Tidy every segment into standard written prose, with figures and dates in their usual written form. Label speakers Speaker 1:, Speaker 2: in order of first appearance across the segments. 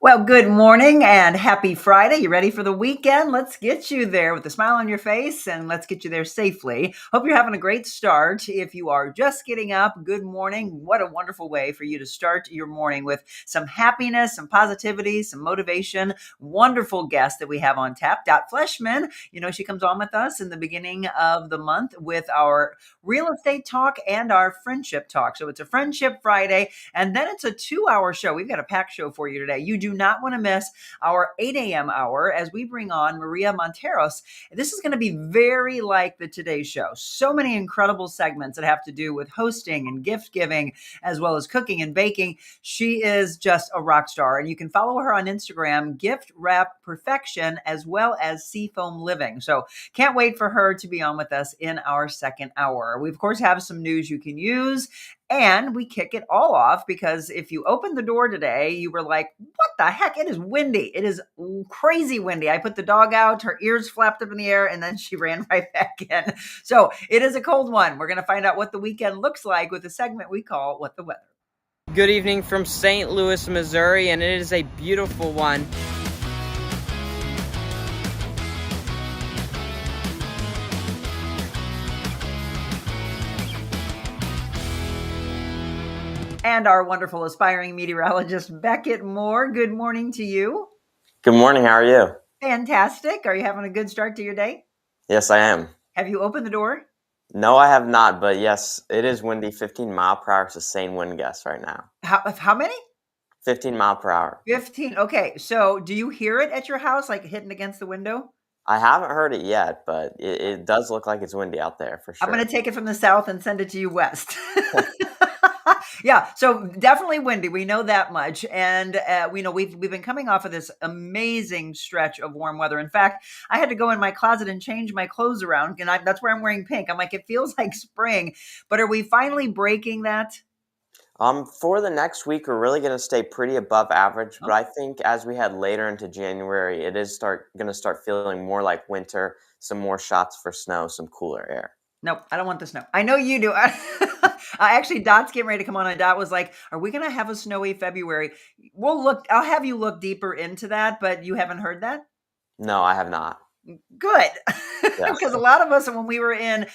Speaker 1: Well, good morning and happy Friday. You ready for the weekend? Let's get you there with a smile on your face and let's get you there safely. Hope you're having a great start. If you are just getting up, good morning. What a wonderful way for you to start your morning with some happiness, some positivity, some motivation. Wonderful guest that we have on tap, Dot Fleshman. She comes on with us in the beginning of the month with our real estate talk and our friendship talk. So it's a Friendship Friday. And then it's a 2-hour show. We've got a packed show for you today. You do not want to miss our 8 a.m. hour as we bring on Maria Monteros. This is going to be very like the Today Show. So many incredible segments that have to do with hosting and gift giving, as well as cooking and baking. She is just a rock star. And you can follow her on Instagram, Gift Wrap Perfection, as well as Seafoam Living. So can't wait for her to be on with us in our second hour. We, of course, have some news you can use. And we kick it all off because if you opened the door today, you were like, what the heck? It is windy. It is crazy windy. I put the dog out, her ears flapped up in the air, and then she ran right back in. So it is a cold one. We're going to find out what the weekend looks like with a segment we call What the Weather.
Speaker 2: Good evening from St. Louis, Missouri, and it is a beautiful one.
Speaker 1: And our wonderful aspiring meteorologist, Beckett Moore. Good morning to you.
Speaker 3: Good morning. How are you?
Speaker 1: Fantastic. Are you having a good start to your day?
Speaker 3: Yes, I am.
Speaker 1: Have you opened the door?
Speaker 3: No, I have not, but yes, it is windy. 15 mile per hour sustained wind gusts right now.
Speaker 1: How many?
Speaker 3: 15 mile per hour.
Speaker 1: 15. Okay. So do you hear it at your house, like hitting against the window?
Speaker 3: I haven't heard it yet, but it does look like it's windy out there for sure.
Speaker 1: I'm going to take it from the south and send it to you west. Yeah, so definitely windy. We know that much, and we know we've been coming off of this amazing stretch of warm weather. In fact, I had to go in my closet and change my clothes around, and that's where I'm wearing pink. I'm like, it feels like spring, but are we finally breaking that?
Speaker 3: For the next week, we're really going to stay pretty above average, but I think as we head later into January, it is going to start feeling more like winter. Some more shots for snow, some cooler air.
Speaker 1: Nope, I don't want the snow. I know you do. Actually, Dot's getting ready to come on, and Dot was like, are we going to have a snowy February? We'll look. I'll have you look deeper into that, but you haven't heard that?
Speaker 3: No, I have not.
Speaker 1: Good.
Speaker 3: Yeah.
Speaker 1: Because a lot of us, when we were in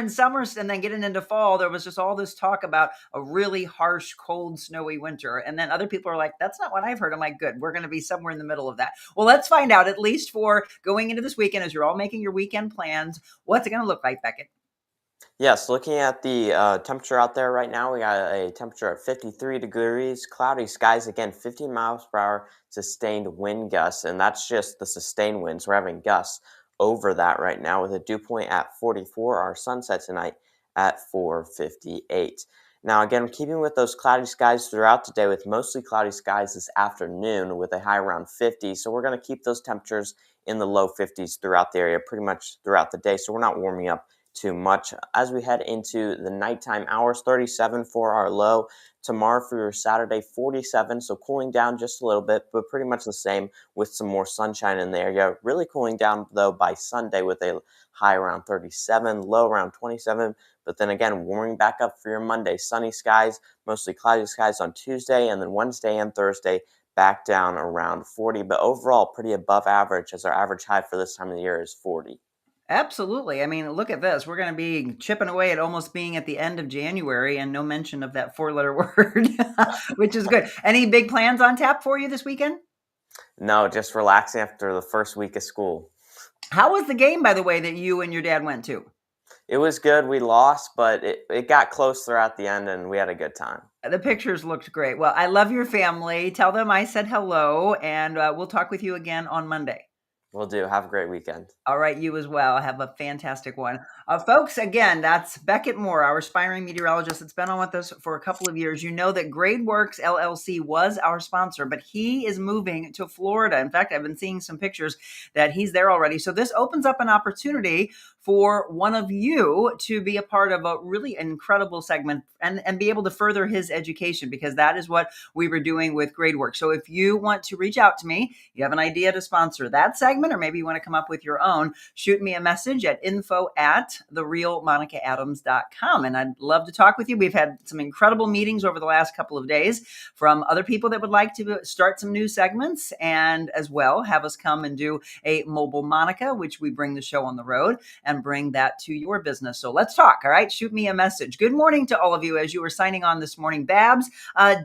Speaker 1: summer and then getting into fall, there was just all this talk about a really harsh, cold, snowy winter. And then other people are like, that's not what I've heard. I'm like, good. We're going to be somewhere in the middle of that. Well, let's find out, at least for going into this weekend, as you're all making your weekend plans, what's it going to look like, Beckett?
Speaker 3: Yes, looking at the temperature out there right now, we got a temperature of 53 degrees, cloudy skies, again, 15 miles per hour, sustained wind gusts, and that's just the sustained winds. We're having gusts over that right now with a dew point at 44, our sunset tonight at 4:58. Now, again, keeping with those cloudy skies throughout the day with mostly cloudy skies this afternoon with a high around 50, so we're going to keep those temperatures in the low 50s throughout the area pretty much throughout the day, so we're not warming up too much. As we head into the nighttime hours, 37 for our low. Tomorrow for your Saturday, 47, so cooling down just a little bit, but pretty much the same with some more sunshine in the area. Really cooling down, though, by Sunday with a high around 37, low around 27, but then again, warming back up for your Monday. Sunny skies, mostly cloudy skies on Tuesday, and then Wednesday and Thursday back down around 40, but overall pretty above average as our average high for this time of the year is 40.
Speaker 1: Absolutely. I mean, look at this. We're going to be chipping away at almost being at the end of January and no mention of that 4-letter word, which is good. Any big plans on tap for you this weekend?
Speaker 3: No, just relaxing after the first week of school.
Speaker 1: How was the game, by the way, that you and your dad went to?
Speaker 3: It was good. We lost, but it got close throughout the end, and we had a good time.
Speaker 1: The pictures looked great. Well, I love your family. Tell them I said hello, and we'll talk with you again on Monday.
Speaker 3: Will do. Have a great weekend.
Speaker 1: All right, you as well. Have a fantastic one. Folks, again, that's Beckett Moore, our aspiring meteorologist that's been on with us for a couple of years. You know that GradeWorks LLC was our sponsor, but he is moving to Florida. In fact, I've been seeing some pictures that he's there already. So this opens up an opportunity for one of you to be a part of a really incredible segment and be able to further his education, because that is what we were doing with GradeWorks. So if you want to reach out to me, you have an idea to sponsor that segment, segment, or maybe you want to come up with your own, shoot me a message at info@therealmonicaadams.com. And I'd love to talk with you. We've had some incredible meetings over the last couple of days from other people that would like to start some new segments and as well have us come and do a mobile Monica, which we bring the show on the road and bring that to your business. So let's talk. All right. Shoot me a message. Good morning to all of you as you were signing on this morning. Babs,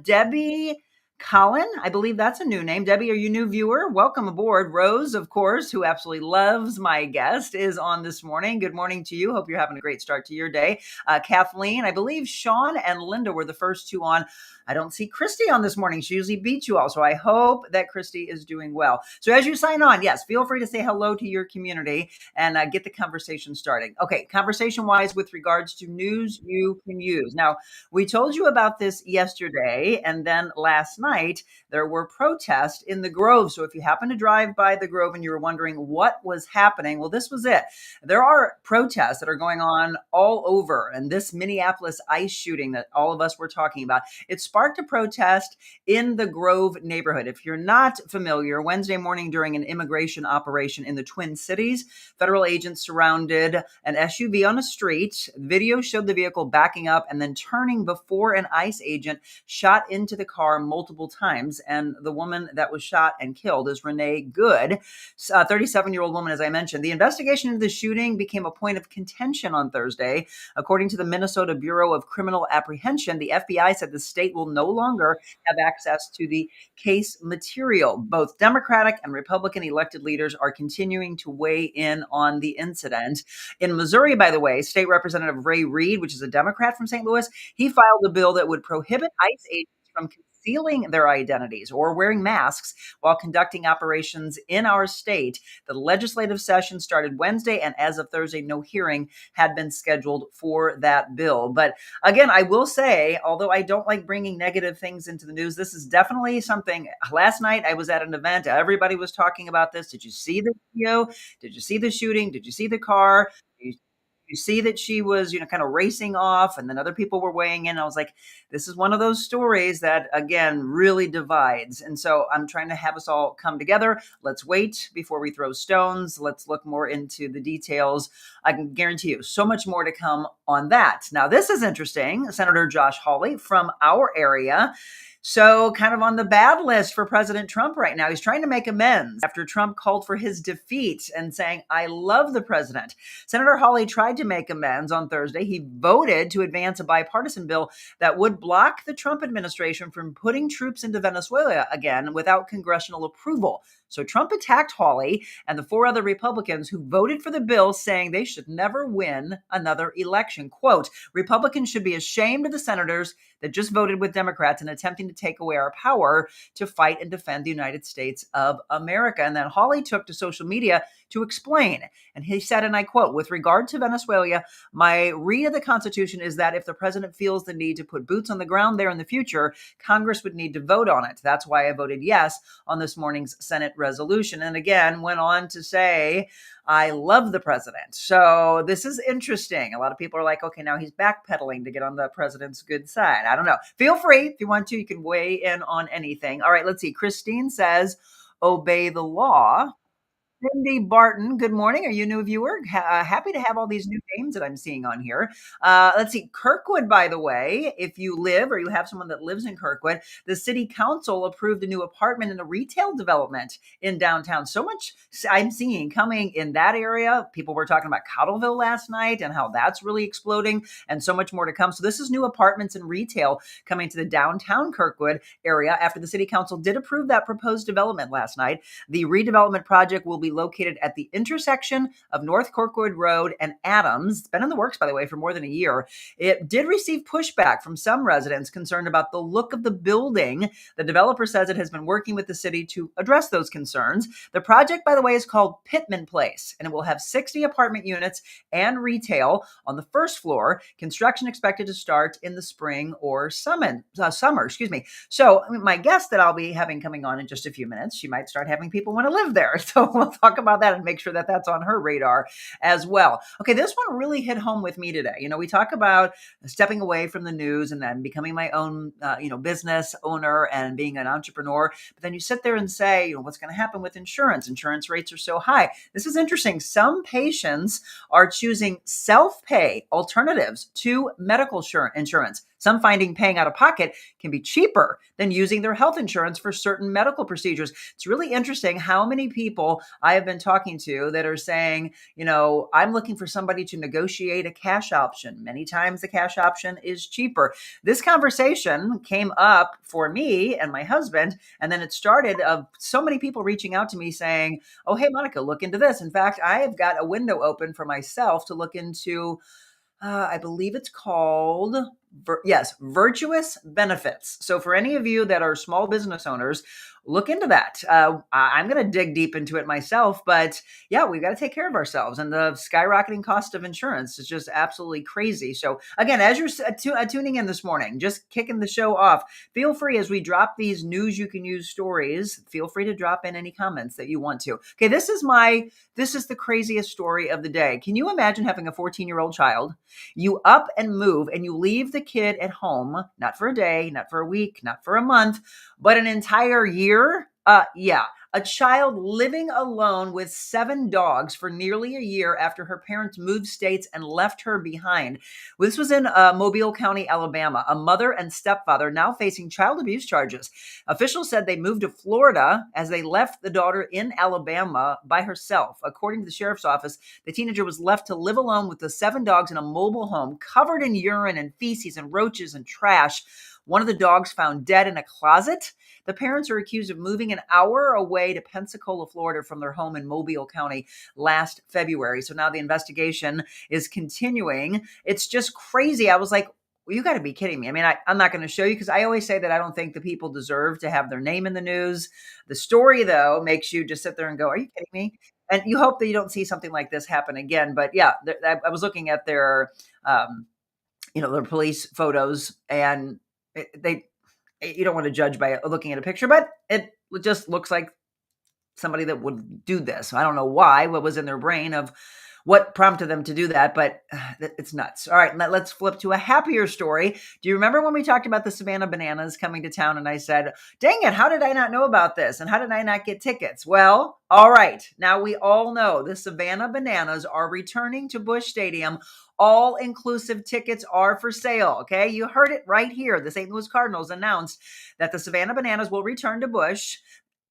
Speaker 1: Debbie, Colin, I believe that's a new name. Debbie, are you a new viewer? Welcome aboard. Rose, of course, who absolutely loves my guest, is on this morning. Good morning to you. Hope you're having a great start to your day. Kathleen, I believe Sean and Linda were the first two on. I don't see Christy on this morning. She usually beats you all. So I hope that Christy is doing well. So as you sign on, yes, feel free to say hello to your community and get the conversation starting. Okay, conversation-wise with regards to news you can use. Now, we told you about this yesterday, and then last night there were protests in the Grove. So if you happen to drive by the Grove and you were wondering what was happening, well, this was it. There are protests that are going on all over, and this Minneapolis ICE shooting that all of us were talking about, it sparked a protest in the Grove neighborhood. If you're not familiar, Wednesday morning during an immigration operation in the Twin Cities, federal agents surrounded an SUV on a street. Video showed the vehicle backing up and then turning before an ICE agent shot into the car multiple times. And the woman that was shot and killed is Renee Good, a 37-year-old woman, as I mentioned. The investigation into the shooting became a point of contention on Thursday. According to the Minnesota Bureau of Criminal Apprehension, the FBI said the state will no longer have access to the case material. Both Democratic and Republican elected leaders are continuing to weigh in on the incident. In Missouri, by the way, State Representative Ray Reed, which is a Democrat from St. Louis, he filed a bill that would prohibit ICE agents from concealing their identities or wearing masks while conducting operations in our state. The legislative session started Wednesday, and as of Thursday, no hearing had been scheduled for that bill. But again, I will say, although I don't like bringing negative things into the news, this is definitely something. Last night, I was at an event. Everybody was talking about this. Did you see the video? Did you see the shooting? Did you see the car? You see that she was, kind of racing off, and then other people were weighing in. I was like, this is one of those stories that, again, really divides. And so I'm trying to have us all come together. Let's wait before we throw stones. Let's look more into the details. I can guarantee you so much more to come on that. Now, this is interesting. Senator Josh Hawley from our area. So kind of on the bad list for President Trump right now. He's trying to make amends after Trump called for his defeat and saying, I love the president. Senator Hawley tried to make amends on Thursday. He voted to advance a bipartisan bill that would block the Trump administration from putting troops into Venezuela again without congressional approval. So Trump attacked Hawley and the four other Republicans who voted for the bill, saying they should never win another election. Quote, Republicans should be ashamed of the senators that just voted with Democrats in attempting to take away our power to fight and defend the United States of America. And then Hawley took to social media to explain. And he said, and I quote, with regard to Venezuela, my read of the Constitution is that if the president feels the need to put boots on the ground there in the future, Congress would need to vote on it. That's why I voted yes on this morning's Senate resolution. And again, went on to say, I love the president. So this is interesting. A lot of people are like, okay, now he's backpedaling to get on the president's good side. I don't know. Feel free if you want to. You can weigh in on anything. All right, let's see. Christine says, obey the law. Cindy Barton, good morning. Are you a new viewer? Happy to have all these new names that I'm seeing on here. Let's see. Kirkwood, by the way, if you live or you have someone that lives in Kirkwood, the city council approved a new apartment and a retail development in downtown. So much I'm seeing coming in that area. People were talking about Cottleville last night and how that's really exploding and so much more to come. So this is new apartments and retail coming to the downtown Kirkwood area after the city council did approve that proposed development last night. The redevelopment project will be located at the intersection of North Kirkwood Road and Adams. It's been in the works, by the way, for more than a year. It did receive pushback from some residents concerned about the look of the building. The developer says it has been working with the city to address those concerns. The project, by the way, is called Pittman Place, and it will have 60 apartment units and retail on the first floor. Construction expected to start in the spring or summer. So my guest that I'll be having coming on in just a few minutes, she might start having people want to live there. So we'll talk about that and make sure that that's on her radar as well. Okay, this one really hit home with me today. We talk about stepping away from the news and then becoming my own, business owner and being an entrepreneur. But then you sit there and say, what's going to happen with insurance? Insurance rates are so high. This is interesting. Some patients are choosing self-pay alternatives to medical insurance. Some finding paying out of pocket can be cheaper than using their health insurance for certain medical procedures. It's really interesting how many people I have been talking to that are saying, I'm looking for somebody to negotiate a cash option. Many times the cash option is cheaper. This conversation came up for me and my husband, and then it started of so many people reaching out to me saying, oh, hey, Monica, look into this. In fact, I have got a window open for myself to look into I believe it's called, virtuous benefits. So for any of you that are small business owners, look into that. I'm going to dig deep into it myself, but yeah, we've got to take care of ourselves. And the skyrocketing cost of insurance is just absolutely crazy. So again, as you're tuning in this morning, just kicking the show off, feel free as we drop these news you can use stories, feel free to drop in any comments that you want to. Okay, this is the craziest story of the day. Can you imagine having a 14-year-old child? You up and move and you leave the kid at home, not for a day, not for a week, not for a month, but an entire year. Yeah. A child living alone with 7 dogs for nearly a year after her parents moved states and left her behind. This was in Mobile County, Alabama. A mother and stepfather now facing child abuse charges. Officials said they moved to Florida as they left the daughter in Alabama by herself. According to the sheriff's office, the teenager was left to live alone with the 7 dogs in a mobile home covered in urine and feces and roaches and trash. One of the dogs found dead in a closet. The parents are accused of moving an hour away to Pensacola, Florida from their home in Mobile County last February. So now the investigation is continuing. It's just crazy. I was like, well, you got to be kidding me. I mean, I'm not going to show you because I always say that I don't think the people deserve to have their name in the news. The story, though, makes you just sit there and go, are you kidding me? And you hope that you don't see something like this happen again. But yeah, I was looking at their, their police photos and you don't want to judge by looking at a picture, but it just looks like somebody that would do this. I don't know why, what was in their brain of what prompted them to do that, but it's nuts. All right, let's flip to a happier story. Do you remember when we talked about the Savannah Bananas coming to town and I said, dang it, how did I not know about this? And how did I not get tickets? Well, all right, now we all know the Savannah Bananas are returning to Busch Stadium. All-inclusive tickets are for sale, okay? You heard it right here. The St. Louis Cardinals announced that the Savannah Bananas will return to Busch.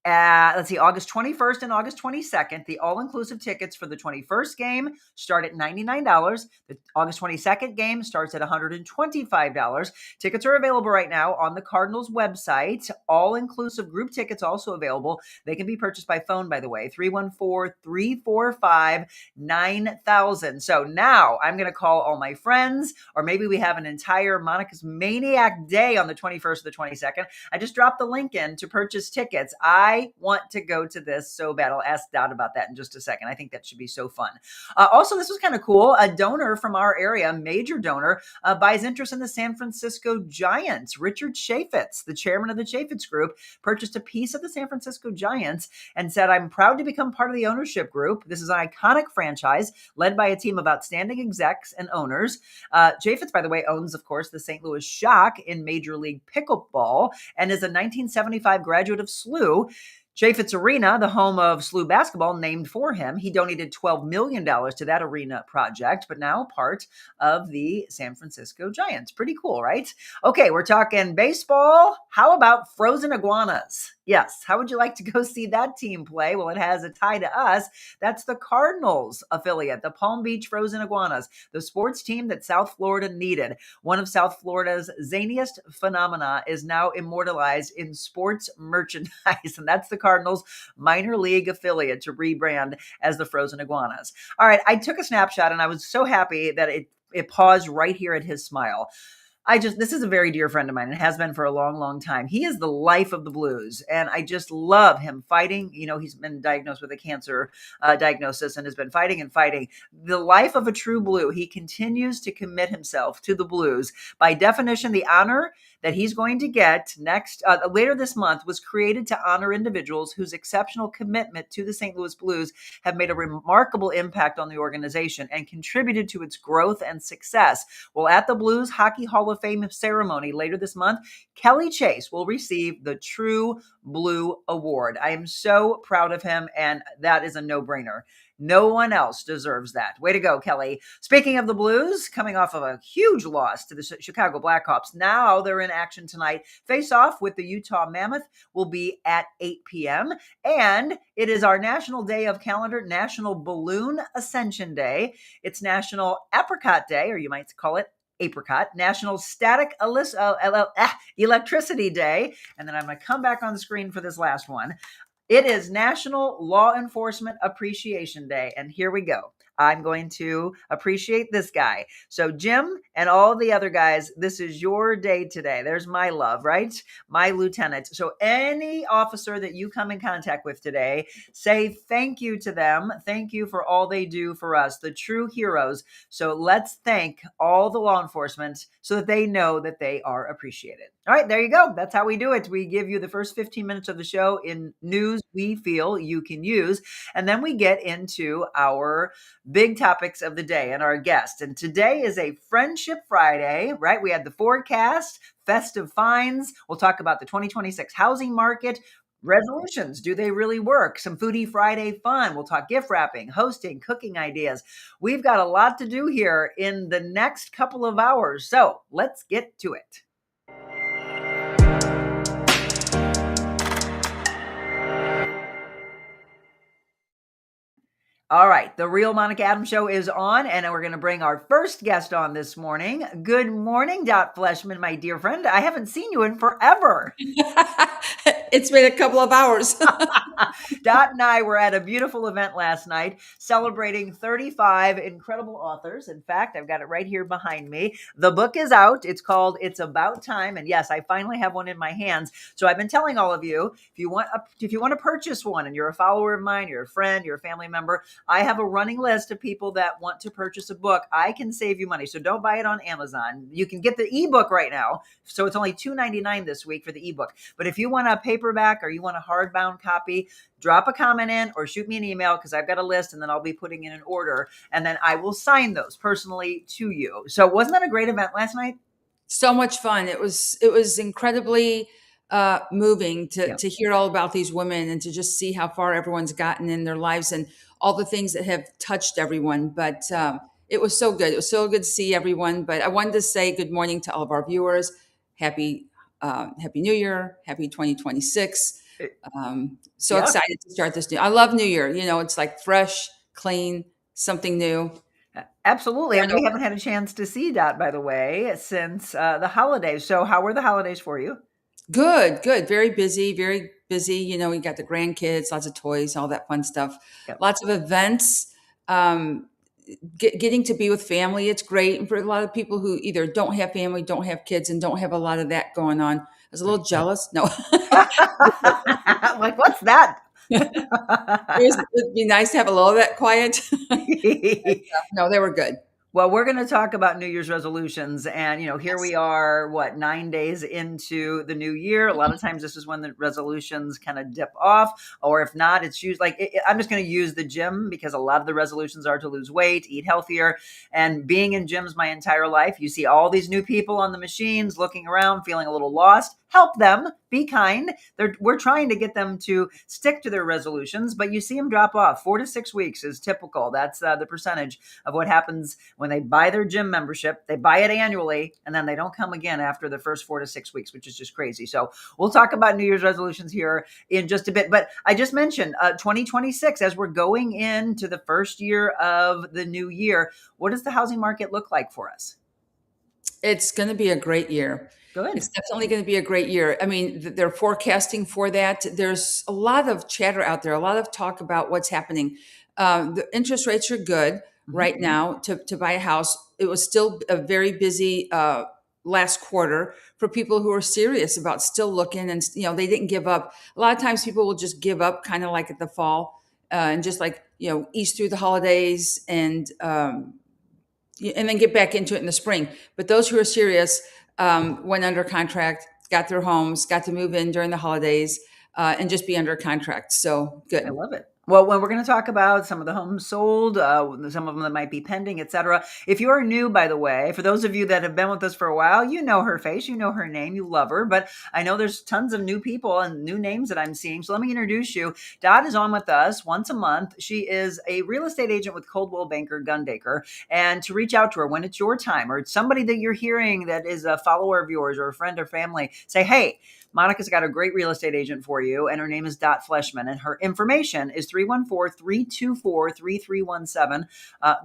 Speaker 1: August 21st and August 22nd. The all-inclusive tickets for the 21st game start at $99. The August 22nd game starts at $125. Tickets are available right now on the Cardinals website. All-inclusive group tickets also available. They can be purchased by phone, by the way, 314-345-9000. So now I'm going to call all my friends, or maybe we have an entire Monica's Maniac Day on the 21st or the 22nd. I just dropped the link in to purchase tickets. I want to go to this so bad. I'll ask Dot about that in just a second. I think that should be so fun. Also, this was kind of cool. A donor from our area, major donor, buys interest in the San Francisco Giants. Richard Chaffetz, the chairman of the Chaffetz Group, purchased a piece of the San Francisco Giants and said, I'm proud to become part of the ownership group. This is an iconic franchise led by a team of outstanding execs and owners. Chaffetz, by the way, owns, of course, the St. Louis Shock in Major League Pickleball and is a 1975 graduate of SLU. Chaffetz Arena, the home of SLU basketball, named for him. He donated $12 million to that arena project, but now part of the San Francisco Giants. Pretty cool, right? Okay, we're talking baseball. How about frozen iguanas? Yes, how would you like to go see that team play? Well, it has a tie to us. That's the Cardinals affiliate, the Palm Beach Frozen Iguanas, the sports team that South Florida needed. One of South Florida's zaniest phenomena is now immortalized in sports merchandise, and that's the Cardinals minor league affiliate to rebrand as the Frozen Iguanas. All right, I took a snapshot and I was so happy that it paused right here at his smile. This is a very dear friend of mine and has been for a long, long time. He is the life of the Blues, and I just love him fighting. He's been diagnosed with a cancer diagnosis and has been fighting and fighting. The life of a true Blue. He continues to commit himself to the Blues. By definition, the honor that he's going to get next later this month was created to honor individuals whose exceptional commitment to the St. Louis Blues have made a remarkable impact on the organization and contributed to its growth and success. Well, at the Blues Hockey Hall of Fame ceremony later this month, Kelly Chase will receive the True Blue Award. I am so proud of him, and that is a no-brainer. No one else deserves that. Way to go, Kelly. Speaking of the Blues, coming off of a huge loss to the Chicago Blackhawks, now they're in action tonight. Face off with the Utah Mammoth will be at 8 p.m. And it is our national day of calendar, National Balloon Ascension Day. It's National Apricot Day, or you might call it apricot, National Static Electricity Day. And then I'm going to come back on the screen for this last one. It is National Law Enforcement Appreciation Day. And here we go. I'm going to appreciate this guy. So Jim and all the other guys, this is your day today. There's my love, right? My lieutenant. So any officer that you come in contact with today, say thank you to them. Thank you for all they do for us, the true heroes. So let's thank all the law enforcement so that they know that they are appreciated. All right, there you go. That's how we do it. We give you the first 15 minutes of the show in news we feel you can use. And then we get into our big topics of the day and our guest. And today is a Friendship Friday, right? We had the forecast, festive finds. We'll talk about the 2026 housing market. Resolutions, do they really work? Some Foodie Friday fun. We'll talk gift wrapping, hosting, cooking ideas. We've got a lot to do here in the next couple of hours. So let's get to it. All right, the Real Monica Adams Show is on, and we're going to bring our first guest on this morning. Good morning, Dot Fleshman, my dear friend. I haven't seen you in forever.
Speaker 4: It's been a couple of hours.
Speaker 1: Dot and I were at a beautiful event last night celebrating 35 incredible authors. In fact, I've got it right here behind me. The book is out. It's called It's About Time. And yes, I finally have one in my hands. So I've been telling all of you, if you want to purchase one and you're a follower of mine, you're a friend, you're a family member, I have a running list of people that want to purchase a book. I can save you money. So don't buy it on Amazon. You can get the ebook right now. So it's only $2.99 this week for the ebook. But if you want a paperback or you want a hardbound copy, drop a comment in or shoot me an email because I've got a list and then I'll be putting in an order and then I will sign those personally to you. So wasn't that a great event last night?
Speaker 4: So much fun. It was incredibly moving to hear all about these women and to just see how far everyone's gotten in their lives and all the things that have touched everyone. But it was so good. It was so good to see everyone. But I wanted to say good morning to all of our viewers. Happy New Year. Happy 2026. Excited to start this new. I love New Year. You know, it's like fresh, clean, something new.
Speaker 1: Absolutely. And we haven't had a chance to see Dot, by the way, since the holidays. So how were the holidays for you?
Speaker 4: Good. Very busy, very busy. You know, we got the grandkids, lots of toys, all that fun stuff.
Speaker 1: Yep.
Speaker 4: Lots of events. Getting to be with family, it's great. And for a lot of people who either don't have family, don't have kids, and don't have a lot of that going on, I was a little jealous. No.
Speaker 1: Like, what's that?
Speaker 4: It'd be nice to have a little of that quiet. No, they were good.
Speaker 1: Well, we're going to talk about New Year's resolutions. And, here we are, 9 days into the new year. A lot of times this is when the resolutions kind of dip off. Or if not, it's usually I'm just going to use the gym because a lot of the resolutions are to lose weight, eat healthier. And being in gyms my entire life, you see all these new people on the machines looking around, feeling a little lost. Help them. Be kind. We're trying to get them to stick to their resolutions, but you see them drop off. 4 to 6 weeks is typical. That's the percentage of what happens when they buy their gym membership. They buy it annually, and then they don't come again after the first 4 to 6 weeks, which is just crazy. So we'll talk about New Year's resolutions here in just a bit. But I just mentioned 2026, as we're going into the first year of the new year, what does the housing market look like for us?
Speaker 4: It's going to be a great year.
Speaker 1: Good.
Speaker 4: It's definitely going to be a great year. I mean, they're forecasting for that. There's a lot of chatter out there, a lot of talk about what's happening. The interest rates are good right now to buy a house. It was still a very busy last quarter for people who are serious about still looking and, they didn't give up. A lot of times people will just give up kind of like at the fall and just ease through the holidays and then get back into it in the spring. But those who are serious, went under contract, got their homes, got to move in during the holidays, and just be under contract. So
Speaker 1: I
Speaker 4: good.
Speaker 1: love it. Well, when we're going to talk about some of the homes sold, some of them that might be pending, etc. If you are new, by the way, for those of you that have been with us for a while, you know her face, you know her name, you love her. But I know there's tons of new people and new names that I'm seeing. So let me introduce you. Dot is on with us once a month. She is a real estate agent with Coldwell Banker Gundaker. And to reach out to her when it's your time, or it's somebody that you're hearing that is a follower of yours or a friend or family, say, hey, Monica's got a great real estate agent for you, and her name is Dot Fleshman, and her information is 314-324-3317.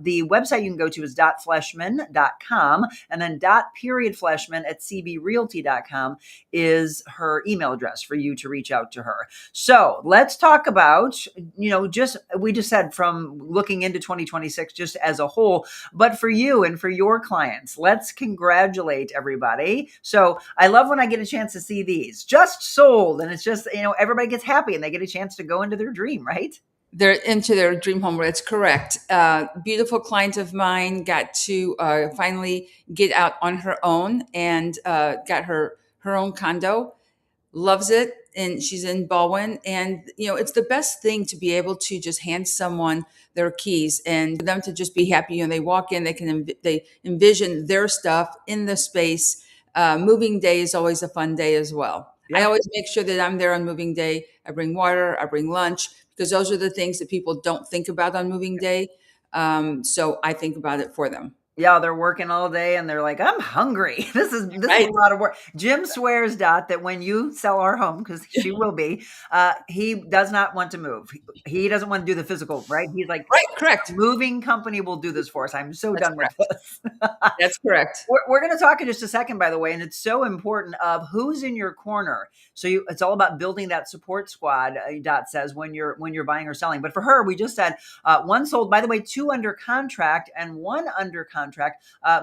Speaker 1: The website you can go to is dotfleshman.com, and then dot.fleshman at cbrealty.com is her email address for you to reach out to her. So let's talk about, we just said from looking into 2026 just as a whole, but for you and for your clients, let's congratulate everybody. So I love when I get a chance to see these just sold, and it's just, everybody gets happy and they get a chance to go into their dream, right?
Speaker 4: They're into their dream home. That's correct. Beautiful client of mine got to finally get out on her own and got her own condo. Loves it, and she's in Baldwin. And it's the best thing to be able to just hand someone their keys and for them to just be happy. They walk in, they envision their stuff in the space. Moving day is always a fun day as well. I
Speaker 1: Yeah.
Speaker 4: always make sure that I'm there on moving day. I bring water, I bring lunch, because those are the things that people don't think about on moving day. So I think about it for them.
Speaker 1: Yeah, they're working all day and they're like, I'm hungry. This is a
Speaker 4: Right,
Speaker 1: lot of work. Jim swears, Dot, that when you sell our home, because she will be, he does not want to move. He doesn't want to do the physical, right? He's like,
Speaker 4: right, correct.
Speaker 1: moving company will do this for us. I'm so
Speaker 4: That's
Speaker 1: done with
Speaker 4: correct.
Speaker 1: this.
Speaker 4: That's correct.
Speaker 1: We're going to talk in just a second, by the way, and it's so important of who's in your corner. So it's all about building that support squad. Dot says when you're buying or selling. But for her, we just said one sold. By the way, 2 under contract and 1 under contract,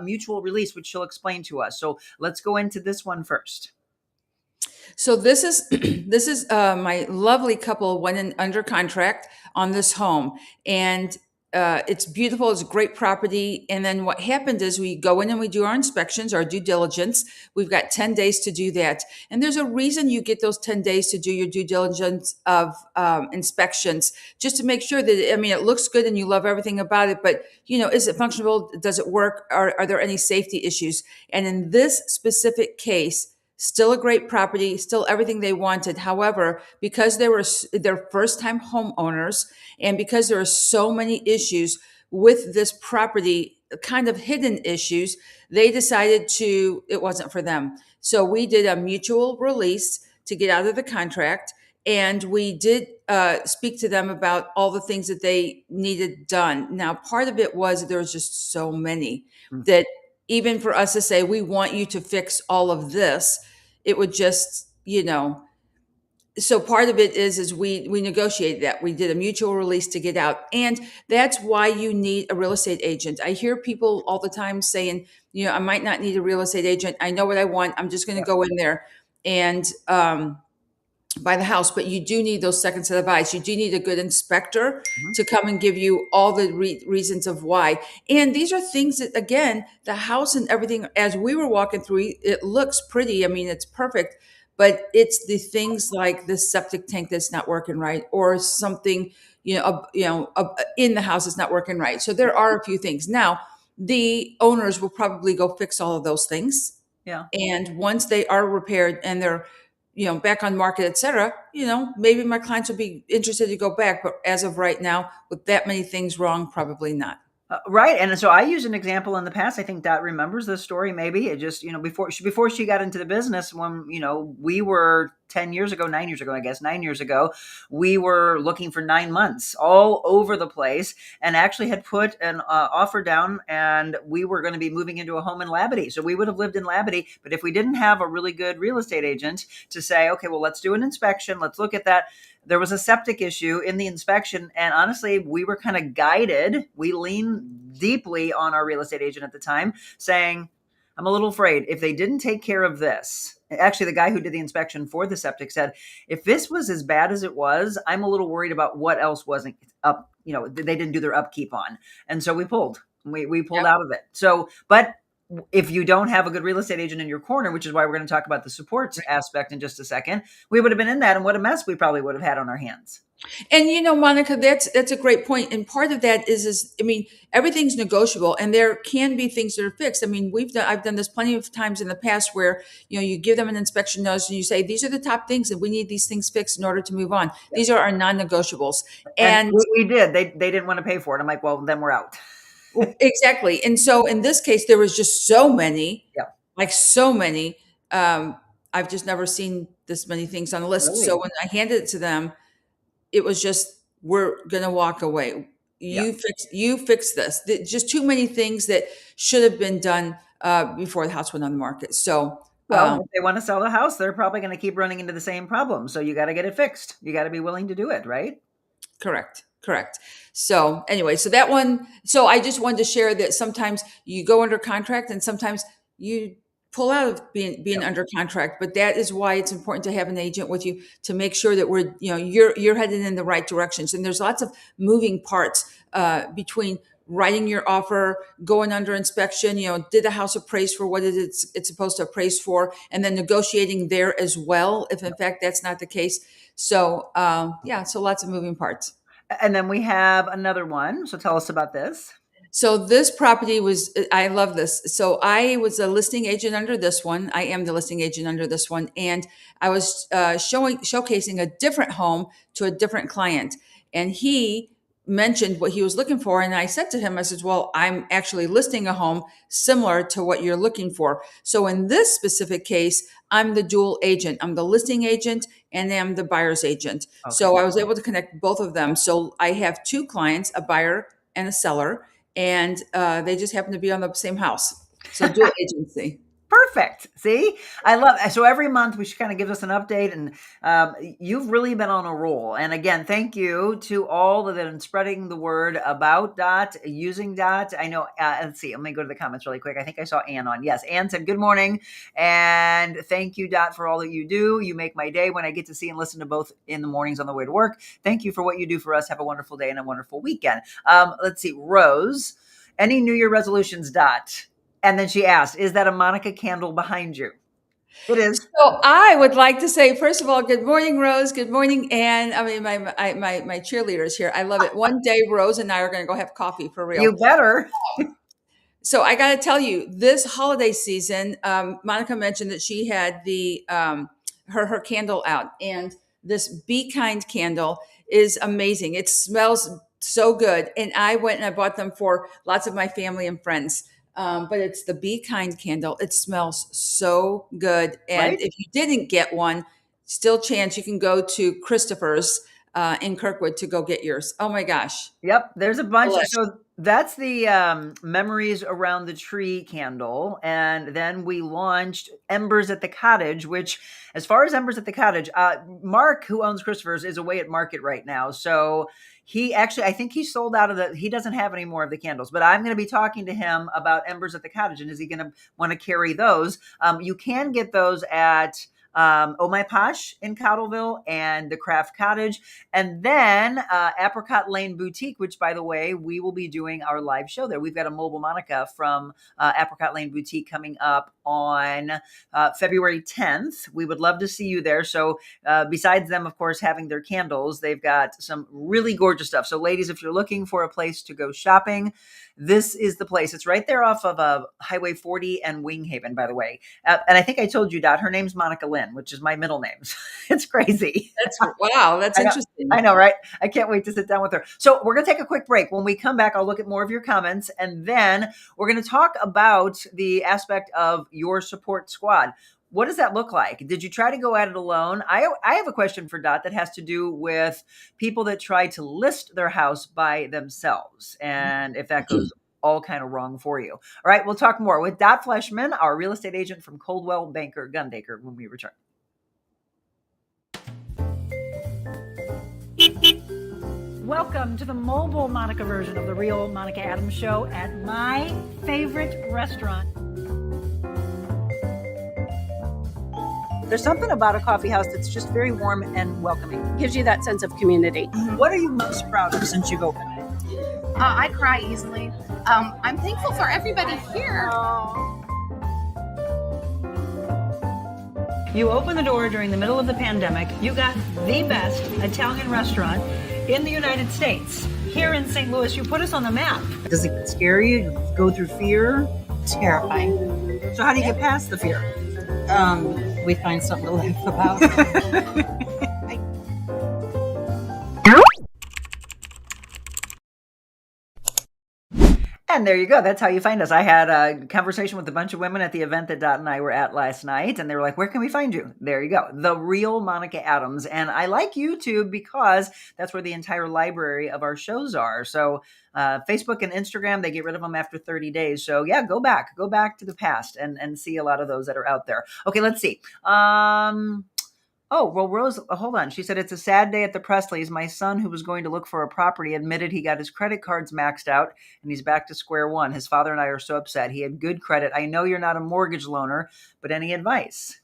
Speaker 1: mutual release, which she'll explain to us. So let's go into this one first.
Speaker 4: So this is this is my lovely couple went in under contract on this home, and it's beautiful. It's a great property. And then what happened is we go in and we do our inspections, our due diligence. We've got 10 days to do that, and there's a reason you get those 10 days to do your due diligence of inspections, just to make sure that it looks good and you love everything about it. But is it functional? Does it work? Are there any safety issues? And in this specific case, still a great property, still everything they wanted. However, because they were their first time homeowners, and because there are so many issues with this property, kind of hidden issues, they decided it wasn't for them. So we did a mutual release to get out of the contract. And we did speak to them about all the things that they needed done. Now, part of it was there was just so many that even for us to say, we want you to fix all of this, it would just, so part of it is we negotiated that. We did a mutual release to get out. And that's why you need a real estate agent. I hear people all the time saying, I might not need a real estate agent. I know what I want. I'm just going to go in there and buy the house. But you do need those second set of eyes. You do need a good inspector to come and give you all the reasons of why. And these are things that, again, the house and everything, as we were walking through, it looks pretty. It's perfect. But it's the things like the septic tank that's not working right, or something, in the house that's not working right. So there are a few things. Now, the owners will probably go fix all of those things.
Speaker 1: Yeah.
Speaker 4: And once they are repaired and they're, back on market, et cetera, maybe my clients will be interested to go back. But as of right now, with that many things wrong, probably not.
Speaker 1: Right. And so I used an example in the past. I think Dot remembers this story. Maybe it just, before she got into the business, when, we were 9 years ago, I guess 9 years ago, we were looking for 9 months all over the place, and actually had put an offer down, and we were going to be moving into a home in Labadee. So we would have lived in Labadee. But if we didn't have a really good real estate agent to say, okay, well, let's do an inspection. Let's look at that. There was a septic issue in the inspection. And honestly, we were kind of guided. We leaned deeply on our real estate agent at the time, saying, I'm a little afraid if they didn't take care of this. Actually, the guy who did the inspection for the septic said, if this was as bad as it was, I'm a little worried about what else wasn't up, they didn't do their upkeep on. And so we pulled. We pulled out of it. So, but if you don't have a good real estate agent in your corner, which is why we're going to talk about the support aspect in just a second, we would have been in that, and what a mess we probably would have had on our hands.
Speaker 4: And Monica, that's a great point. And part of that is I mean, everything's negotiable, and there can be things that are fixed. I mean, I've done this plenty of times in the past where you give them an inspection notice and you say, these are the top things, and we need these things fixed in order to move on. These are our non-negotiables. And
Speaker 1: we did. They didn't want to pay for it. I'm like, well, then we're out.
Speaker 4: Exactly. And so in this case, there was just so many, like so many. I've just never seen this many things on the list.
Speaker 1: Really?
Speaker 4: So when I handed it to them, it was just, we're going to walk away. You fix this. Just too many things that should have been done before the house went on the market. So,
Speaker 1: well, if they want to sell the house, they're probably going to keep running into the same problem. So you got to get it fixed. You got to be willing to do it, right?
Speaker 4: Correct. So anyway, so that one, so I just wanted to share that sometimes you go under contract and sometimes you pull out of being under contract, but that is why it's important to have an agent with you to make sure that we're, you're headed in the right directions. And there's lots of moving parts between writing your offer, going under inspection, did the house appraise for what it's supposed to appraise for, and then negotiating there as well, if in fact that's not the case. So so lots of moving parts.
Speaker 1: And then we have another one. So tell us about this.
Speaker 4: So this property I love this. So I was a listing agent under this one. I am the listing agent under this one. And I was showcasing a different home to a different client. And he mentioned what he was looking for. And I said to him, I said, well, I'm actually listing a home similar to what you're looking for. So in this specific case, I'm the dual agent. I'm the listing agent and I'm the buyer's agent. Okay. So I was able to connect both of them. So I have two clients, a buyer and a seller, and they just happen to be on the same house. So dual agency.
Speaker 1: Perfect. See, I love it. So every month we should kind of give us an update, and you've really been on a roll. And again, thank you to all that are spreading the word about Dot, using Dot. I know, let's see, let me go to the comments really quick. I think I saw Ann on. Yes, Ann said, good morning. And thank you, Dot, for all that you do. You make my day when I get to see and listen to both in the mornings on the way to work. Thank you for what you do for us. Have a wonderful day and a wonderful weekend. Let's see, Rose, any New Year resolutions, Dot? And then she asked, is that a Monica candle behind you? It is.
Speaker 4: So I would like to say, first of all, good morning, Rose. Good morning, Ann. I mean, my cheerleaders here. I love it. One day, Rose and I are going to go have coffee for real.
Speaker 1: You better.
Speaker 4: So I got to tell you, this holiday season, Monica mentioned that she had the her candle out, and this Be Kind candle is amazing. It smells so good, and I went and I bought them for lots of my family and friends. But it's the Be Kind candle. It smells so good. And if you didn't get one, still chance you can go to Christopher's in Kirkwood to go get yours. Oh my gosh.
Speaker 1: Yep. There's a bunch. So that's the Memories Around the Tree candle. And then we launched Embers at the Cottage, which, as far as Embers at the Cottage, Mark, who owns Christopher's, is away at market right now. So he actually, I think he sold out of he doesn't have any more of the candles, but I'm going to be talking to him about Embers at the Cottage. And is he going to want to carry those? You can get those at Oh My Posh in Cottleville and the Craft Cottage. And then Apricot Lane Boutique, which, by the way, we will be doing our live show there. We've got a mobile Monica from Apricot Lane Boutique coming up on February 10th. We would love to see you there. So besides them, of course, having their candles, they've got some really gorgeous stuff. So ladies, if you're looking for a place to go shopping, this is the place. It's right there off of Highway 40 and Winghaven, by the way. And I think I told you, Dot, her name's Monica Lynn, which is my middle name. It's crazy.
Speaker 4: Wow. That's interesting.
Speaker 1: I know, right? I can't wait to sit down with her. So we're going to take a quick break. When we come back, I'll look at more of your comments, and then we're going to talk about the aspect of your support squad. What does that look like? Did you try to go at it alone? I have a question for Dot that has to do with people that try to list their house by themselves, and if that goes all kind of wrong for you. All right, we'll talk more with Dot Fleshman, our real estate agent from Coldwell Banker Gundaker, when we return.
Speaker 5: Welcome to the mobile Monica version of the Real Monica Adams Show at my favorite restaurant.
Speaker 1: There's something about a coffee house that's just very warm and welcoming.
Speaker 6: Gives you that sense of community.
Speaker 1: What are you most proud of since you've opened it?
Speaker 7: I cry easily. I'm thankful for everybody here.
Speaker 5: You opened the door during the middle of the pandemic. You got the best Italian restaurant in the United States. Here in St. Louis, you put us on the map.
Speaker 1: Does it scare you? You go through fear?
Speaker 6: Terrifying.
Speaker 1: So how do you get past the fear?
Speaker 6: We find something to laugh about.
Speaker 1: And there you go. That's how you find us. I had a conversation with a bunch of women at the event that Dot and I were at last night, and they were like, where can we find you? There you go. The Real Monica Adams. And I like YouTube because that's where the entire library of our shows are. So Facebook and Instagram, they get rid of them after 30 days. So yeah, go back to the past and see a lot of those that are out there. Okay, let's see. Oh, well, Rose, hold on. She said, it's a sad day at the Presleys. My son, who was going to look for a property, admitted he got his credit cards maxed out and he's back to square one. His father and I are so upset. He had good credit. I know you're not a mortgage loaner, but any advice?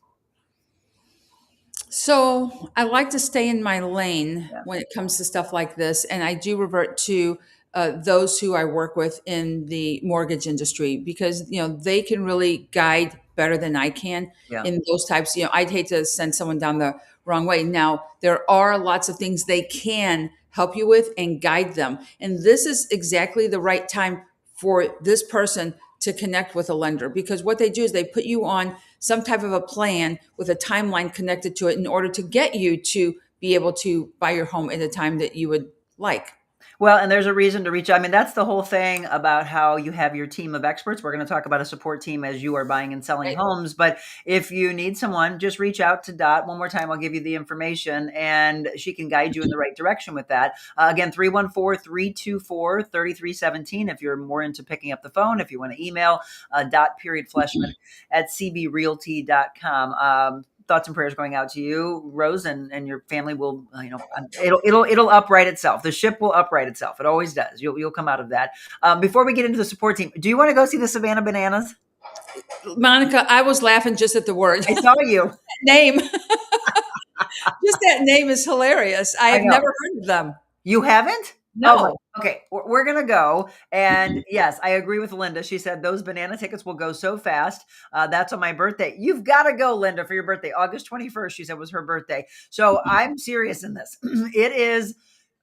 Speaker 4: So I like to stay in my lane when it comes to stuff like this. And I do revert to those who I work with in the mortgage industry because, they can really guide better than I can in those types. I'd hate to send someone down the wrong way. Now, there are lots of things they can help you with and guide them. And this is exactly the right time for this person to connect with a lender because what they do is they put you on some type of a plan with a timeline connected to it in order to get you to be able to buy your home at a time that you would like.
Speaker 1: Well, and there's a reason to reach out. I mean, that's the whole thing about how you have your team of experts. We're going to talk about a support team as you are buying and selling homes. But if you need someone, just reach out to Dot. One more time, I'll give you the information and she can guide you in the right direction with that. Again, 314-324-3317 if you're more into picking up the phone. If you want to email Dot.Fleshman at cbrealty.com. Thoughts and prayers going out to you, Rose, and your family will, it'll upright itself. The ship will upright itself. It always does. You'll come out of that. Before we get into the support team, do you want to go see the Savannah Bananas?
Speaker 4: Monica, I was laughing just at the word.
Speaker 1: I saw you.
Speaker 4: Name. Just that name is hilarious. I have never heard of them.
Speaker 1: You haven't?
Speaker 4: No.
Speaker 1: Oh, okay. We're going to go. And yes, I agree with Linda. She said those banana tickets will go so fast. That's on my birthday. You've got to go, Linda, for your birthday. August 21st, she said, was her birthday. So I'm serious in this. It is,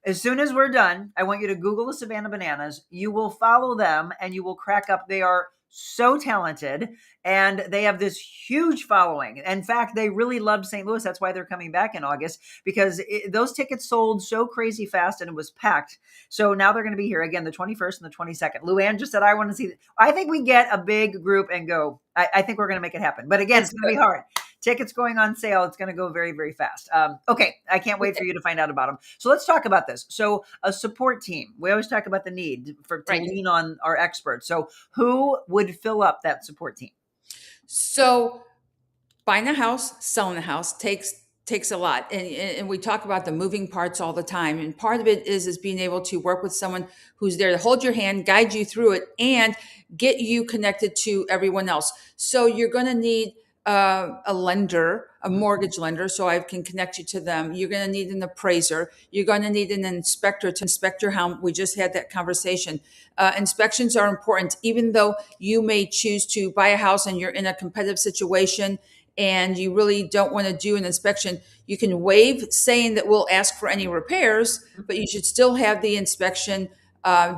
Speaker 1: as soon as we're done, I want you to Google the Savannah Bananas. You will follow them and you will crack up. They are so talented and they have this huge following. In fact, they really loved St. Louis. That's why they're coming back in August because those tickets sold so crazy fast and it was packed. So now they're going to be here again, the 21st and the 22nd. Luann just said, I want to see. I think we get a big group and go. I think we're going to make it happen. But again, it's going to be hard. Tickets going on sale. It's going to go very, very fast. Okay. I can't wait for you to find out about them. So let's talk about this. So a support team, we always talk about the need to lean on our experts. So who would fill up that support team?
Speaker 4: So buying a house, selling a house takes a lot. And we talk about the moving parts all the time. And part of it is being able to work with someone who's there to hold your hand, guide you through it, and get you connected to everyone else. So you're going to need a lender, a mortgage lender, so I can connect you to them. You're going to need an appraiser. You're going to need an inspector to inspect your home. We just had that conversation. Inspections are important, even though you may choose to buy a house and you're in a competitive situation and you really don't want to do an inspection. You can waive saying that we'll ask for any repairs, but you should still have the inspection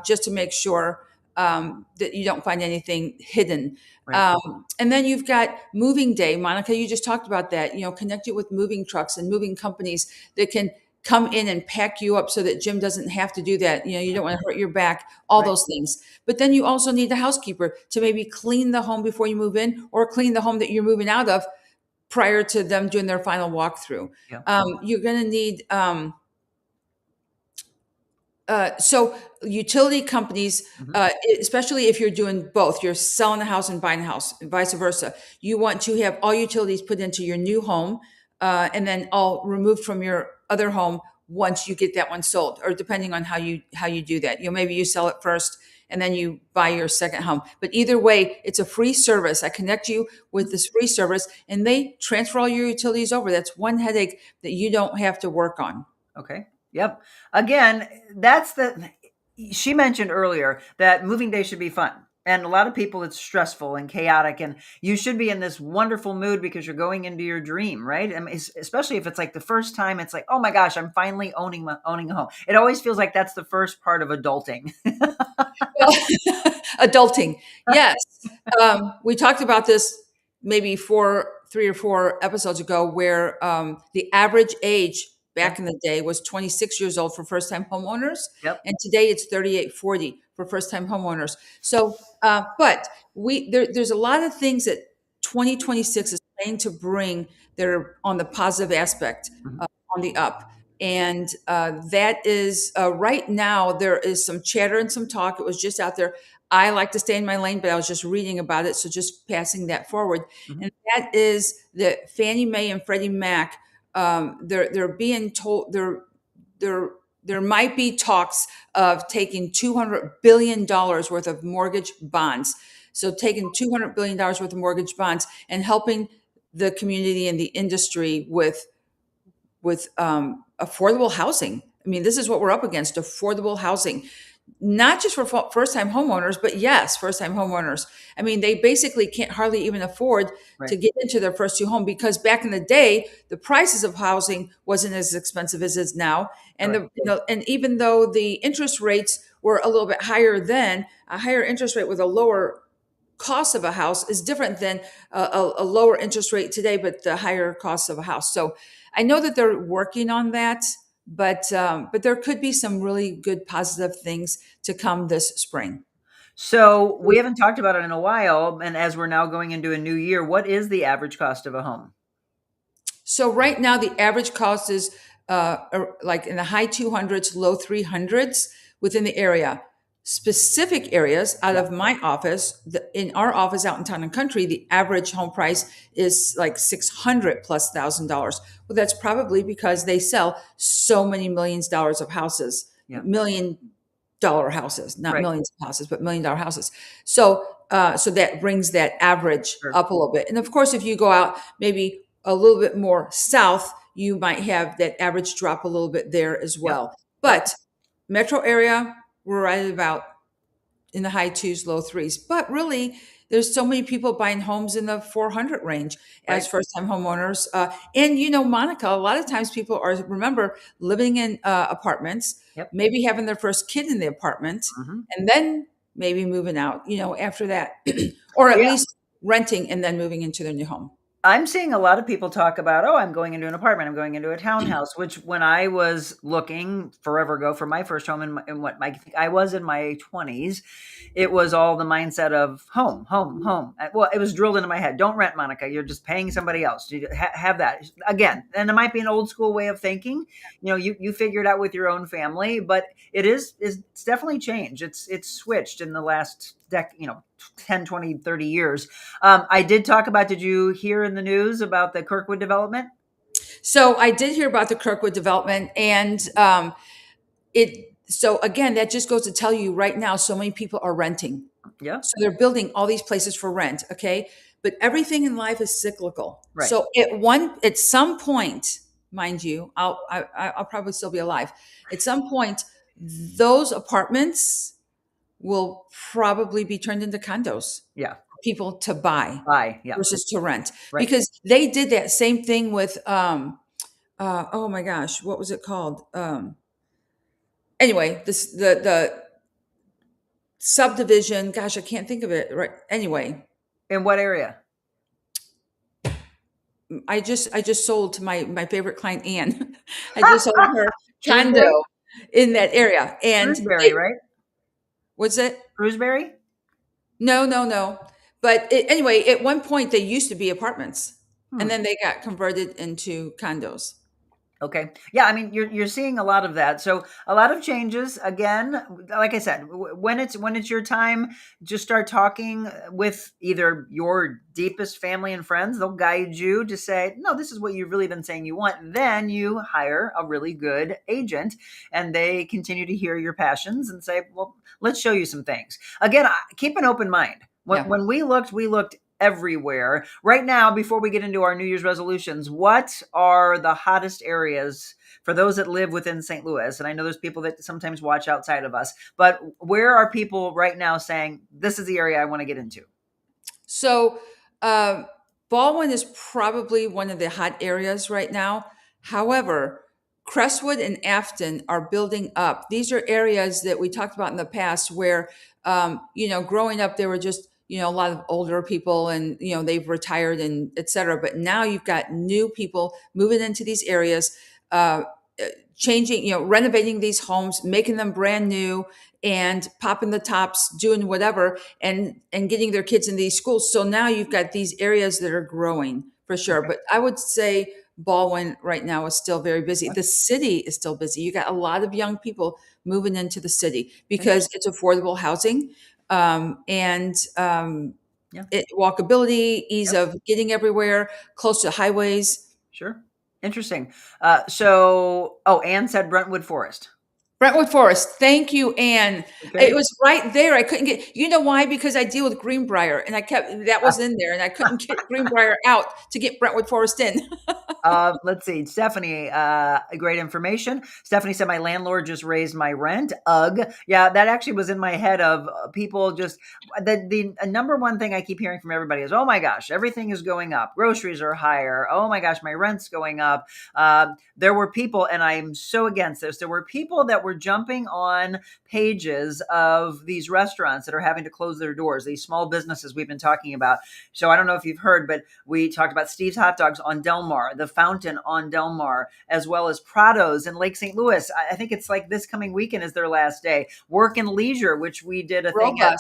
Speaker 4: just to make sure that you don't find anything hidden. Right. And then you've got moving day. Monica, you just talked about that, connect you with moving trucks and moving companies that can come in and pack you up so that Jim doesn't have to do that. You don't want to hurt your back, all those things. But then you also need a housekeeper to maybe clean the home before you move in or clean the home that you're moving out of prior to them doing their final walkthrough. Yeah. You're going to need, so utility companies, especially if you're doing both, you're selling a house and buying a house, and vice versa. You want to have all utilities put into your new home and then all removed from your other home once you get that one sold, or depending on how you do that. Maybe you sell it first and then you buy your second home. But either way, it's a free service. I connect you with this free service and they transfer all your utilities over. That's one headache that you don't have to work on.
Speaker 1: Okay. Yep. Again, she mentioned earlier that moving day should be fun. And a lot of people, it's stressful and chaotic, and you should be in this wonderful mood because you're going into your dream, right? I mean, especially if it's like the first time, it's like, oh my gosh, I'm finally owning a home. It always feels like that's the first part of adulting.
Speaker 4: Well, adulting. Yes. We talked about this maybe 3 or 4 episodes ago, where the average age back in the day was 26 years old for first-time homeowners.
Speaker 1: Yep.
Speaker 4: And today it's 38, 40 for first-time homeowners. So, but there's a lot of things that 2026 is trying to bring that are on the positive aspect, on the up. And that is right now, there is some chatter and some talk. It was just out there. I like to stay in my lane, but I was just reading about it. So just passing that forward. And that is that Fannie Mae and Freddie Mac, they're being told there might be talks of taking $200 billion worth of mortgage bonds. So taking $200 billion worth of mortgage bonds and helping the community and the industry with affordable housing. I mean, this is what we're up against: affordable housing, not just for first-time homeowners, but yes, first-time homeowners. I mean, they basically can't hardly even afford to get into their first 2 home, because back in the day, the prices of housing wasn't as expensive as it is now. And and even though the interest rates were a little bit higher then, a higher interest rate with a lower cost of a house is different than a lower interest rate today, but the higher cost of a house. So I know that they're working on that, but there could be some really good positive things to come this spring.
Speaker 1: So we haven't talked about it in a while, and as we're now going into a new year, what is the average cost of a home?
Speaker 4: So right now, the average cost is like in the high 200s, low 300s within the area. Specific areas out of my office, in our office out in Town and Country, the average home price is like $600,000+. Well, that's probably because they sell so many millions of dollars of houses, $1 million houses, not millions of houses, but $1 million houses. So, so that brings that average up a little bit. And of course, if you go out maybe a little bit more south, you might have that average drop a little bit there as well. But metro area, we're right about in the high 2s, low 3s. But really, there's so many people buying homes in the 400 range as first-time homeowners. And, you know, Monica, a lot of times people are, remember, living in apartments, maybe having their first kid in the apartment, and then maybe moving out, you know, after that. Or at least renting and then moving into their new home.
Speaker 1: I'm seeing a lot of people talk about, oh, I'm going into an apartment, I'm going into a townhouse, which when I was looking forever ago for my first home I was in my 20s, it was all the mindset of home. Well, it was drilled into my head. Don't rent, Monica. You're just paying somebody else. You have that. Again, and it might be an old school way of thinking. You know, you figure it out with your own family, but it's definitely changed. It's switched in the last 10, 20, 30 years. I did talk about, did you hear in the news about the Kirkwood development?
Speaker 4: So I did hear about the Kirkwood development, and so again, that just goes to tell you right now, so many people are renting.
Speaker 1: Yeah.
Speaker 4: So they're building all these places for rent. Okay. But everything in life is cyclical.
Speaker 1: Right.
Speaker 4: So at some point, mind you, I'll probably still be alive. At some point, those apartments will probably be turned into condos.
Speaker 1: Yeah.
Speaker 4: For people to buy versus to rent.
Speaker 1: Right.
Speaker 4: Because they did that same thing with, oh my gosh, what was it called? Anyway, the subdivision, gosh, I can't think of it right. Anyway.
Speaker 1: In what area?
Speaker 4: I just sold to my favorite client, Anne. I just sold her condo in that area. And
Speaker 1: Shrewsbury, right?
Speaker 4: What's it?
Speaker 1: Shrewsbury?
Speaker 4: No. But anyway, at one point they used to be apartments, and then they got converted into condos.
Speaker 1: Okay. Yeah. I mean, you're seeing a lot of that. So a lot of changes. Again, like I said, when it's your time, just start talking with either your deepest family and friends. They'll guide you to say, no, this is what you've really been saying you want. Then you hire a really good agent, and they continue to hear your passions and say, well, let's show you some things. Again, keep an open mind. When we looked everywhere. Right now, before we get into our New Year's resolutions, what are the hottest areas for those that live within St. Louis? And I know there's people that sometimes watch outside of us, but where are people right now saying, this is the area I want to get into?
Speaker 4: So, Baldwin is probably one of the hot areas right now. However, Crestwood and Afton are building up. These are areas that we talked about in the past where, growing up, there were just, a lot of older people and, they've retired and et cetera. But now you've got new people moving into these areas, changing, renovating these homes, making them brand new and popping the tops, doing whatever and getting their kids in these schools. So now you've got these areas that are growing for sure.
Speaker 1: Okay.
Speaker 4: But I would say Baldwin right now is still very busy. The city is still busy. You got a lot of young people moving into the city because it's affordable housing, walkability, ease of getting everywhere, close to highways.
Speaker 1: Sure. Interesting. Anne said Brentwood Forest.
Speaker 4: Brentwood Forest. Thank you, Anne.
Speaker 1: Okay.
Speaker 4: It was right there. I couldn't get, you know why? Because I deal with Greenbrier and that was in there and I couldn't get Greenbrier out to get Brentwood Forest in.
Speaker 1: Let's see. Stephanie, great information. Stephanie said, my landlord just raised my rent. Ugh. Yeah, that actually was in my head of people just, the number one thing I keep hearing from everybody is, oh my gosh, everything is going up. Groceries are higher. Oh my gosh, my rent's going up. There were people, and I'm so against this, there were people that were jumping on pages of these restaurants that are having to close their doors, these small businesses we've been talking about. So I don't know if you've heard, but we talked about Steve's Hot Dogs on Del Mar, the Fountain on Del Mar, as well as Prado's in Lake St. Louis. I think it's like this coming weekend is their last day. Work and Leisure, which we did a thing at.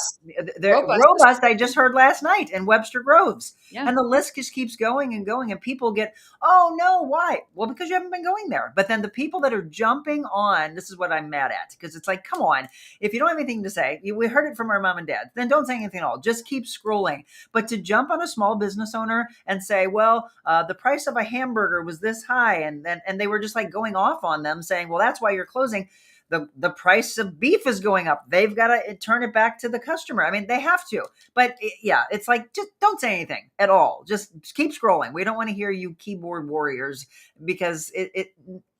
Speaker 1: Robust, I just heard last night in Webster Groves. Yeah. And the list just keeps going and going. And people get, oh no, why? Well, because you haven't been going there. But then the people that are jumping on, this is what I'm mad at. Because it's like, come on, if you don't have anything to say, we heard it from our mom and dad, then don't say anything at all. Just keep scrolling. But to jump on a small business owner and say, well, the price of a hamburger was this high. And they were just like going off on them saying, well, that's why you're closing. The price of beef is going up. They've got to turn it back to the customer. I mean, they have to. But it's like, just don't say anything at all. Just keep scrolling. We don't want to hear you keyboard warriors because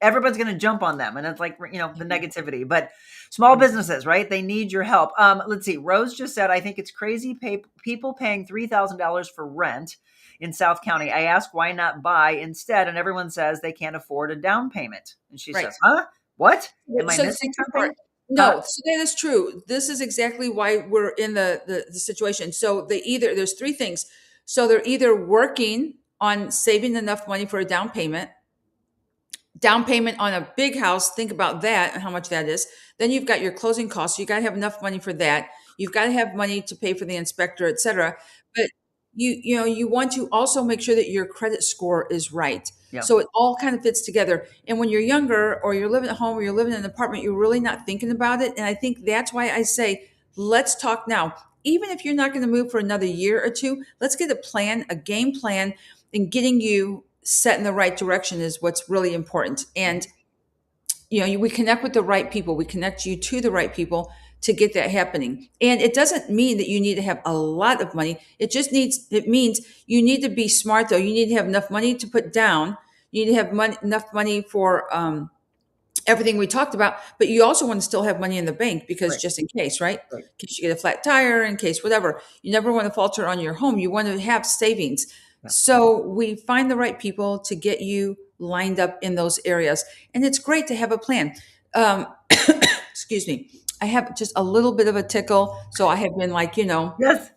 Speaker 1: everybody's going to jump on them. And it's like, the negativity. But small businesses, right? They need your help. Let's see. Rose just said, I think it's crazy people paying $3,000 for rent in South County. I ask why not buy instead. And everyone says they can't afford a down payment. And she says, huh? What? Am I missing something?
Speaker 4: No, so that is true. This is exactly why we're in the situation. So there's three things. So they're either working on saving enough money for a down payment on a big house. Think about that and how much that is. Then you've got your closing costs. You got to have enough money for that. You've got to have money to pay for the inspector, et cetera. But you want to also make sure that your credit score is right. Yeah. So it all kind of fits together. And when you're younger or you're living at home or you're living in an apartment, you're really not thinking about it. And I think that's why I say, let's talk now. Even if you're not going to move for another year or two, let's get a game plan, and getting you set in the right direction is what's really important. And, we connect with the right people. We connect you to the right people to get that happening. And it doesn't mean that you need to have a lot of money. It means you need to be smart though. You need to have enough money to put down. You need to have enough money for everything we talked about, but you also want to still have money in the bank because just in case, right? In case you get a flat tire, in case whatever, you never want to falter on your home. You want to have savings. Yeah. So we find the right people to get you lined up in those areas. And it's great to have a plan. Excuse me. I have just a little bit of a tickle. So I have been like,
Speaker 1: Yes.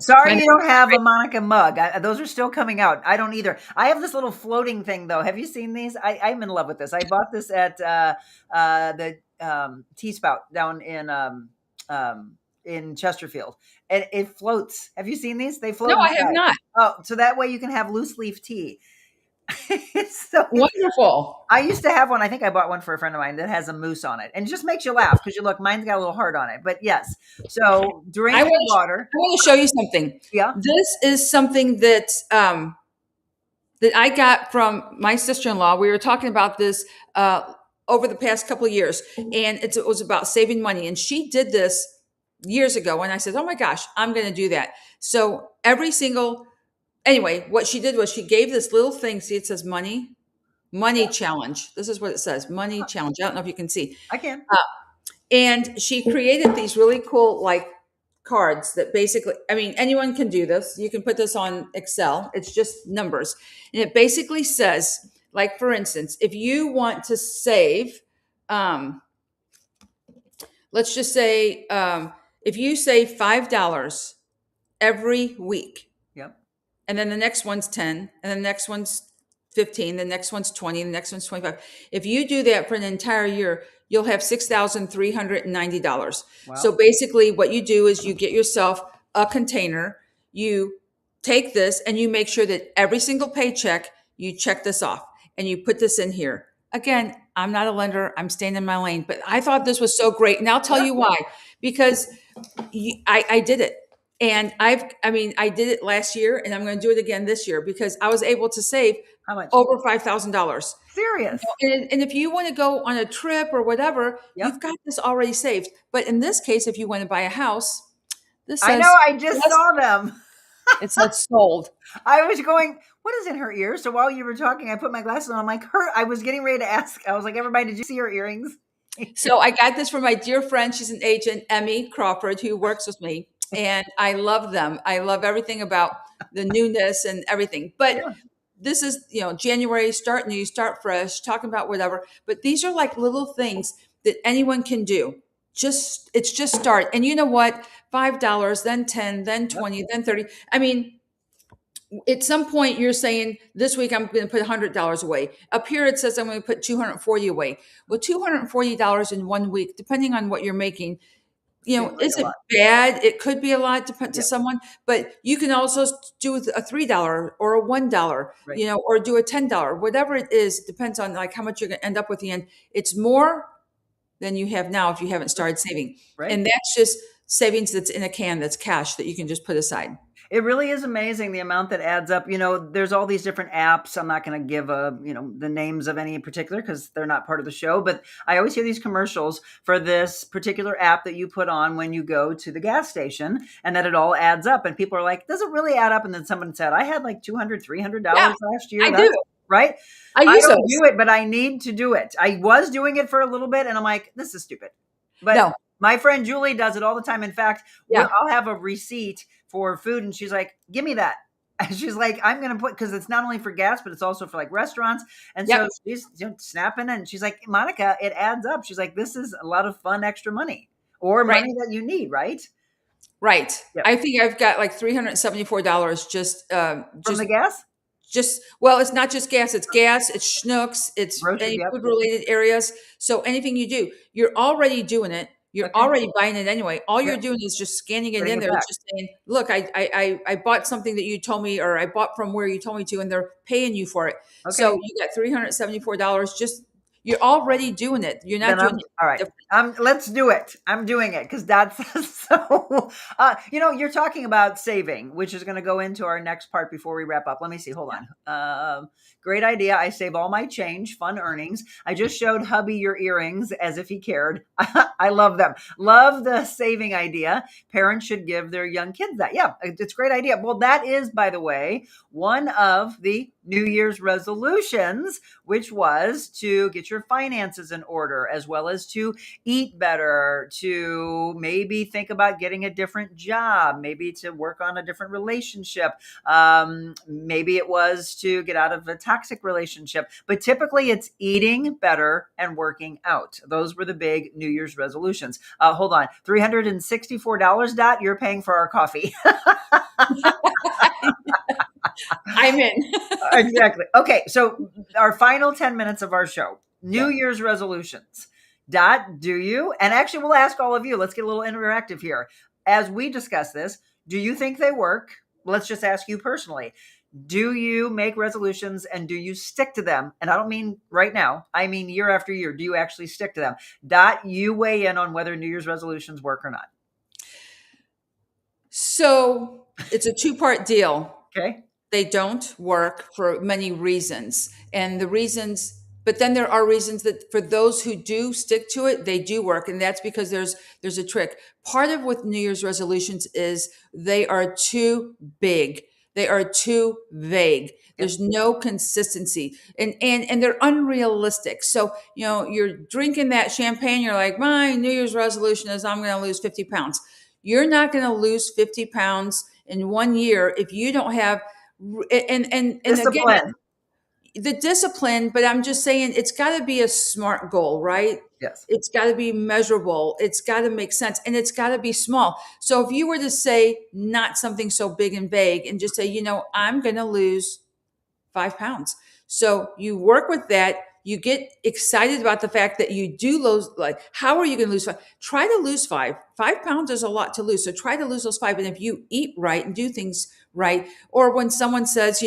Speaker 1: Sorry you don't have a Monica mug. Those are still coming out. I don't either. I have this little floating thing, though. Have you seen these? I'm in love with this. I bought this at the Tea Spout down in Chesterfield. And it floats. Have you seen these? They float.
Speaker 4: No, I have not.
Speaker 1: Oh, so that way you can have loose leaf tea. It's so
Speaker 4: wonderful.
Speaker 1: I used to have one. I think I bought one for a friend of mine that has a moose on it, and it just makes you laugh because mine's got a little heart on it. But yes, so drink water.
Speaker 4: I want to show you something. Yeah, this is something that that I got from my sister-in-law. We were talking about this over the past couple of years, and it was about saving money. And she did this years ago, and I said, oh my gosh, I'm going to do that. So anyway, what she did was she gave this little thing. See, it says money challenge. This is what it says, money challenge. I don't know if you can see.
Speaker 1: I can.
Speaker 4: And she created these really cool, like, cards that basically, I mean, anyone can do this. You can put this on Excel. It's just numbers. And it basically says, like, for instance, if you want to save, let's just say, if you save $5 every week,
Speaker 1: Yep.
Speaker 4: and then the next one's 10, and the next one's 15, the next one's 20, the next one's 25. If you do that for an entire year, you'll have $6,390.
Speaker 1: Wow.
Speaker 4: So basically what you do is you get yourself a container, you take this and you make sure that every single paycheck, you check this off and you put this in here. Again, I'm not a lender. I'm staying in my lane, but I thought this was so great. And I'll tell you why, because I did it. And I did it last year and I'm going to do it again this year because I was able to save
Speaker 1: How much?
Speaker 4: over $5,000.
Speaker 1: Serious.
Speaker 4: And if you want to go on a trip or whatever,
Speaker 1: Yep.
Speaker 4: you've got this already saved. But in this case, if you want to buy a house, this
Speaker 1: I
Speaker 4: says,
Speaker 1: know. I just saw them.
Speaker 4: it says sold.
Speaker 1: I was going, what is in her ear? So while you were talking, I put my glasses on. I'm like, I was getting ready to ask. I was like, everybody, did you see her earrings?
Speaker 4: So I got this from my dear friend. She's an agent, Emmy Crawford, who works with me. And I love them. I love everything about the newness and everything. But
Speaker 1: Yeah.
Speaker 4: this is, January, start new, start fresh, talking about whatever. But these are like little things that anyone can do. It's just start. And you know what? $5, then 10, then 20, then 30. I mean, at some point you're saying this week I'm going to put $100 away. Up here it says I'm going to put $240 away. Well, $240 in 1 week, depending on what you're making,
Speaker 1: Seems like
Speaker 4: is
Speaker 1: a
Speaker 4: it
Speaker 1: lot.
Speaker 4: bad? It could be a lot to
Speaker 1: Yep.
Speaker 4: someone, but you can also do a $3 or a $1,
Speaker 1: Right.
Speaker 4: or do a $10, whatever it is. It depends on like how much you're going to end up with at the end. It's more than you have now if you haven't started saving.
Speaker 1: Right.
Speaker 4: And that's just savings that's in a can, that's cash that you can just put aside.
Speaker 1: It really is amazing the amount that adds up. There's all these different apps. I'm not going to give the names of any in particular because they're not part of the show, but I always hear these commercials for this particular app that you put on when you go to the gas station and that it all adds up. And people are like, does it really add up? And then someone said, I had like $200, $300 last year.
Speaker 4: I do.
Speaker 1: Right?
Speaker 4: I use
Speaker 1: don't
Speaker 4: those.
Speaker 1: do it, but I need to do it. I was doing it for a little bit and I'm like, this is stupid. But
Speaker 4: No.
Speaker 1: my friend Julie does it all the time. In fact,
Speaker 4: Yeah.
Speaker 1: I'll have a receipt for food and she's like, give me that. And she's like, I'm going to put, because it's not only for gas, but it's also for like restaurants. And
Speaker 4: Yep.
Speaker 1: so she's snapping and she's like, Monica, it adds up. She's like, this is a lot of fun extra money or
Speaker 4: Right.
Speaker 1: money that you need, right?
Speaker 4: Right.
Speaker 1: Yep.
Speaker 4: I think I've got like $374
Speaker 1: From the gas?
Speaker 4: well, it's not just gas, it's schnooks, it's
Speaker 1: Groceries,
Speaker 4: any
Speaker 1: yep.
Speaker 4: food related areas. So anything you do, you're already doing it. You're
Speaker 1: Okay.
Speaker 4: already buying it anyway. All you're
Speaker 1: Yep.
Speaker 4: doing is just scanning it
Speaker 1: Putting
Speaker 4: in
Speaker 1: it
Speaker 4: there,
Speaker 1: back.
Speaker 4: just saying, look, I bought something that you told me, or I bought from where you told me to, and they're paying you for it.
Speaker 1: Okay.
Speaker 4: So you got $374. You're already doing it. You're not
Speaker 1: Then
Speaker 4: doing it.
Speaker 1: all right. Let's do it. I'm doing it because that's so. You're talking about saving, which is going to go into our next part before we wrap up. Let me see. Hold on. Great idea. I save all my change, fun earnings. I just showed hubby your earrings as if he cared. I love them. Love the saving idea. Parents should give their young kids that. Yeah, it's a great idea. Well, that is, by the way, one of the New Year's resolutions, which was to get your finances in order, as well as to eat better, to maybe think about getting a different job, maybe to work on a different relationship. Maybe it was to get out of a toxic relationship, but typically it's eating better and working out. Those were the big New Year's resolutions. Hold on. $364, Dot, you're paying for our coffee.
Speaker 4: I'm in.
Speaker 1: Exactly. Okay. So our final 10 minutes of our show, New Year's resolutions. Dot, do you? And actually, we'll ask all of you. Let's get a little interactive here. As we discuss this, do you think they work? Let's just ask you personally. Do you make resolutions and do you stick to them? And I don't mean right now. I mean year after year. Do you actually stick to them? Dot, you weigh in on whether New Year's resolutions work or not.
Speaker 4: So it's a two-part deal.
Speaker 1: Okay.
Speaker 4: They don't work for many reasons. And the reasons But then there are reasons that for those who do stick to it, they do work. And that's because there's a trick. Part of with New Year's resolutions is they are too big. They are too vague. There's no consistency and they're unrealistic. So, you're drinking that champagne. You're like, my New Year's resolution is I'm going to lose 50 pounds. You're not going to lose 50 pounds in 1 year if you don't have, and
Speaker 1: Discipline.
Speaker 4: again, the discipline, but I'm just saying it's got to be a smart goal, right?
Speaker 1: Yes.
Speaker 4: It's got to be measurable. It's got to make sense and it's got to be small. So if you were to say not something so big and vague and just say, I'm going to lose 5 pounds. So you work with that. You get excited about the fact that you do lose. Like, how are you going to lose 5? Try to lose 5. 5 pounds is a lot to lose. So try to lose those 5. And if you eat right and do things right, or when someone says,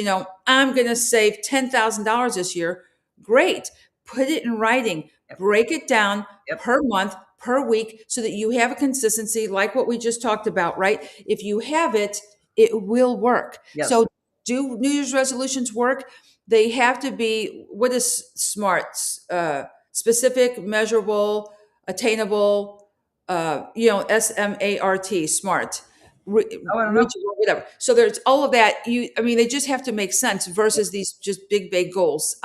Speaker 4: I'm going to save $10,000 this year, great. Put it in writing. Break it down per month, per week, so that you have a consistency like what we just talked about, right? If you have it, it will work.
Speaker 1: Yes.
Speaker 4: So do New Year's resolutions work? They have to be, what is SMART? Specific, measurable, attainable, SMART, SMART. Reachable, whatever. So there's all of that. They just have to make sense versus these just big, vague goals.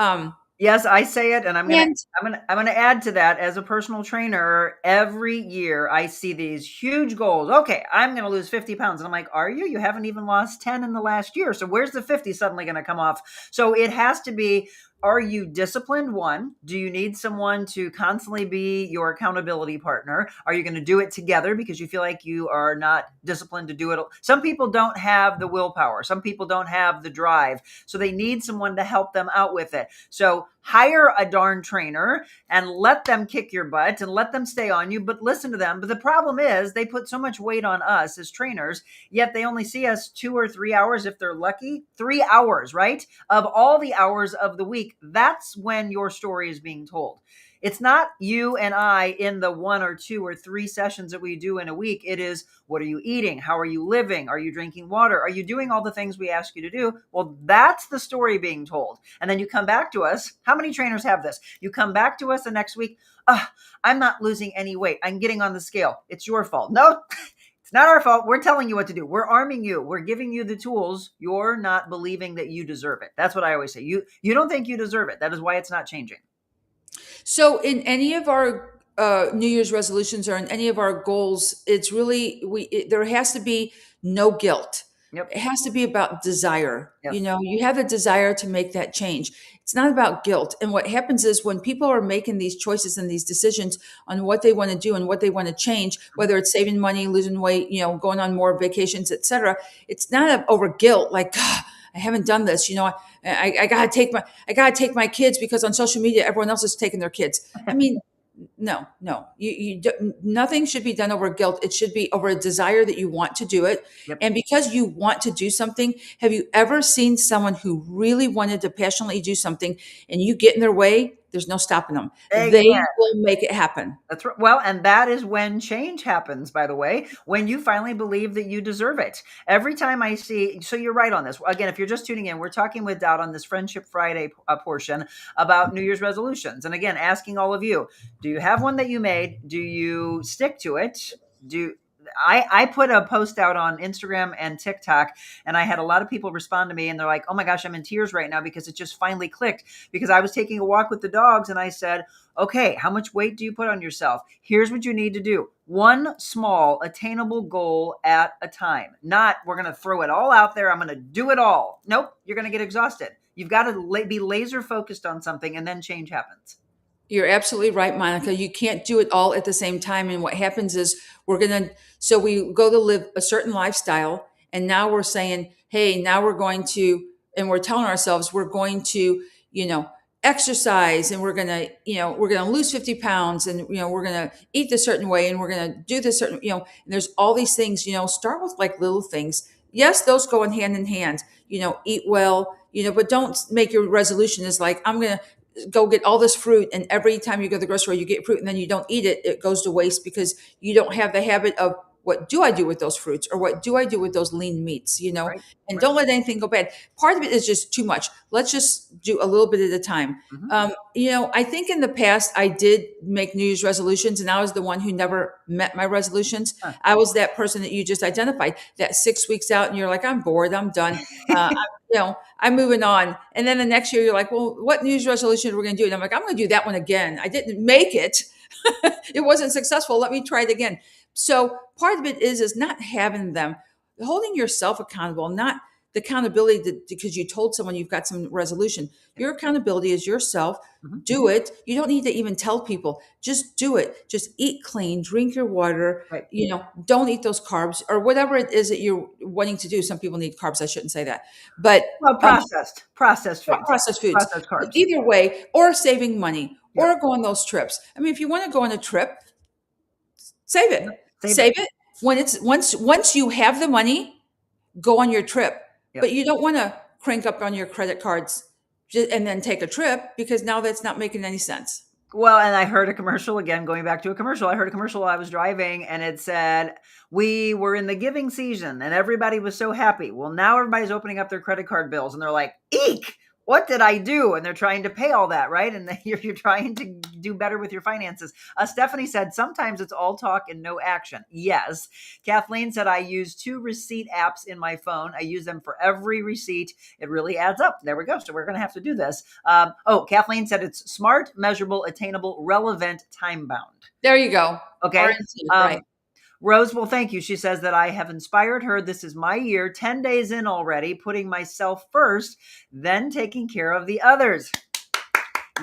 Speaker 1: Yes, I say it, and I'm gonna add to that. As a personal trainer, every year I see these huge goals. Okay, I'm gonna lose 50 pounds, and I'm like, are you? You haven't even lost 10 in the last year. So where's the 50 suddenly gonna come off? So it has to be. Are you disciplined? One, do you need someone to constantly be your accountability partner? Are you going to do it together because you feel like you are not disciplined to do it? Some people don't have the willpower. Some people don't have the drive. So they need someone to help them out with it. So hire a darn trainer and let them kick your butt and let them stay on you, but listen to them. But the problem is they put so much weight on us as trainers, yet they only see us 2 or 3 hours if they're lucky. 3 hours, right? Of all the hours of the week. That's when your story is being told. It's not you and I in the 1 or 2 or 3 sessions that we do in a week. It is, what are you eating? How are you living? Are you drinking water? Are you doing all the things we ask you to do? Well, that's the story being told. And then you come back to us. How many trainers have this? You come back to us the next week. I'm not losing any weight. I'm getting on the scale. It's your fault. No, it's not our fault. We're telling you what to do. We're arming you. We're giving you the tools. You're not believing that you deserve it. That's what I always say. You don't think you deserve it. That is why it's not changing.
Speaker 4: So in any of our New Year's resolutions or in any of our goals, it's really, there has to be no guilt.
Speaker 1: Yep.
Speaker 4: It has to be about desire.
Speaker 1: Yes.
Speaker 4: You have a desire to make that change. It's not about guilt. And what happens is when people are making these choices and these decisions on what they want to do and what they want to change, whether it's saving money, losing weight, going on more vacations, etc., it's not over guilt. Like, I haven't done this. I gotta take my kids because on social media everyone else is taking their kids. No. Nothing should be done over guilt. It should be over a desire that you want to do it.
Speaker 1: Yep.
Speaker 4: And because you want to do something, have you ever seen someone who really wanted to passionately do something and you get in their way? There's no stopping them.
Speaker 1: Exactly.
Speaker 4: They will make it happen.
Speaker 1: That's right. Well, and that is when change happens, by the way, when you finally believe that you deserve it. Every time I see, so you're right on this. Again, if you're just tuning in, we're talking with Dot on this Friendship Friday portion about New Year's resolutions. And again, asking all of you, do you have one that you made? Do you stick to it? I put a post out on Instagram and TikTok, and I had a lot of people respond to me, and they're like, oh my gosh, I'm in tears right now because it just finally clicked. Because I was taking a walk with the dogs, and I said, okay, how much weight do you put on yourself? Here's what you need to do. One small attainable goal at a time. Not, we're going to throw it all out there. I'm going to do it all. Nope, you're going to get exhausted. You've got to be laser focused on something, and then change happens.
Speaker 4: You're absolutely right, Monica. You can't do it all at the same time. And what happens is so we go to live a certain lifestyle. And now we're saying, hey, now we're going to, and we're telling ourselves we're going to, exercise and we're going to lose 50 pounds and, we're going to eat this certain way and we're going to do this certain, and there's all these things, start with like little things. Yes, those go hand in hand, eat well, but don't make your resolution is like, I'm going to go get all this fruit. And every time you go to the grocery store, you get fruit and then you don't eat it. It goes to waste because you don't have the habit of what do I do with those fruits, or what do I do with those lean meats,
Speaker 1: Right.
Speaker 4: and
Speaker 1: Right.
Speaker 4: don't let anything go bad. Part of it is just too much. Let's just do a little bit at a time.
Speaker 1: Mhm.
Speaker 4: I think in the past I did make New Year's resolutions, and I was the one who never met my resolutions.
Speaker 1: Huh.
Speaker 4: I was that person that you just identified, that 6 weeks out and you're like, I'm bored, I'm done. I'm moving on. And then the next year you're like, well, what New Year's resolution are we going to do? And I'm like, I'm going to do that one again. I didn't make it. It wasn't successful. Let me try it again. So part of it is not having them, holding yourself accountable, not the accountability because you told someone you've got some resolution. Your accountability is yourself.
Speaker 1: Mhm.
Speaker 4: Do it. You don't need to even tell people. Just do it. Just eat clean, drink your water,
Speaker 1: Right.
Speaker 4: don't eat those carbs or whatever it is that you're wanting to do. Some people need carbs. I shouldn't say that, but
Speaker 1: Well, processed foods,
Speaker 4: processed foods.
Speaker 1: processed carbs.
Speaker 4: Either way, or saving money,
Speaker 1: Yep.
Speaker 4: or go on those trips. I mean, if you want to go on a trip, save it.
Speaker 1: Save
Speaker 4: Save it. When it's once you have the money, go on your trip.
Speaker 1: Yep.
Speaker 4: But you don't want to crank up on your credit cards and then take a trip, because now that's not making any sense.
Speaker 1: Well, and I heard a commercial, again, going back to a commercial. I heard a commercial while I was driving, and it said, we were in the giving season and everybody was so happy. Well, now everybody's opening up their credit card bills and they're like, eek, what did I do? And they're trying to pay all that, right? And you're trying to do better with your finances. Stephanie said, sometimes it's all talk and no action. Yes. Kathleen said, I use 2 receipt apps in my phone. I use them for every receipt. It really adds up. There we go. So we're going to have to do this. Kathleen said it's smart, measurable, attainable, relevant, time bound.
Speaker 4: There you go.
Speaker 1: Okay.
Speaker 4: Right.
Speaker 1: Rose, well, thank you. She says that I have inspired her. This is my year, 10 days in already, putting myself first, then taking care of the others.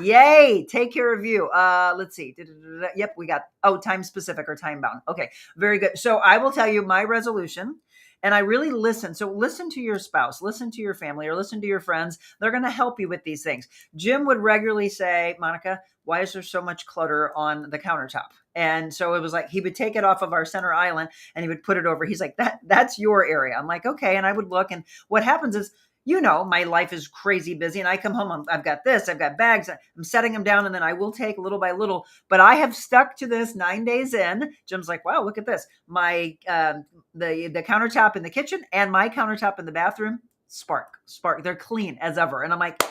Speaker 1: Yay. Take care of you. Let's see. Yep, we got, time specific or time bound. Okay, very good. So I will tell you my resolution. And I really listen. So listen to your spouse, listen to your family, or listen to your friends. They're going to help you with these things. Jim would regularly say, Monica, why is there so much clutter on the countertop? And so it was like, he would take it off of our center island and he would put it over. He's like, that's your area. I'm like, okay. And I would look, and what happens is, my life is crazy busy, and I come home, I've got this, I've got bags, I'm setting them down, and then I will take little by little, but I have stuck to this 9 days in. Jim's like, wow, look at this. My, the countertop in the kitchen and my countertop in the bathroom, spark, they're clean as ever. And I'm like,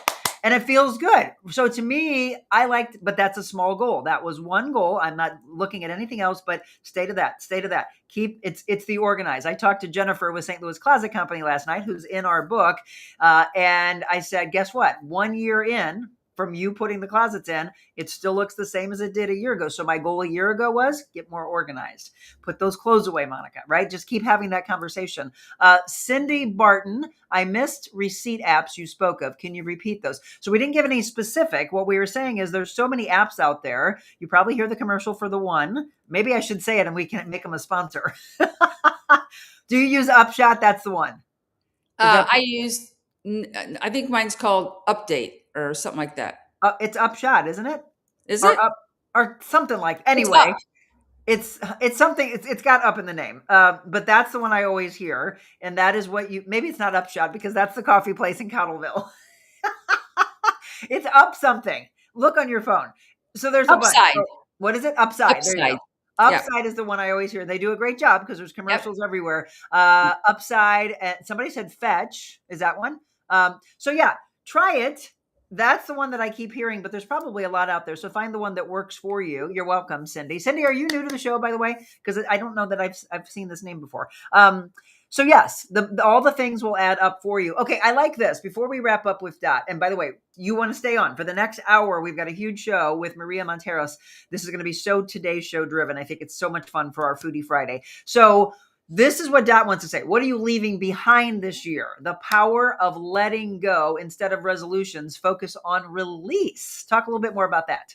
Speaker 1: and it feels good. So to me, but that's a small goal. That was one goal. I'm not looking at anything else, but stay to that. It's the organize. I talked to Jennifer with St. Louis Closet Company last night, who's in our book. And I said, guess what? 1 year in from you putting the closets in, it still looks the same as it did a year ago. So my goal a year ago was get more organized. Put those clothes away, Monica, right? Just keep having that conversation. Cindy Barton, I missed receipt apps you spoke of. Can you repeat those? So we didn't give any specific. What we were saying is there's so many apps out there. You probably hear the commercial for the one. Maybe I should say it and we can make them a sponsor. Do you use Upshot? That's the one.
Speaker 4: I think mine's called Update or something like that.
Speaker 1: It's Upshot, isn't it?
Speaker 4: Is it?
Speaker 1: Or something like, anyway. It's something, it's got up in the name. But that's the one I always hear. And that is maybe it's not Upshot because that's the coffee place in Cottleville. It's Up something. Look on your phone. So there's a bunch. So, what is it? Upside. There you go. Upside is the one I always hear. They do a great job because there's commercials everywhere. Upside, and somebody said Fetch. Is that one? So yeah, try it. That's the one that I keep hearing, but there's probably a lot out there. So find the one that works for you. You're welcome, Cindy. Cindy, are you new to the show, by the way? Because I don't know that I've seen this name before. So yes, all the things will add up for you. Okay, I like this. Before we wrap up with Dot, and by the way, you want to stay on for the next hour. We've got a huge show with Maria Monteros. This is going to be so Today's Show driven. I think it's so much fun for our Foodie Friday. So this is what Dot wants to say. What are you leaving behind this year? The power of letting go instead of resolutions. Focus on release. Talk a little bit more about that.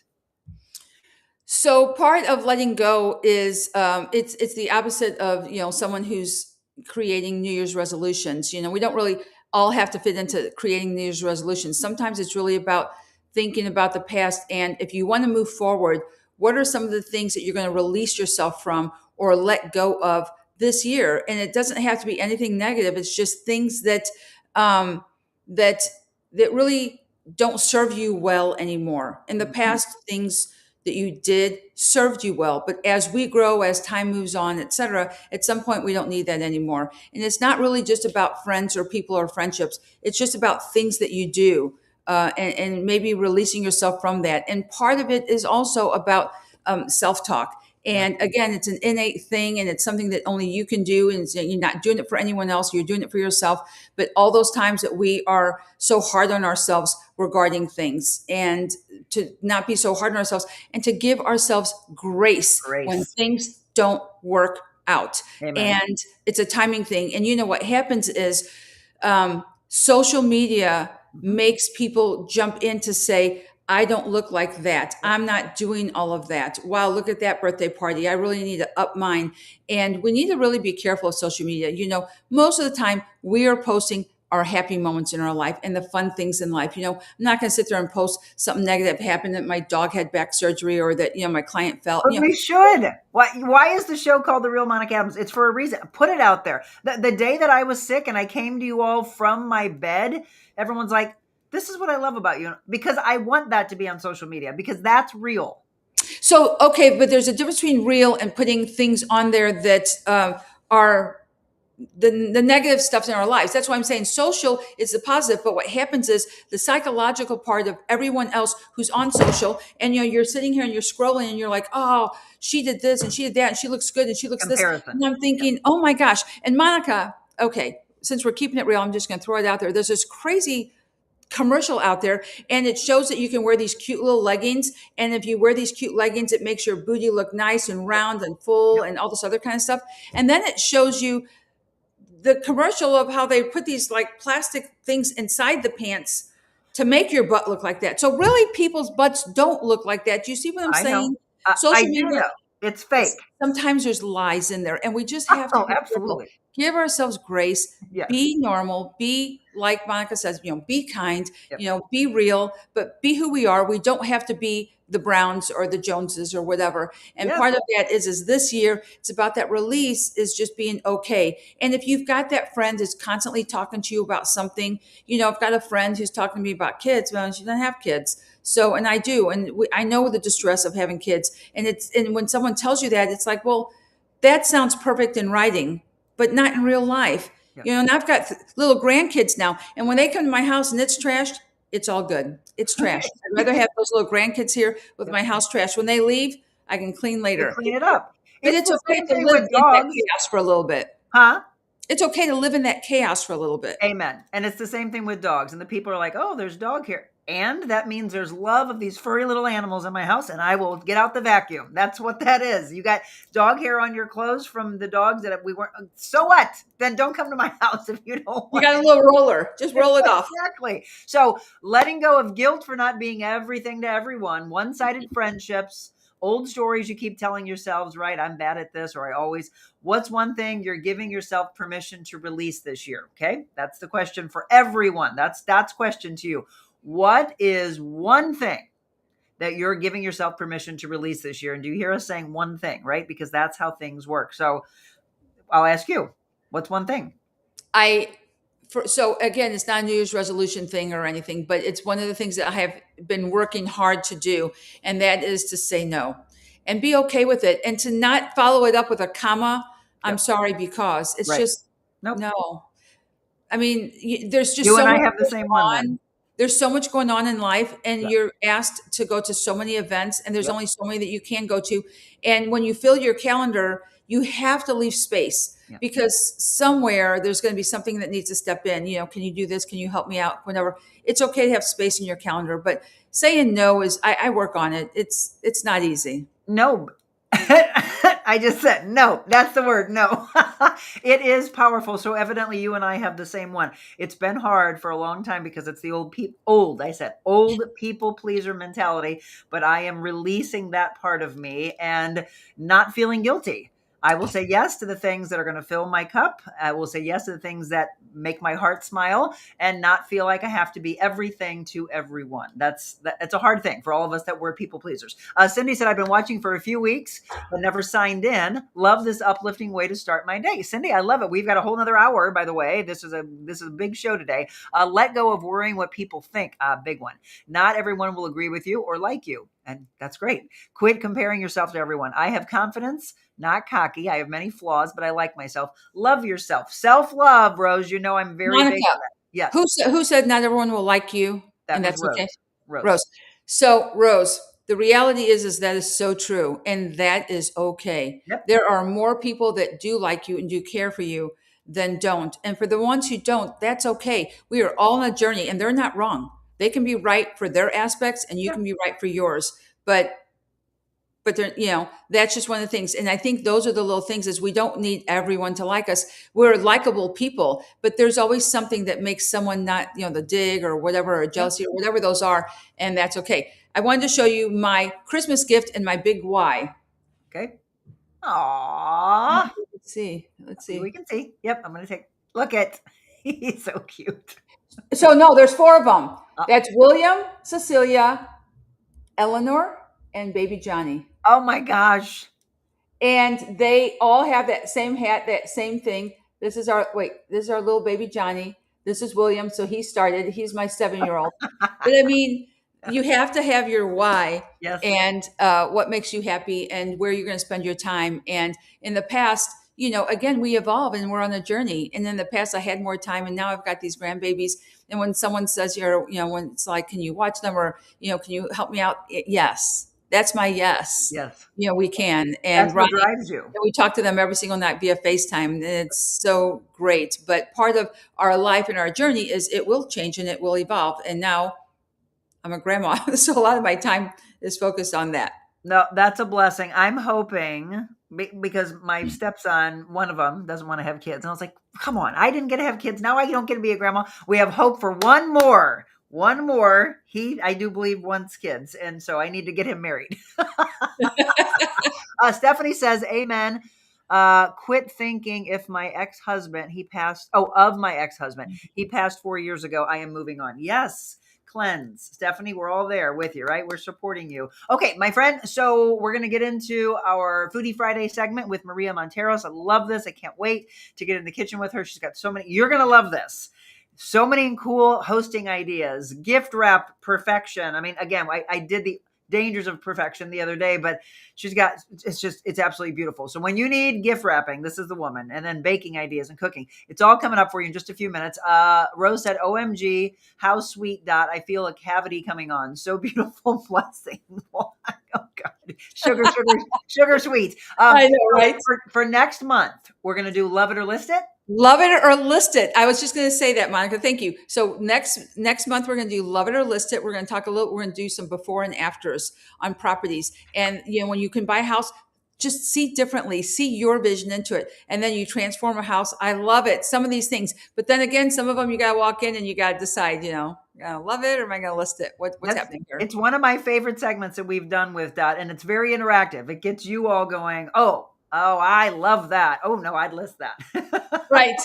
Speaker 4: So part of letting go is it's the opposite of someone who's creating New Year's resolutions. We don't really all have to fit into creating New Year's resolutions. Sometimes it's really about thinking about the past, and if you want to move forward, what are some of the things that you're going to release yourself from or let go of this year? And it doesn't have to be anything negative. It's just things that that really don't serve you well anymore. In the past, things that you did served you well. But as we grow, as time moves on, et cetera, at some point we don't need that anymore. And it's not really just about friends or people or friendships. It's just about things that you do. And maybe releasing yourself from that. And part of it is also about self-talk. And again, it's an innate thing, and it's something that only you can do. And you're not doing it for anyone else. You're doing it for yourself. But all those times that we are so hard on ourselves regarding things, and to not be so hard on ourselves, and to give ourselves grace when things don't work out.
Speaker 1: Amen.
Speaker 4: And it's a timing thing. And you know what happens is social media makes people jump in to say, I don't look like that. I'm not doing all of that. Wow, look at that birthday party. I really need to up mine. And we need to really be careful of social media. You know, most of the time we are posting our happy moments in our life and the fun things in life. You know, I'm not going to sit there and post something negative happened, that my dog had back surgery, or that, you know, my client fell.
Speaker 1: But we should. Why is the show called The Real Monica Adams? It's for a reason. Put it out there. The day that I was sick and I came to you all from my bed, everyone's like, this is what I love about you. Because I want that to be on social media, because that's real.
Speaker 4: So, okay, but there's a difference between real and putting things on there that are the negative stuff in our lives. That's why I'm saying social is the positive. But what happens is the psychological part of everyone else who's on social, and you know, you're sitting here and you're scrolling and you're like, oh, she did this and she did that and she looks good and she looks
Speaker 1: Comparison.
Speaker 4: this. And I'm thinking, oh my gosh. And Monica, okay, since we're keeping it real, I'm just going to throw it out there. There's this crazy commercial out there, and it shows that you can wear these cute little leggings, and if you wear these cute leggings, it makes your booty look nice and round and full and all this other kind of stuff. And then it shows you the commercial of how they put these like plastic things inside the pants to make your butt look like that. So really, people's butts don't look like that. Do you see what I'm saying?
Speaker 1: I do know. It's fake.
Speaker 4: Sometimes there's lies in there, and we just have to
Speaker 1: absolutely
Speaker 4: give ourselves grace.
Speaker 1: Yes.
Speaker 4: Be normal. Be, like Monica says, you know, be kind. You know, be real, but be who we are. We don't have to be the Browns or the Joneses or whatever. And part of that is this year, it's about that release, is just being okay. And if you've got that friend who's constantly talking to you about something, you know, I've got a friend who's talking to me about kids. Well, she doesn't have kids. So, and I do. And I know the distress of having kids. And when someone tells you that, it's like, well, that sounds perfect in writing, but not in real life. You know, and I've got little grandkids now. And when they come to my house and it's trashed, it's all good. It's trash. I'd rather have those little grandkids here with my house trash. When they leave, I can clean later.
Speaker 1: Clean it up.
Speaker 4: But it's okay to live in that chaos for a little bit.
Speaker 1: Huh?
Speaker 4: It's okay to live in that chaos for a little bit.
Speaker 1: Amen. And it's the same thing with dogs. And the people are like, oh, there's dog hair. And that means there's love of these furry little animals in my house, and I will get out the vacuum. That's what that is. You got dog hair on your clothes from the dogs that we weren't. So what? Then don't come to my house if you don't want.
Speaker 4: You got a little roller. Just roll it off.
Speaker 1: Exactly. So letting go of guilt for not being everything to everyone, one-sided friendships, old stories you keep telling yourselves, right? I'm bad at this, or I always. What's one thing you're giving yourself permission to release this year? Okay. That's the question for everyone. That's question to you. What is one thing that you're giving yourself permission to release this year? And do you hear us saying one thing, right? Because that's how things work. So I'll ask you, what's one thing?
Speaker 4: So again, it's not a New Year's resolution thing or anything, but it's one of the things that I have been working hard to do. And that is to say no and be okay with it, and to not follow it up with a comma. I'm sorry, because it's just, no. I mean, there's just
Speaker 1: you
Speaker 4: so
Speaker 1: and I
Speaker 4: much
Speaker 1: have the same one.
Speaker 4: There's so much going on in life, and you're asked to go to so many events, and there's only so many that you can go to. And when you fill your calendar, you have to leave space because somewhere there's going to be something that needs to step in. You know, can you do this? Can you help me out? Whatever. It's okay to have space in your calendar, but saying no is, I work on it. It's not easy.
Speaker 1: No. I just said no. That's the word. No. It is powerful. So evidently you and I have the same one. It's been hard for a long time because it's the old people pleaser mentality, but I am releasing that part of me and not feeling guilty. I will say yes to the things that are going to fill my cup. I will say yes to the things that make my heart smile and not feel like I have to be everything to everyone. It's a hard thing for all of us that were people pleasers. Cindy said, I've been watching for a few weeks, but never signed in. Love this uplifting way to start my day. Cindy, I love it. We've got a whole nother hour, by the way. This is a big show today. Let go of worrying what people think. Big one. Not everyone will agree with you or like you. And that's great. Quit comparing yourself to everyone. I have confidence, not cocky. I have many flaws, but I like myself. Love yourself. Self-love, Rose. You know I'm very big
Speaker 4: Monica,
Speaker 1: on that. Yes,
Speaker 4: who said not everyone will like you,
Speaker 1: that
Speaker 4: and
Speaker 1: was
Speaker 4: that's okay?
Speaker 1: Rose. Rose.
Speaker 4: Rose. So, Rose, the reality is that is so true, and that is okay.
Speaker 1: Yep.
Speaker 4: There are more people that do like you and do care for you than don't. And for the ones who don't, that's okay. We are all on a journey, and they're not wrong. They can be right for their aspects, and you
Speaker 1: Yeah.
Speaker 4: can be right for yours. But they're, that's just one of the things. And I think those are the little things is we don't need everyone to like us. We're likable people, but there's always something that makes someone not, the dig or whatever, or jealousy or whatever those are. And that's okay. I wanted to show you my Christmas gift and my big why.
Speaker 1: Okay. Aww.
Speaker 4: Let's see.
Speaker 1: We can see. Yep. I'm going to look at, he's so cute.
Speaker 4: So no, there's 4 of them.
Speaker 1: Oh.
Speaker 4: That's William, Cecilia, Eleanor, and baby Johnny.
Speaker 1: Oh my gosh.
Speaker 4: And they all have that same hat, that same thing. This is our little baby Johnny. This is William. So he started. He's my 7-year-old. But I mean, you have to have your why.
Speaker 1: Yes.
Speaker 4: And what makes you happy and where you're going to spend your time. And in the past, again, we evolve and we're on a journey. And in the past, I had more time, and now I've got these grandbabies. And when someone says, when it's like, can you watch them, or can you help me out? Yes. That's my yes.
Speaker 1: Yes.
Speaker 4: We can. And
Speaker 1: that's what drives you.
Speaker 4: We talk to them every single night via FaceTime. And it's so great. But part of our life and our journey is it will change and it will evolve. And now I'm a grandma. So a lot of my time is focused on that.
Speaker 1: No, that's a blessing. I'm hoping, because my stepson, one of them, doesn't want to have kids. And I was like, come on, I didn't get to have kids. Now I don't get to be a grandma. We have hope for one more. He, I do believe, wants kids. And so I need to get him married. Stephanie says, amen. Quit thinking if my ex-husband, of my ex-husband, he passed 4 years ago, I am moving on. Yes. Cleanse. Stephanie, we're all there with you, right? We're supporting you. Okay, my friend. So we're going to get into our Foodie Friday segment with Maria Monteros. I love this. I can't wait to get in the kitchen with her. She's got so many. You're going to love this. So many cool hosting ideas, gift wrap perfection. I mean, again, I did the dangers of perfection the other day, but it's absolutely beautiful. So when you need gift wrapping, this is the woman. And then baking ideas and cooking. It's all coming up for you in just a few minutes. Rose said, OMG, how sweet, Dot. I feel a cavity coming on. So beautiful. Blessing. Oh God. Sugar sweets.
Speaker 4: I know, right?
Speaker 1: For next month, we're going to do Love It or List It.
Speaker 4: Love it or list it. I was just going to say that, Monica. Thank you. So next month we're going to do love it or list it. We're going to talk we're going to do some before and afters on properties. And when you can buy a house, just see differently, see your vision into it. And then you transform a house. I love it. Some of these things, but then again, some of them you got to walk in and you got to decide, am I going to love it or am I going to list it? What's happening here?
Speaker 1: It's one of my favorite segments that we've done with Dot, and it's very interactive. It gets you all going, oh, I love that. Oh no, I'd list that.
Speaker 4: Right.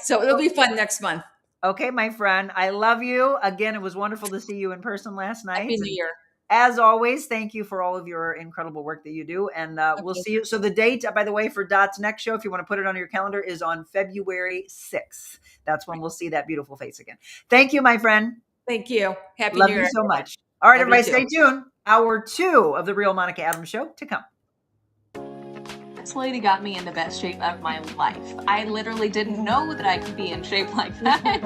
Speaker 4: So it'll be fun next month.
Speaker 1: Okay, my friend. I love you. Again, it was wonderful to see you in person last night.
Speaker 4: Happy New Year.
Speaker 1: As always, thank you for all of your incredible work that you do. And we'll see you. So the date, by the way, for Dot's next show, if you want to put it on your calendar, is on February 6th. That's when we'll see that beautiful face again. Thank you, my friend.
Speaker 4: Thank you. Happy
Speaker 1: Love
Speaker 4: New Year.
Speaker 1: you so much. All right,
Speaker 4: Love
Speaker 1: everybody, stay tuned. Hour 2 of the Real Monica Adams Show to come.
Speaker 7: This lady got me in the best shape of my life. I literally didn't know that I could be in shape like that.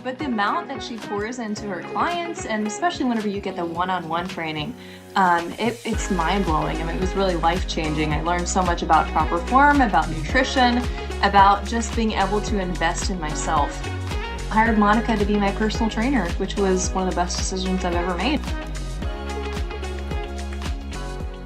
Speaker 7: But the amount that she pours into her clients, and especially whenever you get the one-on-one training, it's mind-blowing. I mean, it was really life-changing. I learned so much about proper form, about nutrition, about just being able to invest in myself. I hired Monica to be my personal trainer, which was one of the best decisions I've ever made.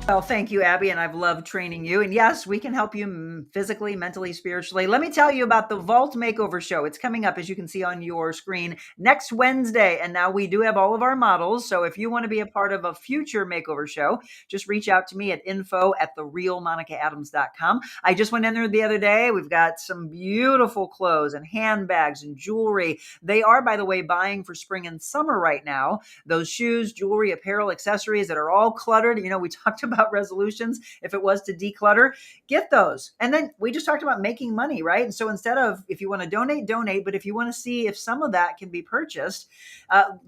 Speaker 1: Well, thank you, Abby, and I've loved training you. And yes, we can help you physically, mentally, spiritually. Let me tell you about the Vault Makeover Show. It's coming up, as you can see on your screen, next Wednesday. And now we do have all of our models. So if you want to be a part of a future makeover show, just reach out to me at info@therealmonicaadams.com. I just went in there the other day. We've got some beautiful clothes and handbags and jewelry. They are, by the way, buying for spring and summer right now. Those shoes, jewelry, apparel, accessories that are all cluttered. We talked about about resolutions, if it was to declutter, get those. And then we just talked about making money, right? And so instead of, if you want to donate, but if you want to see if some of that can be purchased,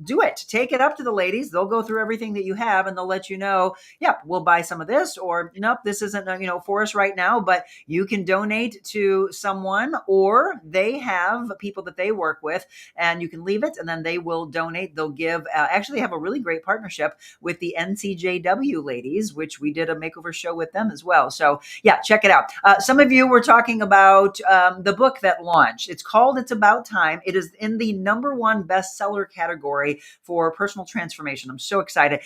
Speaker 1: do it. Take it up to the ladies. They'll go through everything that you have and they'll let you know, yep, we'll buy some of this, or nope, this isn't, for us right now, but you can donate to someone, or they have people that they work with and you can leave it and then they will donate. They'll give, actually have a really great partnership with the NCJW ladies, which we did a makeover show with them as well. So yeah, check it out. Some of you were talking about the book that launched. It's called It's About Time. It is in the #1 bestseller category for personal transformation. I'm so excited.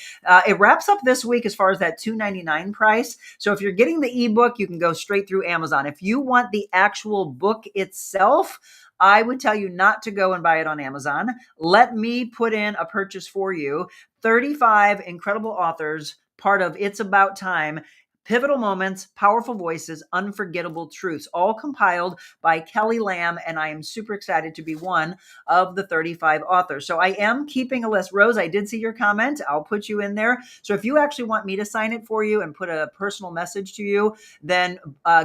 Speaker 1: It wraps up this week as far as that $2.99 price. So if you're getting the ebook, you can go straight through Amazon. If you want the actual book itself, I would tell you not to go and buy it on Amazon. Let me put in a purchase for you. 35 incredible authors, part of It's About Time. Pivotal moments, powerful voices, unforgettable truths, all compiled by Kelly Lamb. And I am super excited to be one of the 35 authors. So I am keeping a list. Rose, I did see your comment. I'll put you in there. So if you actually want me to sign it for you and put a personal message to you, then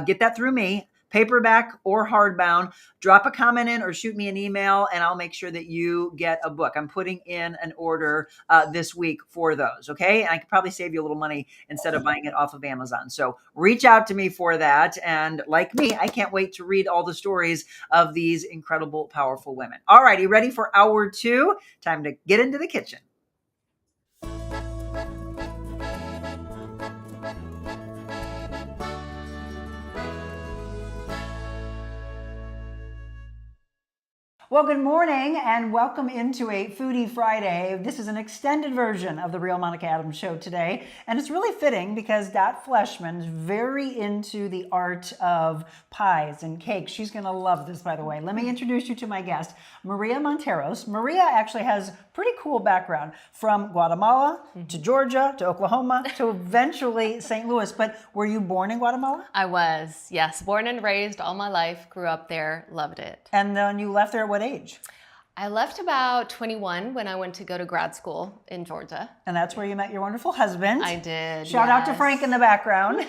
Speaker 1: get that through me. Paperback or hardbound, drop a comment in or shoot me an email and I'll make sure that you get a book. I'm putting in an order this week for those. Okay. And I could probably save you a little money instead of buying it off of Amazon. So reach out to me for that. And like me, I can't wait to read all the stories of these incredible, powerful women. All right. You ready for hour 2? Time to get into the kitchen. Well, good morning and welcome into a Foodie Friday. This is an extended version of the Real Monica Adams Show today. And it's really fitting because Dot Fleshman is very into the art of pies and cakes. She's going to love this, by the way. Let me introduce you to my guest, Maria Monteros. Maria actually has pretty cool background from Guatemala to Georgia to Oklahoma to eventually St. Louis. But were you born in Guatemala?
Speaker 8: I was, yes. Born and raised all my life, grew up there, loved it.
Speaker 1: And then you left there at what age?
Speaker 8: I left about 21 when I went to go to grad school in Georgia.
Speaker 1: And that's where you met your wonderful husband.
Speaker 8: I did.
Speaker 1: Shout out to Frank in the background.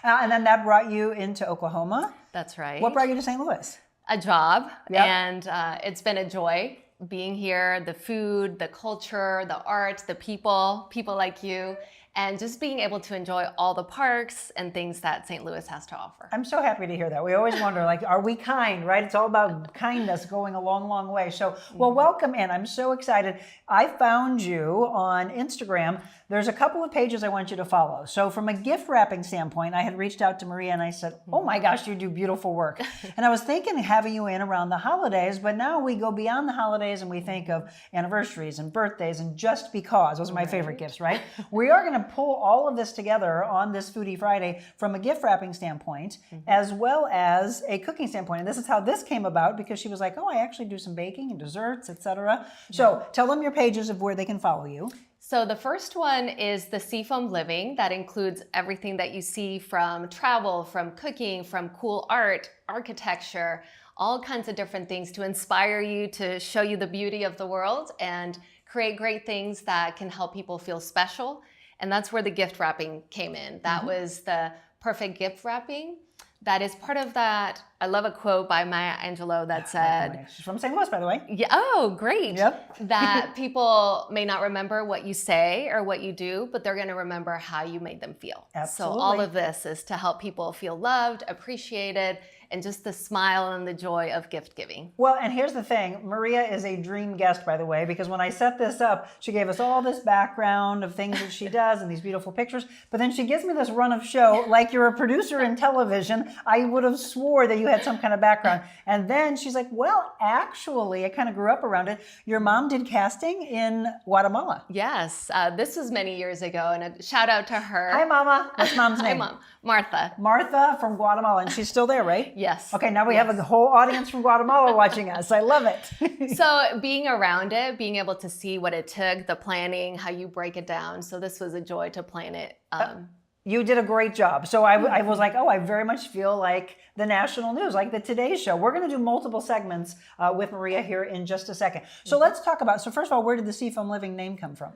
Speaker 1: And then that brought you into Oklahoma.
Speaker 8: That's right.
Speaker 1: What brought you to St. Louis?
Speaker 8: A job.
Speaker 1: Yep.
Speaker 8: And it's been a joy being here. The food, the culture, the art, the people like you. And just being able to enjoy all the parks and things that St. Louis has to offer.
Speaker 1: I'm so happy to hear that. We always wonder, like, are we kind, right? It's all about kindness going a long, long way. So, well, welcome in. I'm so excited. I found you on Instagram. There's a couple of pages I want you to follow. So from a gift wrapping standpoint, I had reached out to Maria and I said, oh my gosh, you do beautiful work. And I was thinking of having you in around the holidays, but now we go beyond the holidays and we think of anniversaries and birthdays and just because. Those are my favorite gifts, right? We are going to pull all of this together on this Foodie Friday from a gift wrapping standpoint, as well as a cooking standpoint. And this is how this came about because she was like, oh, I actually do some baking and desserts, etc. So tell them your pages of where they can follow you.
Speaker 8: So the first one is the Seafoam Living. That includes everything that you see from travel, from cooking, from cool art, architecture, all kinds of different things to inspire you, to show you the beauty of the world and create great things that can help people feel special. And that's where the gift wrapping came in. That was the perfect gift wrapping. That is part of that. I love a quote by Maya Angelou that said,
Speaker 1: she's from St. Louis, by the way.
Speaker 8: Yeah, oh, great.
Speaker 1: Yep.
Speaker 8: That people may not remember what you say or what you do, but they're going to remember how you made them feel.
Speaker 1: Absolutely.
Speaker 8: So all of this is to help people feel loved, appreciated, and just the smile and the joy of gift giving.
Speaker 1: Well, and here's the thing. Maria is a dream guest, by the way, because when I set this up, she gave us all this background of things that she does and these beautiful pictures, but then she gives me this run of show like you're a producer in television. I would have swore that you had some kind of background. And then she's like, well, actually, I kind of grew up around it. Your mom did casting in Guatemala.
Speaker 8: Yes, this was many years ago, and a shout out to her.
Speaker 1: Hi, Mama. What's Mom's name?
Speaker 8: Hi, Mom. Martha.
Speaker 1: Martha from Guatemala, and she's still there, right?
Speaker 8: Yes.
Speaker 1: Okay, now we have a whole audience from Guatemala watching us. I love it.
Speaker 8: So being around it, being able to see what it took, the planning, how you break it down. So this was a joy to plan it.
Speaker 1: You did a great job. So I was like, oh, I very much feel like the national news, like the Today Show. We're going to do multiple segments with Maria here in just a second. So let's talk about, so first of all, where did the Seafoam Living name come from?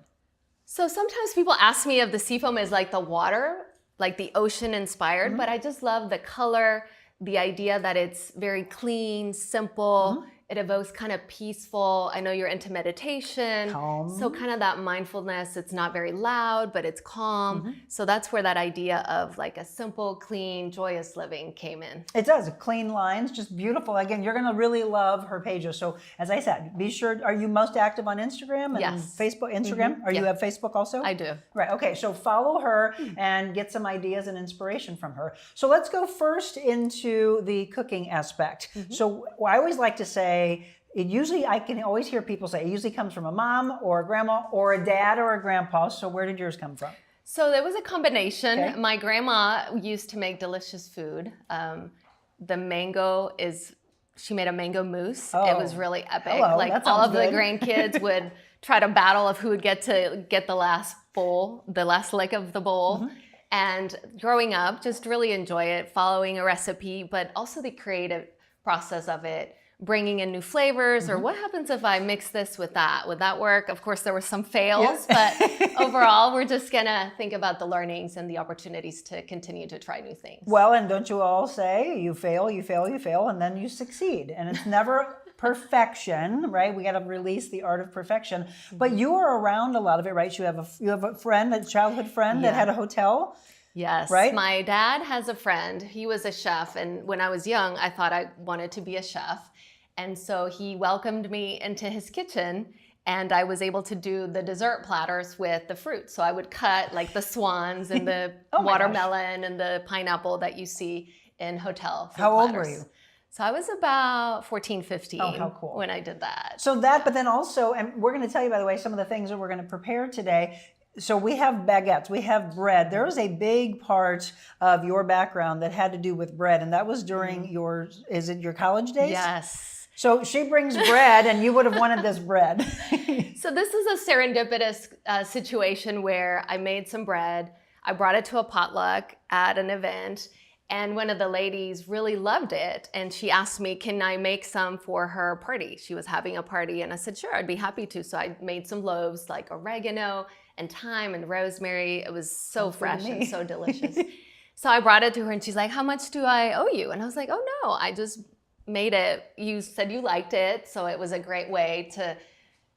Speaker 8: So sometimes people ask me if the seafoam is like the water, like the ocean inspired, but I just love the color, the idea that it's very clean, simple. It evokes kind of peaceful. I know you're into meditation.
Speaker 1: Calm.
Speaker 8: So kind of that mindfulness. It's not very loud, but it's calm. So that's where that idea of like a simple, clean, joyous living came in.
Speaker 1: It does. Clean lines, just beautiful. Again, you're going to really love her pages. So as I said, be sure, are you most active on Instagram and
Speaker 8: Yes.
Speaker 1: Facebook, Instagram? Or you have Facebook also?
Speaker 8: I do.
Speaker 1: Right. Okay. So follow her and get some ideas and inspiration from her. So let's go first into the cooking aspect. So I always like to say, it usually, I can always hear people say, it usually comes from a mom or a grandma or a dad or a grandpa. So where did yours come from?
Speaker 8: So there was a combination.
Speaker 1: Okay.
Speaker 8: My grandma used to make delicious food. The mango she made a mango mousse. It was really epic.
Speaker 1: Hello,
Speaker 8: like
Speaker 1: that
Speaker 8: all
Speaker 1: sounds
Speaker 8: of the
Speaker 1: good.
Speaker 8: grandkids would try to battle of who would get the last bowl, the last lick of the bowl. And growing up, just really enjoy it, following a recipe, but also the creative process of it, bringing in new flavors, or what happens if I mix this with that? Would that work? Of course, there were some fails, but overall, we're just gonna think about the learnings and the opportunities to continue to try new things.
Speaker 1: Well, and don't you all say, you fail, you fail, you fail, and then you succeed. And it's never perfection, right? We got to release the art of perfection. But you are around a lot of it, right? You have a friend, a childhood friend that had a hotel.
Speaker 8: Yes,
Speaker 1: right?
Speaker 8: My dad has a friend. He was a chef, and when I was young, I thought I wanted to be a chef. And so he welcomed me into his kitchen, and I was able to do the dessert platters with the fruit. So I would cut like the swans and the watermelon and the pineapple that you see in hotel food
Speaker 1: How old
Speaker 8: platters.
Speaker 1: were you?
Speaker 8: So I was about 14, 15
Speaker 1: how cool.
Speaker 8: when I did that.
Speaker 1: So that, but then also, and we're going to tell you, by the way, some of the things that we're going to prepare today. So we have baguettes, we have bread. There was a big part of your background that had to do with bread, and that was during your college days?
Speaker 8: Yes.
Speaker 1: So she brings bread, and you would have wanted this bread.
Speaker 8: So this is a serendipitous situation where I made some bread. I brought it to a potluck at an event, and one of the ladies really loved it. And she asked me, can I make some for her party? She was having a party, and I said, sure, I'd be happy to. So I made some loaves, like oregano and thyme and rosemary. It was so fresh and so delicious. So I brought it to her, and she's like, how much do I owe you? And I was like, oh no, I just made it. You said you liked it, so it was a great way to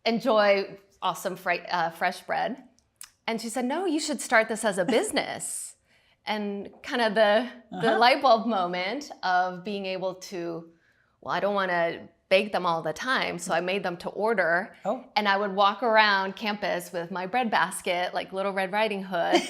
Speaker 8: enjoy awesome fresh bread. And she said, no, you should start this as a business. And kind of the light bulb moment of being able to, well, I don't want to bake them all the time, so I made them to order. And I would walk around campus with my bread basket, like Little Red Riding Hood,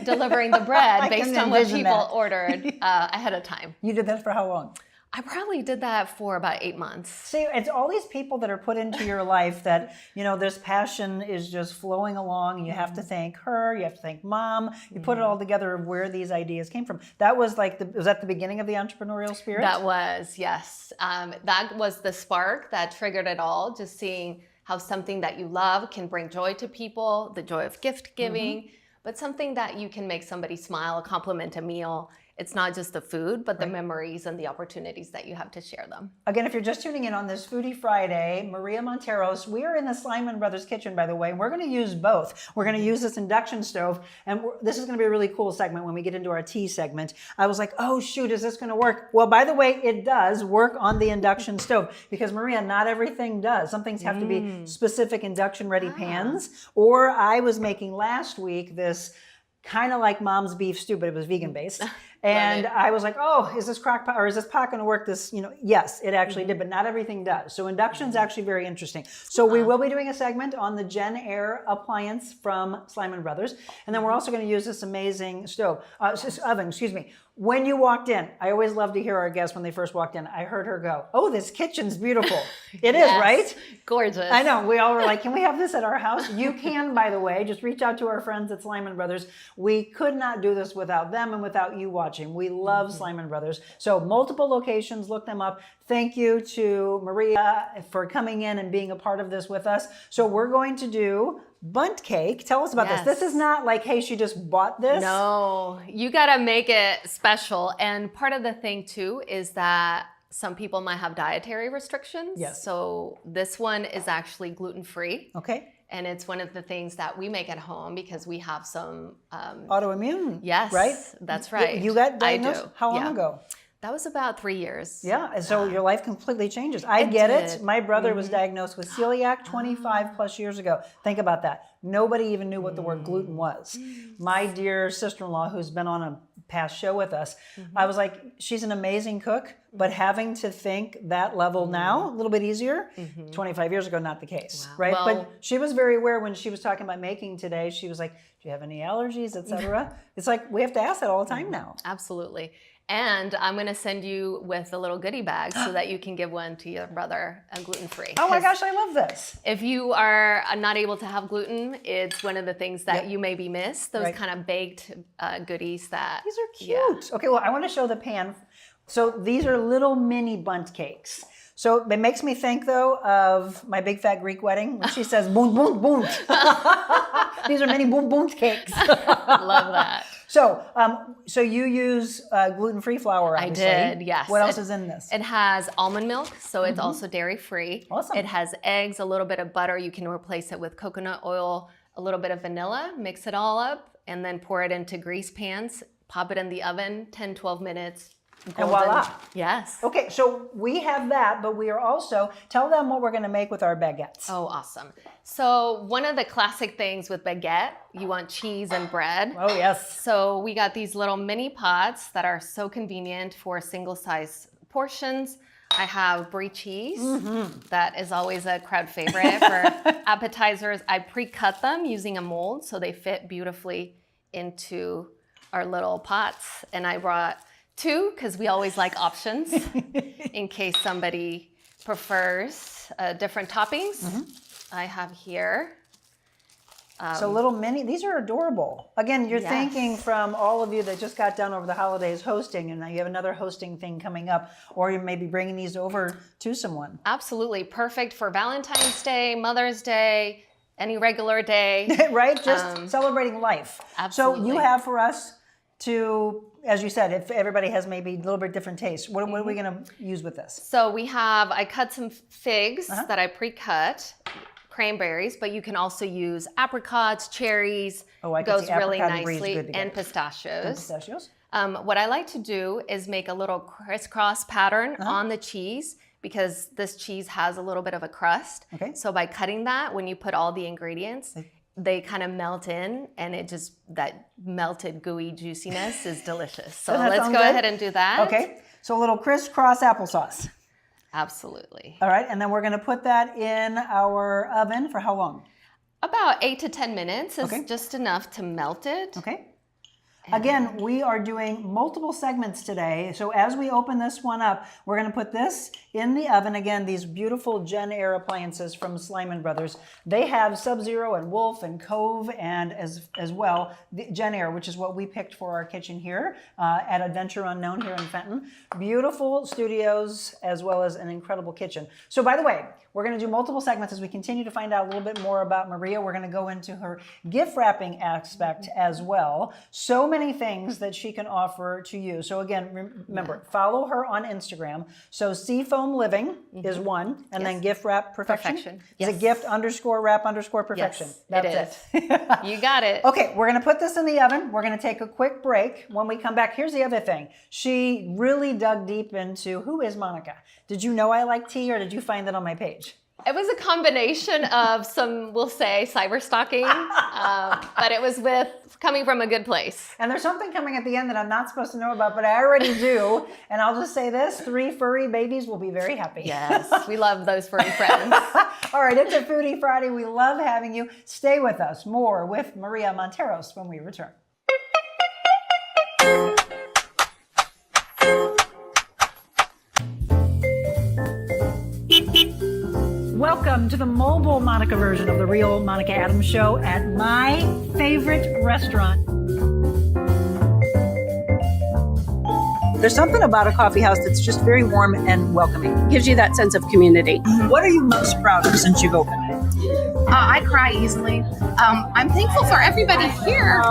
Speaker 8: delivering the bread based on what people ordered ahead of time.
Speaker 1: You did that for how long?
Speaker 8: I probably did that for about 8 months.
Speaker 1: See, it's all these people that are put into your life that, this passion is just flowing along, and you have to thank her, you have to thank mom, you put it all together of where these ideas came from. That was was that the beginning of the entrepreneurial spirit?
Speaker 8: That was, yes. That was the spark that triggered it all, just seeing how something that you love can bring joy to people, the joy of gift giving, but something that you can make somebody smile, compliment a meal. It's not just the food, but the memories and the opportunities that you have to share them.
Speaker 1: Again, if you're just tuning in on this Foodie Friday, Maria Monteros, we are in the Slyman Brothers kitchen, by the way, and we're going to use both. We're going to use this induction stove, and this is going to be a really cool segment when we get into our tea segment. I was like, oh shoot, is this going to work? Well, by the way, it does work on the induction stove, because Maria, not everything does. Some things have to be specific induction ready pans, or I was making last week this kind of like mom's beef stew, but it was vegan based. And I was like, oh, is this crock pot or is this pot going to work? Yes, it actually did, but not everything does. So induction is actually very interesting. So we will be doing a segment on the Gen Air appliance from Slyman Brothers. And then we're also going to use this amazing oven, When you walked in, I always love to hear our guests when they first walked in. I heard her go, oh, this kitchen's beautiful. It is, right?
Speaker 8: Gorgeous.
Speaker 1: I know. We all were like, can we have this at our house? You can, by the way. Just reach out to our friends at Slyman Brothers. We could not do this without them and without you watching. We love Slyman Brothers. So multiple locations, look them up. Thank you to Maria for coming in and being a part of this with us. So we're going to do bundt cake. Tell us about this. This is not like, hey, she just bought this.
Speaker 8: No, you got to make it special. And part of the thing too is that some people might have dietary restrictions.
Speaker 1: Yes.
Speaker 8: So this one is actually gluten-free.
Speaker 1: Okay.
Speaker 8: And it's one of the things that we make at home because we have some
Speaker 1: autoimmune.
Speaker 8: Yes,
Speaker 1: right?
Speaker 8: That's right.
Speaker 1: You got diagnosed?
Speaker 8: I do.
Speaker 1: How long ago?
Speaker 8: That was about 3 years.
Speaker 1: Yeah, and so your life completely changes. I get
Speaker 8: did.
Speaker 1: it. My brother was diagnosed with celiac 25 plus years ago. Think about that. Nobody even knew what the word gluten was. My dear sister-in-law, who's been on a past show with us, I was like, she's an amazing cook, but having to think that level now, a little bit easier, 25 years ago, not the case, right?
Speaker 8: Well,
Speaker 1: but she was very aware when she was talking about making today. She was like, do you have any allergies, et cetera? It's like, we have to ask that all the time now.
Speaker 8: Absolutely. And I'm going to send you with a little goodie bag so that you can give one to your brother, gluten-free.
Speaker 1: Oh my gosh, I love this.
Speaker 8: If you are not able to have gluten, it's one of the things that you maybe miss, those kind of baked goodies that...
Speaker 1: These are cute. Okay, well, I want to show the pan. So these are little mini bundt cakes. So it makes me think, though, of my big fat Greek wedding when she says, bunt, bunt, bunt. These are mini bunt cakes.
Speaker 8: Love that.
Speaker 1: So you use gluten-free flour, obviously.
Speaker 8: I did, yes.
Speaker 1: What else is in this?
Speaker 8: It has almond milk, so it's also dairy-free.
Speaker 1: Awesome.
Speaker 8: It has eggs, a little bit of butter. You can replace it with coconut oil, a little bit of vanilla, mix it all up, and then pour it into grease pans. Pop it in the oven, 10, 12 minutes.
Speaker 1: And voila.
Speaker 8: Yes.
Speaker 1: Okay, so we have that, but we are also, tell them what we're going to make with our baguettes.
Speaker 8: Oh, awesome. So one of the classic things with baguette, you want cheese and bread.
Speaker 1: Oh, yes.
Speaker 8: So we got these little mini pots that are so convenient for single size portions. I have brie cheese. That is always a crowd favorite for appetizers. I pre-cut them using a mold so they fit beautifully into our little pots. And I brought 2 because we always like options in case somebody prefers different toppings. I have here.
Speaker 1: So little mini, these are adorable. Again, you're thinking from all of you that just got done over the holidays hosting, and now you have another hosting thing coming up, or you may be bringing these over to someone.
Speaker 8: Absolutely. Perfect for Valentine's Day, Mother's Day, any regular day.
Speaker 1: Right? Just celebrating life.
Speaker 8: Absolutely.
Speaker 1: So you have for us to, as you said, if everybody has maybe a little bit different taste, what are we going to use with this?
Speaker 8: So I cut some figs that I pre-cut, cranberries, but you can also use apricots, cherries.
Speaker 1: Oh, I
Speaker 8: goes really
Speaker 1: apricot and brie is
Speaker 8: nicely,
Speaker 1: good together.
Speaker 8: and pistachios.
Speaker 1: And pistachios?
Speaker 8: What I like to do is make a little crisscross pattern on the cheese because this cheese has a little bit of a crust.
Speaker 1: Okay.
Speaker 8: So by cutting that, when you put all the ingredients, they kind of melt in, and it just, that melted gooey juiciness is delicious. So let's go ahead and do that.
Speaker 1: Okay, so a little crisscross applesauce.
Speaker 8: Absolutely.
Speaker 1: All right, and then we're going to put that in our oven for how long?
Speaker 8: About 8 to 10 minutes is just enough to melt it.
Speaker 1: Okay. Again, we are doing multiple segments today. So as we open this one up, we're going to put this in the oven. Again, these beautiful Gen Air appliances from Slyman Brothers. They have Sub-Zero and Wolf and Cove and as well, the Gen Air, which is what we picked for our kitchen here at Adventure Unknown here in Fenton. Beautiful studios as well as an incredible kitchen. So by the way, we're going to do multiple segments as we continue to find out a little bit more about Maria. We're going to go into her gift wrapping aspect as well. So many things that she can offer to you. So again, remember, follow her on Instagram. So Seafoam Living is one, and then Gift Wrap Perfection. Is it gift _wrap _perfection?
Speaker 8: Yes,
Speaker 1: That's
Speaker 8: it. You got it.
Speaker 1: Okay, we're going to put this in the oven. We're going to take a quick break. When we come back, here's the other thing. She really dug deep into who is Monica. Did you know I like tea, or did you find that on my page?
Speaker 8: It was a combination of some, we'll say, cyber stalking, but it was coming from a good place.
Speaker 1: And there's something coming at the end that I'm not supposed to know about, but I already do. And I'll just say this, 3 furry babies will be very happy.
Speaker 8: Yes, we love those furry friends.
Speaker 1: All right, it's a Foodie Friday. We love having you. Stay with us. More with Maria Monteros when we return. Welcome to the mobile Monica version of the real Monica Adams Show at my favorite restaurant. There's something about a coffee house that's just very warm and welcoming.
Speaker 9: Gives you that sense of community.
Speaker 1: What are you most proud of since you've opened it?
Speaker 9: I cry easily. I'm thankful for everybody here.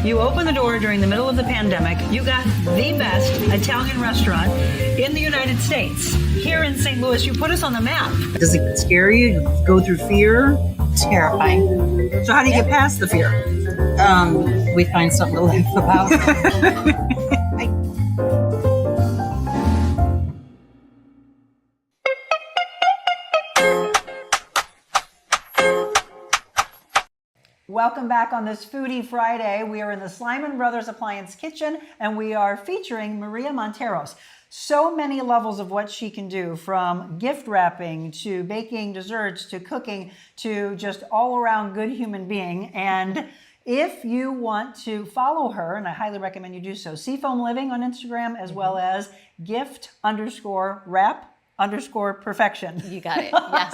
Speaker 5: You opened the door during the middle of the pandemic. You got the best Italian restaurant in the United States. Here in St. Louis, you put us on the map.
Speaker 6: Does it scare you? Go through fear?
Speaker 9: Terrifying.
Speaker 6: So how do you get past the fear? We find something to laugh about.
Speaker 5: Welcome back on this Foodie Friday. We are in the Slyman Brothers Appliance Kitchen, and we are featuring Maria Monteros. So many levels of what she can do, from gift wrapping to baking desserts to cooking to just all around good human being. And if you want to follow her, and I highly recommend you do so, Seafoam Living on Instagram, as well as gift_wrap_perfection.
Speaker 8: You got it. Yes.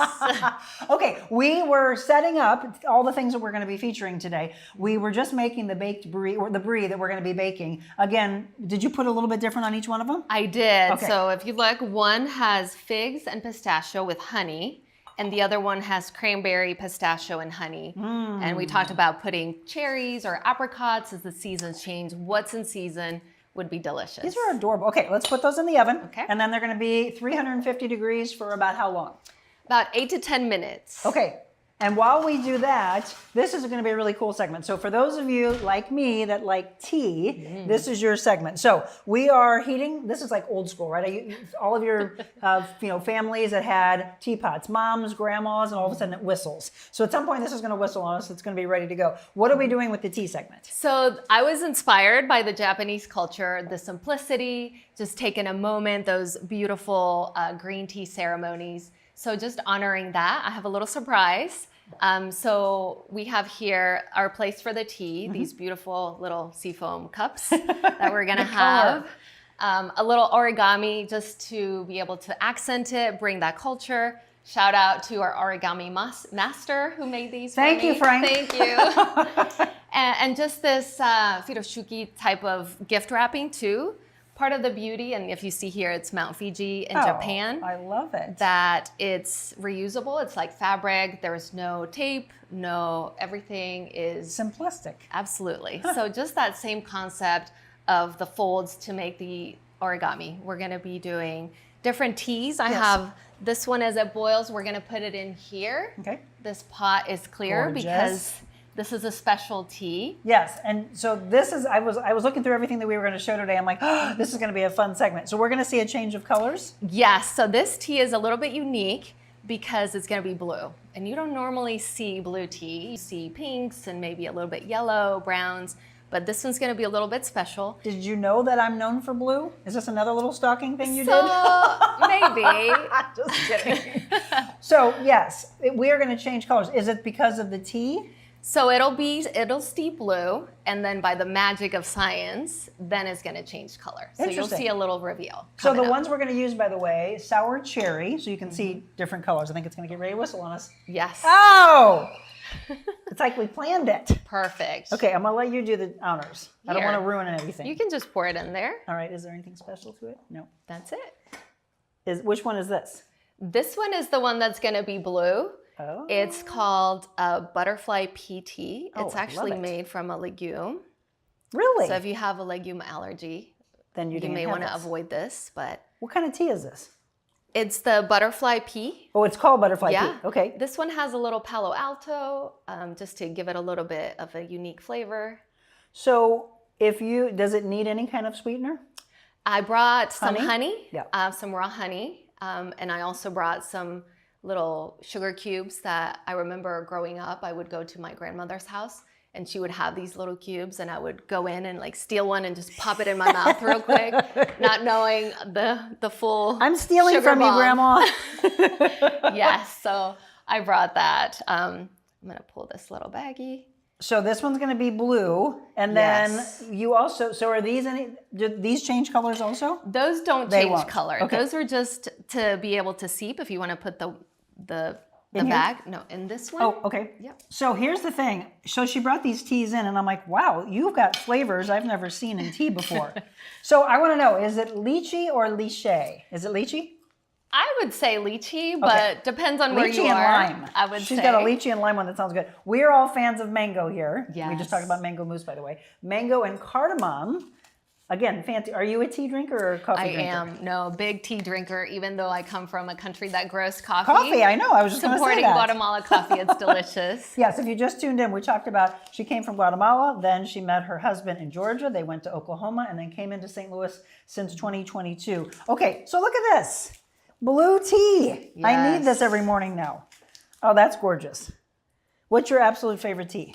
Speaker 5: Okay, we were setting up all the things that we're going to be featuring today. We were just making the baked brie, or the brie that we're going to be baking. Again, did you put a little bit different on each one of them?
Speaker 8: I did.
Speaker 5: Okay.
Speaker 8: So if you look, one has figs and pistachio with honey, and the other one has cranberry, pistachio, and honey. And we talked about putting cherries or apricots as the seasons change. What's in season would be delicious.
Speaker 5: These are adorable. Okay, let's put those in the oven.
Speaker 8: Okay.
Speaker 5: And then they're going to be 350 degrees for about how long?
Speaker 8: About 8 to 10 minutes.
Speaker 5: Okay. And while we do that, this is going to be a really cool segment. So for those of you like me that like tea, this is your segment. So we are heating. This is like old school, right? All of your families that had teapots, moms, grandmas, and all of a sudden it whistles. So at some point this is going to whistle on us. It's going to be ready to go. What are we doing with the tea segment?
Speaker 8: So I was inspired by the Japanese culture, the simplicity, just taking a moment, those beautiful green tea ceremonies. So just honoring that, I have a little surprise. So we have here our place for the tea, these beautiful little seafoam cups that we're gonna have. A little origami just to be able to accent it, bring that culture. Shout out to our origami master who made these for me.
Speaker 5: Thank you, Frank.
Speaker 8: Thank you. and just this firoshuki type of gift wrapping too. Part of the beauty, and if you see here, it's Mount Fuji in Japan.
Speaker 5: I love it.
Speaker 8: That it's reusable. It's like fabric. There's no tape. Everything is
Speaker 5: simplistic.
Speaker 8: Absolutely. So just that same concept of the folds to make the origami. We're going to be doing different teas. I have this one as it boils. We're going to put it in here. Okay. This pot is clear because this is a special tea.
Speaker 5: Yes, and so this is, I was looking through everything that we were going to show today. I'm like, oh, this is going to be a fun segment. So we're going to see a change of colors?
Speaker 8: Yes, so this tea is a little bit unique because it's going to be blue. And you don't normally see blue tea. You see pinks and maybe a little bit yellow, browns, but this one's going to be a little bit special.
Speaker 5: Did you know that I'm known for blue? Is this another little stocking thing you did?
Speaker 8: Maybe.
Speaker 5: Just kidding. So yes, we are going to change colors. Is it because of the tea?
Speaker 8: So it'll steep blue, and then by the magic of science, then it's going to change color. So you'll see a little reveal.
Speaker 5: So the ones we're going to use, by the way, sour cherry, so you can see different colors. I think it's going to get ready to whistle on us.
Speaker 8: Yes.
Speaker 5: Oh! It's like we planned it.
Speaker 8: Perfect.
Speaker 5: Okay, I'm going to let you do the honors. I don't want to ruin anything.
Speaker 8: You can just pour it in there.
Speaker 5: All right, is there anything special to it? No.
Speaker 8: That's it.
Speaker 5: Which one is this?
Speaker 8: This one is the one that's going to be blue.
Speaker 5: Oh.
Speaker 8: It's called a butterfly pea tea.
Speaker 5: Oh,
Speaker 8: it's actually made from a legume.
Speaker 5: Really?
Speaker 8: So if you have a legume allergy,
Speaker 5: then you
Speaker 8: may want to avoid this. But
Speaker 5: what kind of tea is this?
Speaker 8: It's the butterfly pea.
Speaker 5: Oh, it's called butterfly pea. Okay.
Speaker 8: This one has a little Palo Alto, just to give it a little bit of a unique flavor.
Speaker 5: So does it need any kind of sweetener?
Speaker 8: I brought some honey,
Speaker 5: Yeah.
Speaker 8: some raw honey, and I also brought some little sugar cubes that I remember growing up. I would go to my grandmother's house and she would have these little cubes and I would go in and like steal one and just pop it in my mouth real quick, not knowing the full
Speaker 5: I'm stealing
Speaker 8: sugar
Speaker 5: from
Speaker 8: bomb.
Speaker 5: you, Grandma.
Speaker 8: Yes, so I brought that. I'm gonna pull this little baggie.
Speaker 5: So this one's going to be blue, and then you also. So are these did these change colors also?
Speaker 8: Those don't change color.
Speaker 5: Okay.
Speaker 8: Those are just to be able to seep. If you want to put the bag, no, in this one.
Speaker 5: Oh, okay.
Speaker 8: Yep.
Speaker 5: So here's the thing. So she brought these teas in, and I'm like, wow, you've got flavors I've never seen in tea before. So I want to know, is it lychee or lychee? Is it lychee?
Speaker 8: I would say lychee, but depends on where you
Speaker 5: Lychee
Speaker 8: are.
Speaker 5: and lime.
Speaker 8: I would
Speaker 5: She's
Speaker 8: say.
Speaker 5: got a lychee and lime one that sounds good. We're all fans of mango here. We just
Speaker 8: Yes.
Speaker 5: talked about mango mousse, by the way. Mango and cardamom. Again, fancy. Are you a tea drinker or a coffee drinker?
Speaker 8: I am. No, big tea drinker, even though I come from a country that grows coffee.
Speaker 5: Coffee, I know. I was just going to say
Speaker 8: Supporting
Speaker 5: that.
Speaker 8: Guatemala coffee, it's delicious.
Speaker 5: Yes, if you just tuned in, we talked about she came from Guatemala, then she met her husband in Georgia. They went to Oklahoma and then came into St. Louis since 2022. Okay, so look at this. Blue tea.
Speaker 8: Yes.
Speaker 5: I need this every morning now. Oh, that's gorgeous. What's your absolute favorite tea?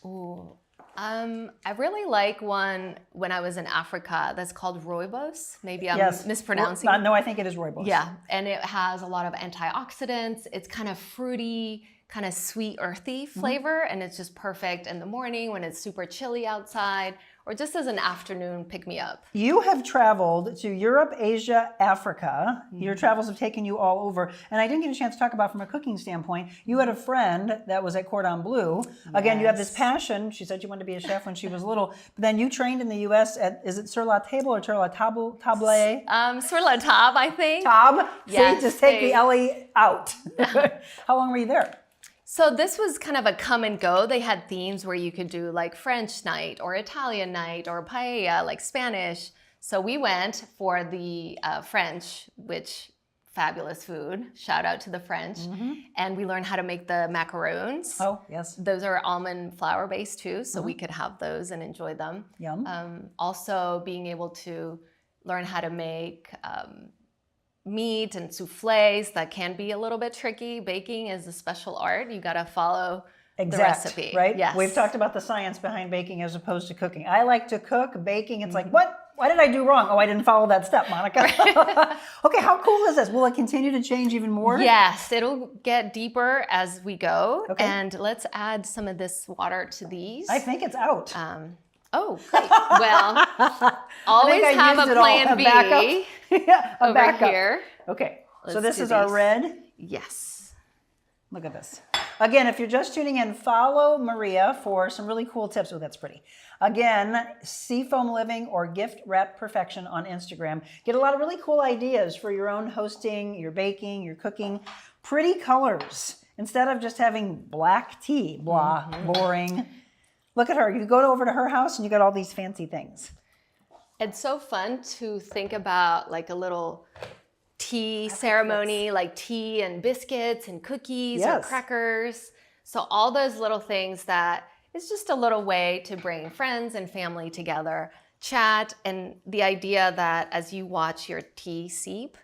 Speaker 8: Ooh. I really like one when I was in Africa that's called rooibos. Maybe I'm mispronouncing.
Speaker 5: No, I think it is rooibos.
Speaker 8: Yeah, and it has a lot of antioxidants. It's kind of fruity, kind of sweet, earthy flavor, and it's just perfect in the morning when it's super chilly outside, or just as an afternoon pick-me-up.
Speaker 5: You have traveled to Europe, Asia, Africa. Your travels have taken you all over. And I didn't get a chance to talk about from a cooking standpoint. You had a friend that was at Cordon Bleu. Again, you have this passion. She said she wanted to be a chef when she was little. But then you trained in the U.S. at, is it Sur la Table or Sur la Table?
Speaker 8: Sur la Table, I think.
Speaker 5: Tab?
Speaker 8: Yes,
Speaker 5: See, just take the L-E out. How long were you there?
Speaker 8: So this was kind of a come and go. They had themes where you could do like French night or Italian night or paella, like Spanish. So we went for the French, which fabulous food. Shout out to the French. And we learned how to make the macaroons.
Speaker 5: Oh, yes.
Speaker 8: Those are almond flour based too, so we could have those and enjoy them.
Speaker 5: Yum.
Speaker 8: Also being able to learn how to make meat and souffles. That can be a little bit tricky. Baking is a special art. You got to follow the recipe.
Speaker 5: Right?
Speaker 8: Yes.
Speaker 5: We've talked about the science behind baking as opposed to cooking. I like to cook. Baking, it's like, what? Why did I do wrong? Oh, I didn't follow that step, Monica. Okay, how cool is this? Will it continue to change even more?
Speaker 8: Yes, it'll get deeper as we go.
Speaker 5: Okay.
Speaker 8: And let's add some of this water to these.
Speaker 5: I think it's out.
Speaker 8: Oh, great. Well, always have a plan B over
Speaker 5: backup.
Speaker 8: here.
Speaker 5: Okay, so
Speaker 8: Let's
Speaker 5: this
Speaker 8: do
Speaker 5: is our
Speaker 8: these.
Speaker 5: red.
Speaker 8: Yes.
Speaker 5: Look at this. Again, if you're just tuning in, follow Maria for some really cool tips. Oh, that's pretty. Again, Seafoam Living or Gift Wrap Perfection on Instagram. Get a lot of really cool ideas for your own hosting, your baking, your cooking. Pretty colors. Instead of just having black tea, blah, boring. Look at her. You go over to her house and you got all these fancy things.
Speaker 8: It's so fun to think about like a little tea ceremony, like tea and biscuits and cookies or crackers. So all those little things that is just a little way to bring friends and family together, chat, and the idea that as you watch your tea seep,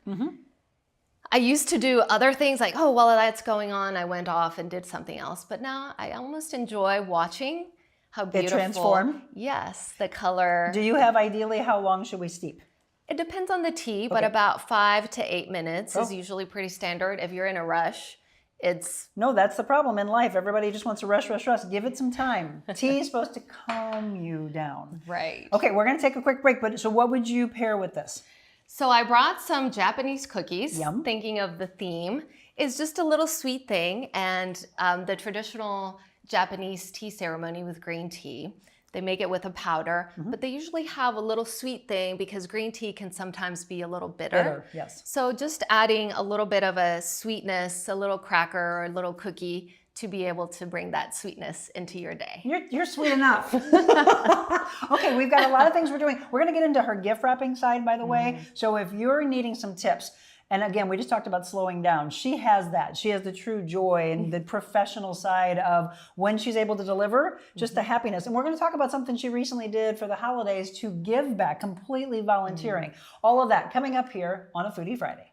Speaker 8: I used to do other things like, oh, while that's going on, I went off and did something else. But now I almost enjoy watching how beautiful.
Speaker 5: It transform?
Speaker 8: Yes, the color.
Speaker 5: Do you have ideally how long should we steep?
Speaker 8: It depends on the tea, but about 5 to 8 minutes is usually pretty standard. If you're in a rush, it's...
Speaker 5: No, that's the problem in life. Everybody just wants to rush. Give it some time. Tea is supposed to calm you down.
Speaker 8: Right.
Speaker 5: Okay, we're going to take a quick break, but so what would you pair with this?
Speaker 8: So I brought some Japanese cookies,
Speaker 5: Yum.
Speaker 8: thinking of the theme. It's just a little sweet thing, and the traditional Japanese tea ceremony with green tea. They make it with a powder, but they usually have a little sweet thing because green tea can sometimes be a little bitter.
Speaker 5: Yes.
Speaker 8: So just adding a little bit of a sweetness, a little cracker or a little cookie to be able to bring that sweetness into your day.
Speaker 5: You're sweet enough. Okay, we've got a lot of things we're doing. We're going to get into her gift wrapping side, by the way. So if you're needing some tips, and again, we just talked about slowing down. She has that. She has the true joy and the professional side of when she's able to deliver, just the happiness. And we're going to talk about something she recently did for the holidays to give back, completely volunteering. All of that coming up here on a Foodie Friday.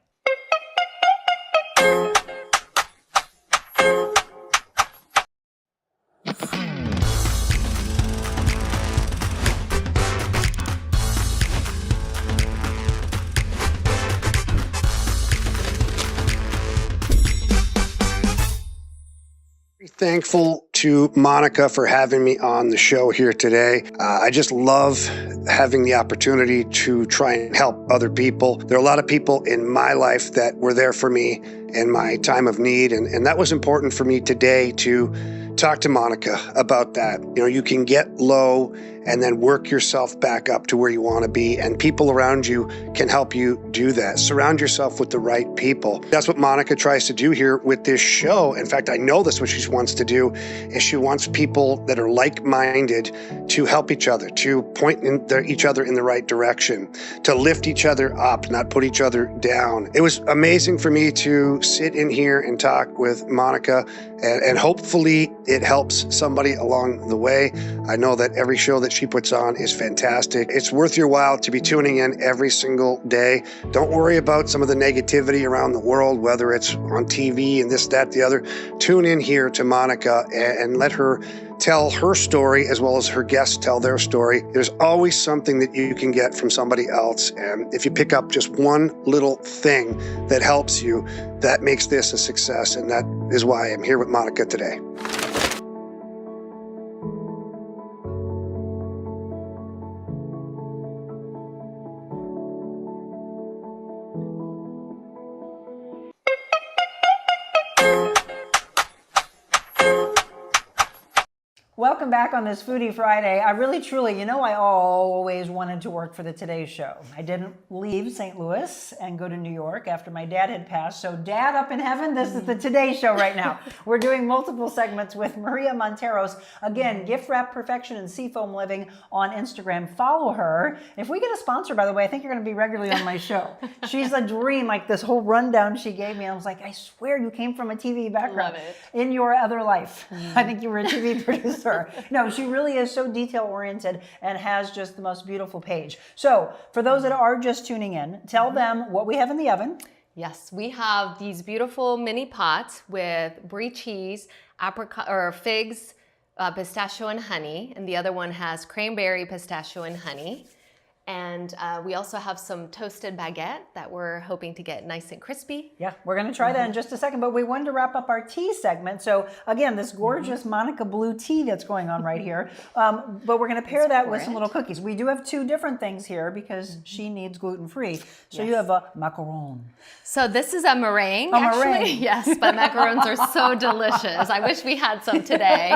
Speaker 10: Thankful to Monica for having me on the show here today. I just love having the opportunity to try and help other people. There are a lot of people in my life that were there for me in my time of need, and that was important for me today to talk to Monica about that. You know, you can get low and then work yourself back up to where you want to be. And people around you can help you do that. Surround yourself with the right people. That's what Monica tries to do here with this show. In fact, I know that's what she wants to do, is she wants people that are like-minded to help each other, to point each other in the right direction, to lift each other up, not put each other down. It was amazing for me to sit in here and talk with Monica, and hopefully it helps somebody along the way. I know that every show that she puts on is fantastic. It's worth your while to be tuning in every single day. Don't worry about some of the negativity around the world, whether it's on TV and this, that, the other. Tune in here to Monica and let her tell her story as well as her guests tell their story. There's always something that you can get from somebody else. And if you pick up just one little thing that helps you, that makes this a success. And that is why I'm here with Monica today.
Speaker 5: Welcome back on this Foodie Friday. I really, truly, I always wanted to work for the Today Show. I didn't leave St. Louis and go to New York after my dad had passed. So Dad up in heaven, this is the Today Show right now. We're doing multiple segments with Maria Monteros. Again, Gift Wrap Perfection and Seafoam Living on Instagram. Follow her. If we get a sponsor, by the way, I think you're going to be regularly on my show. She's a dream, like this whole rundown she gave me. I was like, I swear you came from a TV background in your other life. I think you were a TV producer. No, she really is so detail-oriented and has just the most beautiful page. So for those that are just tuning in, tell them what we have in the oven.
Speaker 8: Yes, we have these beautiful mini pots with brie cheese, apricot or figs, pistachio and honey, and the other one has cranberry, pistachio and honey. And we also have some toasted baguette that we're hoping to get nice and crispy.
Speaker 5: Yeah, we're going to try that in just a second, but we wanted to wrap up our tea segment. So again, this gorgeous Monica blue tea that's going on right here. But we're going to pair that with some little cookies. We do have two different things here because she needs gluten-free. So you have a macaron.
Speaker 8: So this is a meringue, actually. Yes, but macarons are so delicious. I wish we had some today.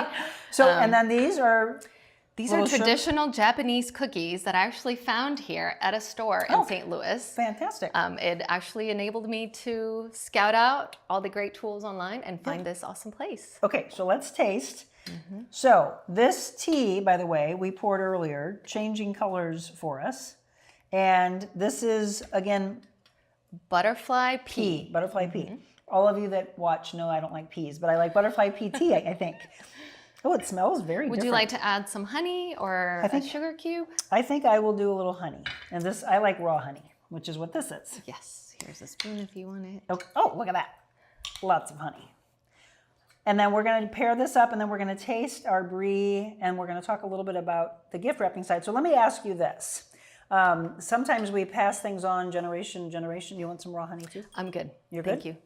Speaker 5: So, and then these are...
Speaker 8: These are traditional Japanese cookies that I actually found here at a store in St. Louis.
Speaker 5: Fantastic.
Speaker 8: It actually enabled me to scout out all the great tools online and find this awesome place.
Speaker 5: Okay, so let's taste. So this tea, by the way, we poured earlier, changing colors for us. And this is, again,
Speaker 8: butterfly pea.
Speaker 5: Butterfly pea. All of you that watch know I don't like peas, but I like butterfly pea tea, I think. Oh, it smells very different.
Speaker 8: Would you like to add some honey or a sugar cube?
Speaker 5: I think I will do a little honey. And this, I like raw honey, which is what this is.
Speaker 8: Yes. Here's a spoon if you want it.
Speaker 5: Okay. Oh, look at that. Lots of honey. And then we're going to pair this up, and then we're going to taste our brie, and we're going to talk a little bit about the gift wrapping side. So let me ask you this. Sometimes we pass things on generation to generation. You want some raw honey too?
Speaker 8: I'm good.
Speaker 5: You're good?
Speaker 8: Thank you.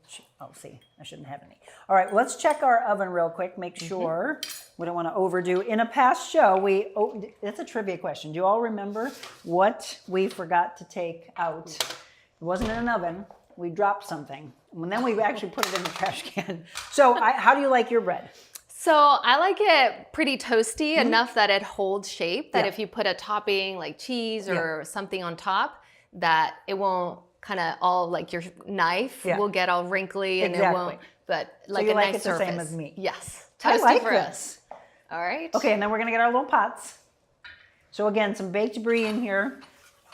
Speaker 5: Oh, see, I shouldn't have any. All right, let's check our oven real quick. Make sure we don't want to overdo. In a past show, it's a trivia question. Do you all remember what we forgot to take out? It wasn't in an oven. We dropped something. And then we actually put it in the trash can. So how do you like your bread?
Speaker 8: So I like it pretty toasty, enough that it holds shape, that if you put a topping like cheese or something on top, that it won't kind of all, like your knife will get all wrinkly and it won't, but like
Speaker 5: so
Speaker 8: a nice
Speaker 5: it's
Speaker 8: surface.
Speaker 5: The same as me.
Speaker 8: Yes,
Speaker 5: toasty
Speaker 8: I like
Speaker 5: for
Speaker 8: this. All right.
Speaker 5: Okay, and then we're gonna get our little pots. So again, some baked brie in here,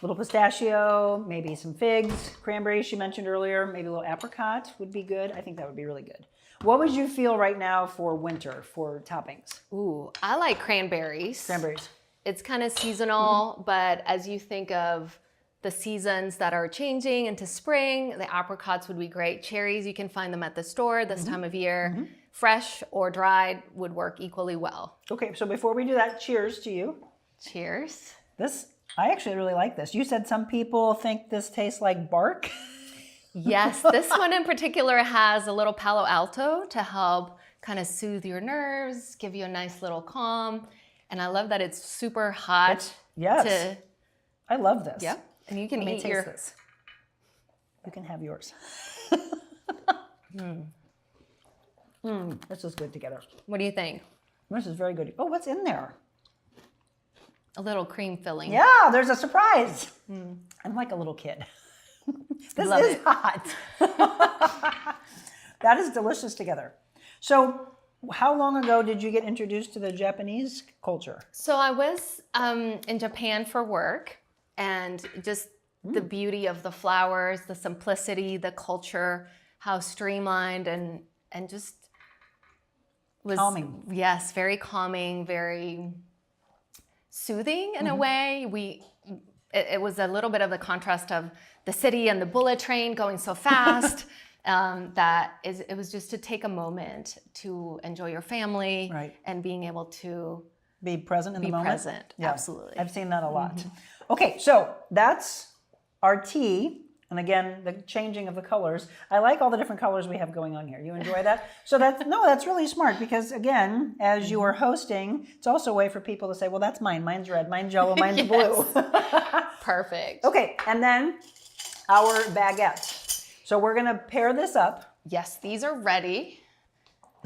Speaker 5: little pistachio, maybe some figs, cranberries she mentioned earlier, maybe a little apricot would be good. I think that would be really good. What would you feel right now for winter for toppings?
Speaker 8: Ooh, I like cranberries.
Speaker 5: Cranberries.
Speaker 8: It's kind of seasonal, but as you think of the seasons that are changing into spring, the apricots would be great. Cherries, you can find them at the store this time of year. Fresh or dried would work equally well.
Speaker 5: Okay, so before we do that, cheers to you.
Speaker 8: Cheers.
Speaker 5: I actually really like this. You said some people think this tastes like bark.
Speaker 8: Yes, this one in particular has a little Palo Alto to help kind of soothe your nerves, give you a nice little calm. And I love that it's super hot.
Speaker 5: I love this.
Speaker 8: Yep. And you can eat
Speaker 5: taste this. You can have yours. This is good together.
Speaker 8: What do you think?
Speaker 5: This is very good. Oh, what's in there?
Speaker 8: A little cream filling.
Speaker 5: Yeah, there's a surprise. I'm like a little kid. This
Speaker 8: Love
Speaker 5: is
Speaker 8: it.
Speaker 5: hot. That is delicious together. So how long ago did you get introduced to the Japanese culture?
Speaker 8: So I was in Japan for work, and just the beauty of the flowers, the simplicity, the culture, how streamlined and just was
Speaker 5: calming.
Speaker 8: Yes, very calming, very soothing in a way. It was a little bit of the contrast of the city and the bullet train going so fast. It was just to take a moment to enjoy your family,
Speaker 5: right,
Speaker 8: and being able to
Speaker 5: be present in the moment.
Speaker 8: Present,
Speaker 5: yeah,
Speaker 8: absolutely.
Speaker 5: I've seen that a lot. Okay, so that's our tea. And again, the changing of the colors. I like all the different colors we have going on here. You enjoy that? So that's really smart, because again, as you are hosting, it's also a way for people to say, well, that's mine. Mine's red, mine's yellow, mine's blue.
Speaker 8: Perfect.
Speaker 5: Okay, and then our baguette. So we're gonna pair this up.
Speaker 8: Yes, these are ready.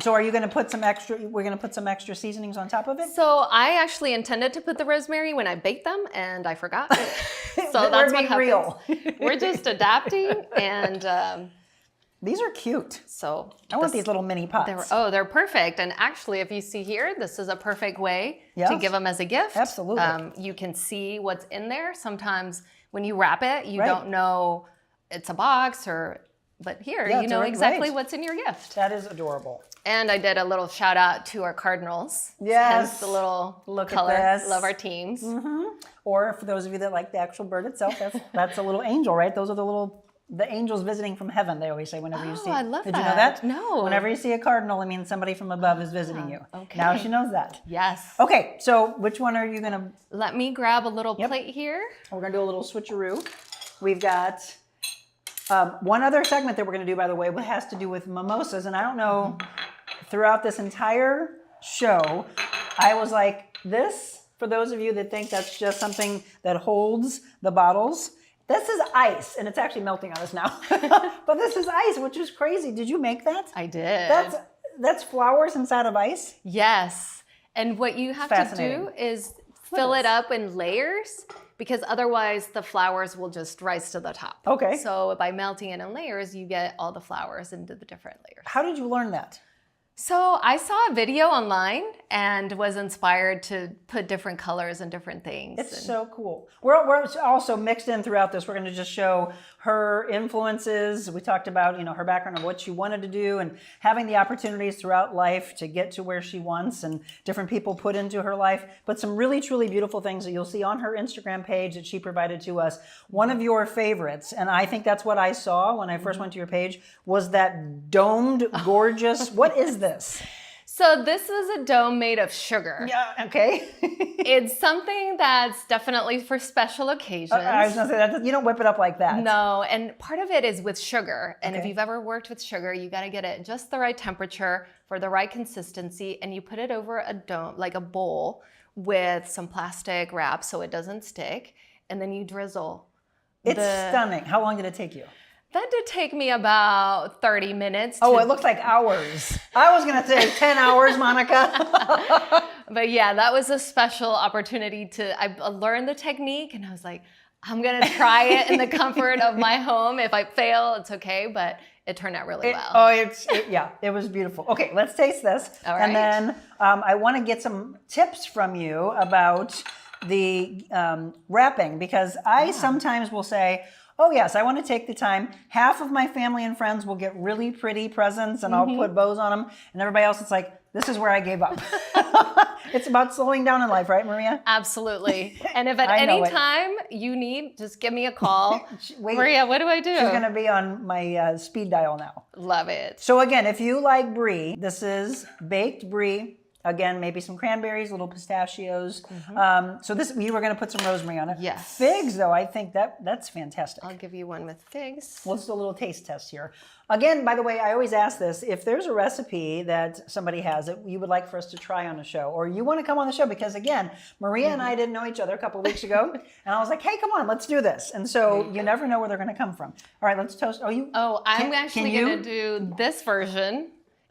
Speaker 5: So are you gonna put some extra, we're gonna put some extra seasonings on top of it?
Speaker 8: So I actually intended to put the rosemary when I baked them, and I forgot. So that's what happens.
Speaker 5: Real.
Speaker 8: We're just adapting, and
Speaker 5: these are cute.
Speaker 8: So
Speaker 5: I want these little mini pots.
Speaker 8: They're perfect. And actually, if you see here, this is a perfect way to give them as a gift.
Speaker 5: Absolutely.
Speaker 8: You can see what's in there. Sometimes when you wrap it, you don't know it's a box, but here you know exactly what's in your gift.
Speaker 5: That is adorable.
Speaker 8: And I did a little shout out to our Cardinals.
Speaker 5: Yes.
Speaker 8: Hence the little
Speaker 5: Look
Speaker 8: color.
Speaker 5: at this.
Speaker 8: Love our teams.
Speaker 5: Or for those of you that like the actual bird itself, that's a little angel, right? Those are the angels visiting from heaven, they always say whenever you see.
Speaker 8: I love
Speaker 5: Did
Speaker 8: that.
Speaker 5: you know that?
Speaker 8: No.
Speaker 5: Whenever you see a cardinal, it means somebody from above is visiting you.
Speaker 8: Okay.
Speaker 5: Now she knows that.
Speaker 8: Yes.
Speaker 5: Okay, so which one are you gonna?
Speaker 8: Let me grab a little plate here.
Speaker 5: We're gonna do a little switcheroo. We've got one other segment that we're gonna do, by the way, has to do with mimosas. And I don't know, throughout this entire show, I was like, this, for those of you that think that's just something that holds the bottles, this is ice, and it's actually melting on us now. But this is ice, which is crazy. Did you make that?
Speaker 8: I did.
Speaker 5: That's flowers inside of ice?
Speaker 8: Yes. And what you have to do is fill it up in layers, because otherwise the flowers will just rise to the top.
Speaker 5: Okay.
Speaker 8: So by melting it in layers, you get all the flowers into the different layers.
Speaker 5: How did you learn that?
Speaker 8: So I saw a video online and was inspired to put different colors and different things.
Speaker 5: It's so cool. We're also mixed in throughout this. We're going to just show her influences. We talked about, her background of what she wanted to do and having the opportunities throughout life to get to where she wants, and different people put into her life. But some really, truly beautiful things that you'll see on her Instagram page that she provided to us. One of your favorites, and I think that's what I saw when I first went to your page, was that domed, gorgeous, what is this?
Speaker 8: So this is a dome made of sugar.
Speaker 5: Yeah, okay.
Speaker 8: It's something that's definitely for special occasions.
Speaker 5: I was gonna say that you don't whip it up like that.
Speaker 8: No, and part of it is with sugar. And if
Speaker 5: Okay.
Speaker 8: you've ever worked with sugar, you gotta get it just the right temperature for the right consistency, and you put it over a dome, like a bowl, with some plastic wrap so it doesn't stick, and then you drizzle.
Speaker 5: It's stunning. How long did it take you?
Speaker 8: That did take me about 30 minutes.
Speaker 5: Oh, it looks like hours. I was going to say 10 hours, Monica.
Speaker 8: But yeah, that was a special opportunity I learned the technique, and I was like, I'm going to try it in the comfort of my home. If I fail, it's okay, but it turned out really well.
Speaker 5: Oh, it was beautiful. Okay, let's taste this.
Speaker 8: All
Speaker 5: And
Speaker 8: right.
Speaker 5: then I want to get some tips from you about the wrapping, because I sometimes will say, oh yes, I want to take the time. Half of my family and friends will get really pretty presents, and I'll put bows on them. And everybody else, it's like, this is where I gave up. It's about slowing down in life, right, Maria?
Speaker 8: Absolutely. And if at
Speaker 5: I know
Speaker 8: any
Speaker 5: it.
Speaker 8: time you need, just give me a call.
Speaker 5: Wait.
Speaker 8: Maria, what do I do?
Speaker 5: She's going to be on my speed dial now.
Speaker 8: Love it.
Speaker 5: So again, if you like brie, this is baked brie. Again, maybe some cranberries, little pistachios. So you were going to put some rosemary on it.
Speaker 8: Yes.
Speaker 5: Figs, though, I think that's fantastic.
Speaker 8: I'll give you one with figs.
Speaker 5: Let's do a little taste test here. Again, by the way, I always ask this. If there's a recipe that somebody has that you would like for us to try on a show, or you want to come on the show, because again, Maria and I didn't know each other a couple of weeks ago, and I was like, hey, come on, let's do this. And so you never know where they're going to come from. All right, let's toast.
Speaker 8: I'm actually going to do this version.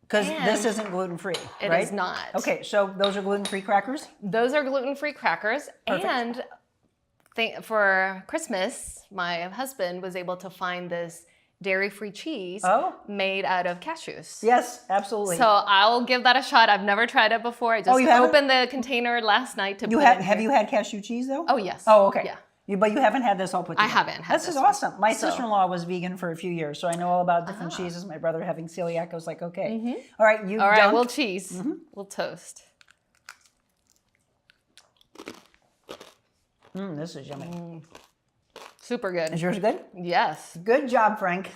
Speaker 5: Because this isn't gluten-free,
Speaker 8: It
Speaker 5: right?
Speaker 8: is not.
Speaker 5: Okay, so those are gluten-free crackers?
Speaker 8: Those are gluten-free crackers.
Speaker 5: Perfect.
Speaker 8: And for Christmas, my husband was able to find this dairy-free cheese made out of cashews.
Speaker 5: Yes, absolutely.
Speaker 8: So I'll give that a shot. I've never tried it before. I just opened the container last night to put it in
Speaker 5: Have you had cashew cheese though?
Speaker 8: Oh, yes.
Speaker 5: Oh, okay.
Speaker 8: Yeah.
Speaker 5: But you haven't had this all put together.
Speaker 8: I haven't had
Speaker 5: this is
Speaker 8: one.
Speaker 5: awesome. My sister-in-law was vegan for a few years, so I know all about different cheeses. My brother having celiac, I was like, okay. All right,
Speaker 8: All right, we'll cheese. We'll toast.
Speaker 5: This is yummy.
Speaker 8: Super good.
Speaker 5: Is yours good?
Speaker 8: Yes.
Speaker 5: Good job, Frank.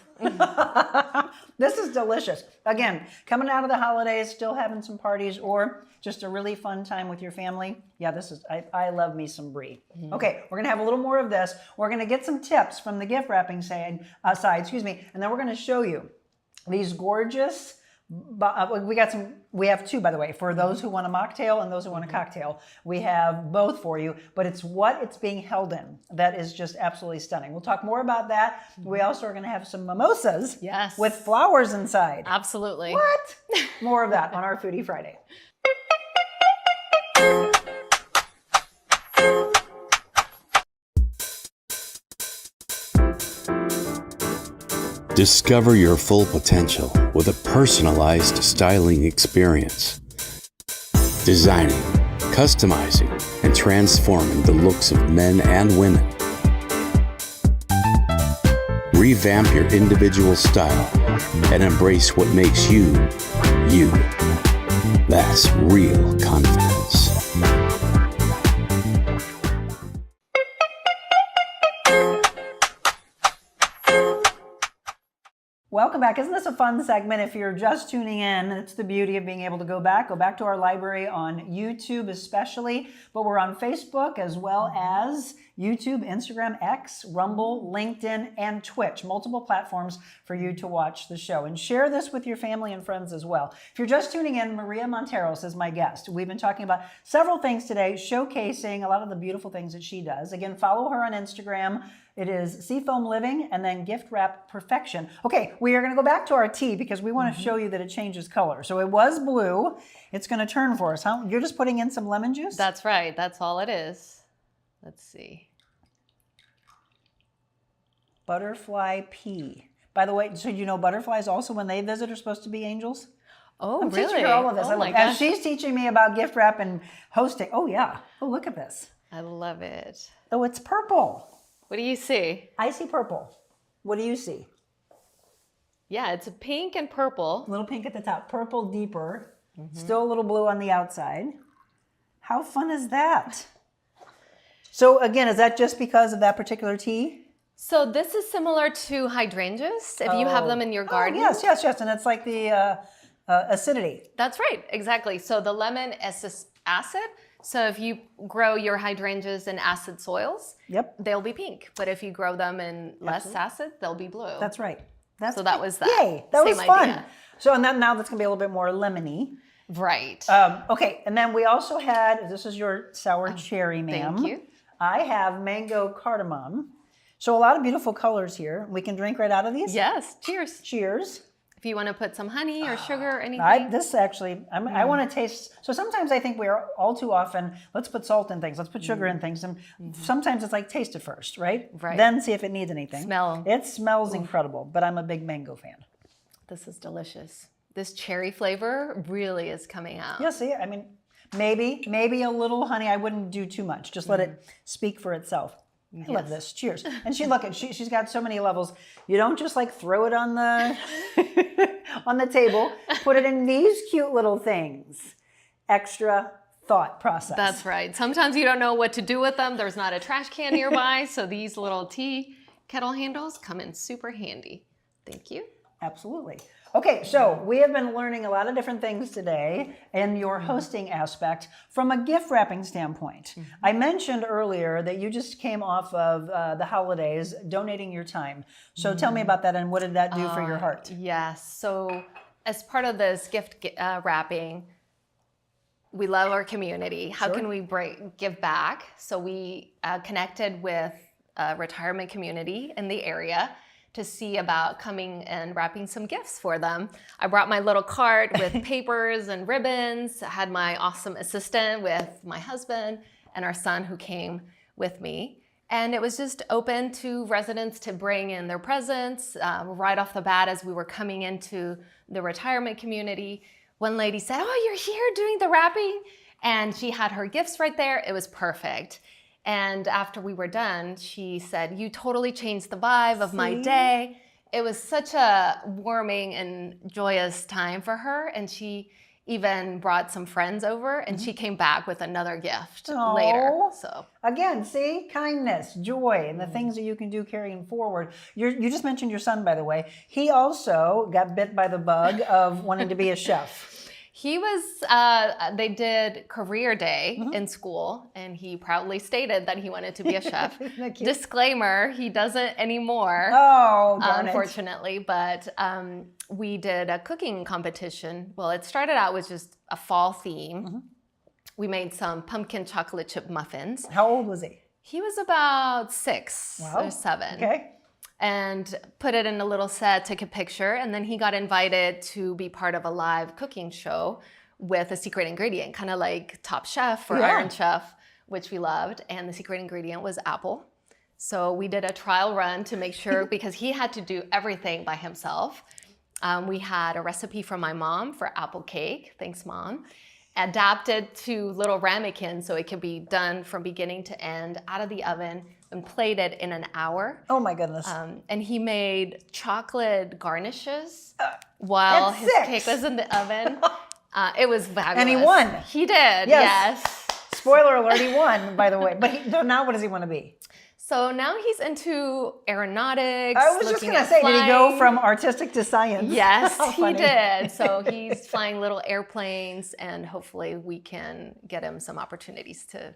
Speaker 5: This is delicious. Again, coming out of the holidays, still having some parties, or just a really fun time with your family. Yeah, this is, I love me some brie. Okay, we're gonna have a little more of this. We're gonna get some tips from the gift wrapping side, and then we're gonna show you these gorgeous, we have two, by the way, for those who want a mocktail and those who want a cocktail. We have both for you, but it's what it's being held in that is just absolutely stunning. We'll talk more about that. We also are going to have some mimosas with flowers inside.
Speaker 8: Absolutely.
Speaker 5: What? More of that on our Foodie Friday.
Speaker 11: Discover your full potential with a personalized styling experience. Designing, customizing, and transforming the looks of men and women. Revamp your individual style and embrace what makes you, you. That's real confidence.
Speaker 5: Welcome back. Isn't this a fun segment? If you're just tuning in, it's the beauty of being able to go back to our library on YouTube especially, but we're on Facebook as well as YouTube, Instagram, X, Rumble, LinkedIn, and Twitch. Multiple platforms for you to watch the show. And share this with your family and friends as well. If you're just tuning in, Maria Monteros is my guest. We've been talking about several things today, showcasing a lot of the beautiful things that she does. Again, follow her on Instagram. It is Seafoam Living and then Gift Wrap Perfection. Okay, we are going to go back to our tea because we want to show you that it changes color. So it was blue. It's going to turn for us. Huh? You're just putting in some lemon juice?
Speaker 8: That's right. That's all it is. Let's see.
Speaker 5: Butterfly pea. By the way, so you know butterflies also when they visit are supposed to be angels?
Speaker 8: Oh,
Speaker 5: I'm
Speaker 8: really?
Speaker 5: teaching her all of this.
Speaker 8: Oh, my
Speaker 5: As
Speaker 8: gosh.
Speaker 5: she's teaching me about gift wrap and hosting. Oh, yeah. Oh, look at this.
Speaker 8: I love it.
Speaker 5: Oh, it's purple.
Speaker 8: What do you see?
Speaker 5: I see purple. What do you see?
Speaker 8: Yeah, it's a pink and purple.
Speaker 5: A little pink at the top, purple deeper, still a little blue on the outside. How fun is that? So again, is that just because of that particular tea?
Speaker 8: So this is similar to hydrangeas, if you have them in your garden.
Speaker 5: Yes, and it's like the acidity.
Speaker 8: That's right, exactly. So the lemon is acid. So if you grow your hydrangeas in acid soils, they'll be pink. But if you grow them in less acid, they'll be blue.
Speaker 5: That's right.
Speaker 8: So that was that.
Speaker 5: Yay, that was fun.
Speaker 8: Idea.
Speaker 5: So and then now that's gonna be a little bit more lemony.
Speaker 8: Right.
Speaker 5: Okay, and then we also had, this is your sour cherry, ma'am.
Speaker 8: Thank you.
Speaker 5: I have mango cardamom. So a lot of beautiful colors here. We can drink right out of these?
Speaker 8: Yes, cheers.
Speaker 5: Cheers.
Speaker 8: If you want to put some honey or sugar or anything.
Speaker 5: This actually, I want to taste. So sometimes I think we're all too often, let's put salt in things, let's put sugar in things. And sometimes it's like taste it first, right?
Speaker 8: Right.
Speaker 5: Then see if it needs anything.
Speaker 8: Smell.
Speaker 5: It smells incredible, but I'm a big mango fan.
Speaker 8: This is delicious. This cherry flavor really is coming out.
Speaker 5: Yeah, see, I mean, maybe a little honey. I wouldn't do too much. Just let it speak for itself. I love this. Cheers. And she's got so many levels. You don't just like throw it on the on the table. Put it in these cute little things. Extra thought process.
Speaker 8: That's right. Sometimes you don't know what to do with them. There's not a trash can nearby, so these little tea kettle handles come in super handy. Thank you.
Speaker 5: Absolutely. Okay, so we have been learning a lot of different things today in your hosting aspect from a gift wrapping standpoint. I mentioned earlier that you just came off of the holidays donating your time. So tell me about that and what did that do for your heart?
Speaker 8: Yes. So as part of this gift wrapping, we love our community. How can we give back? So we connected with a retirement community in the area to see about coming and wrapping some gifts for them. I brought my little cart with papers and ribbons. I had my awesome assistant with my husband and our son who came with me. And it was just open to residents to bring in their presents. Right off the bat, as we were coming into the retirement community, one lady said, "Oh, you're here doing the wrapping?" And she had her gifts right there. It was perfect. And after we were done, she said, "You totally changed the vibe of my day." It was such a warming and joyous time for her. And she even brought some friends over, and she came back with another gift later. So
Speaker 5: again, see, kindness, joy, and the things that you can do carrying forward. You just mentioned your son, by the way. He also got bit by the bug of wanting to be a chef.
Speaker 8: He was, they did career day in school, and he proudly stated that he wanted to be a chef. Disclaimer, he doesn't anymore.
Speaker 5: Oh, darn
Speaker 8: unfortunately, but we did a cooking competition. Well, it started out with just a fall theme. We made some pumpkin chocolate chip muffins.
Speaker 5: How old was he?
Speaker 8: He was about 6 or 7.
Speaker 5: Okay.
Speaker 8: And put it in a little set, took a picture, and then he got invited to be part of a live cooking show with a secret ingredient, kind of like Top Chef or Iron Chef, which we loved. And the secret ingredient was apple. So we did a trial run to make sure, because he had to do everything by himself. We had a recipe from my mom for apple cake. Thanks, Mom. Adapted to little ramekin so it could be done from beginning to end out of the oven and plated in an hour.
Speaker 5: Oh my goodness.
Speaker 8: And he made chocolate garnishes while his cake was in the oven. It was fabulous.
Speaker 5: And he won.
Speaker 8: He did, yes.
Speaker 5: Spoiler alert, he won, by the way. But now what does he want to be?
Speaker 8: So now he's into aeronautics.
Speaker 5: I was just going to say, did he go from artistic to science?
Speaker 8: Yes, he did. So he's flying little airplanes, and hopefully we can get him some opportunities to...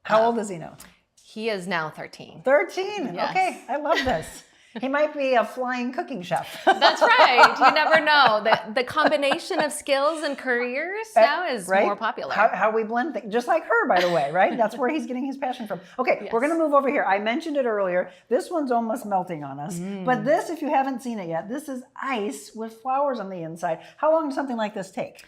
Speaker 5: How old is he now?
Speaker 8: He is now 13.
Speaker 5: 13?
Speaker 8: Yes.
Speaker 5: Okay, I love this. He might be a flying cooking chef.
Speaker 8: That's right. You never know. The combination of skills and careers now is more popular.
Speaker 5: How we blend things, just like her, by the way, right? That's where he's getting his passion from. Okay, we're going to move over here. I mentioned it earlier. This one's almost melting on us. But this, if you haven't seen it yet, this is ice with flowers on the inside. How long does something like this take?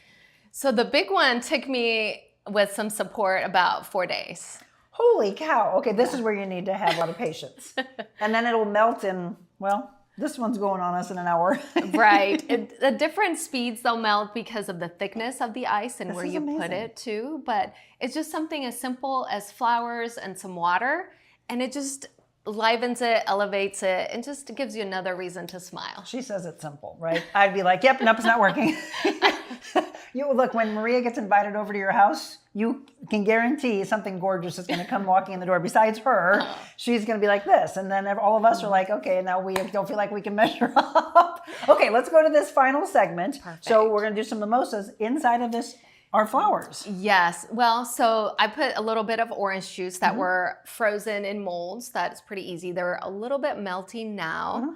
Speaker 8: So the big one took me, with some support, about 4 days.
Speaker 5: Holy cow. Okay, this is where you need to have a lot of patience. And then it'll melt in, well, this one's going on us in an hour.
Speaker 8: Right. At different speeds they'll melt because of the thickness of the ice and where you put it too. But it's just something as simple as flowers and some water. And it just livens it, elevates it, and just gives you another reason to smile.
Speaker 5: She says it's simple, right? I'd be like, yep, nope, it's not working. Look, when Maria gets invited over to your house, you can guarantee something gorgeous is going to come walking in the door. Besides her, she's going to be like this. And then all of us are like, okay, now we don't feel like we can measure up. Okay, let's go to this final segment. Perfect. So we're going to do some mimosas. Inside of this are flowers.
Speaker 8: Yes. Well, so I put a little bit of orange juice that were frozen in molds. That's pretty easy. They're a little bit melty now.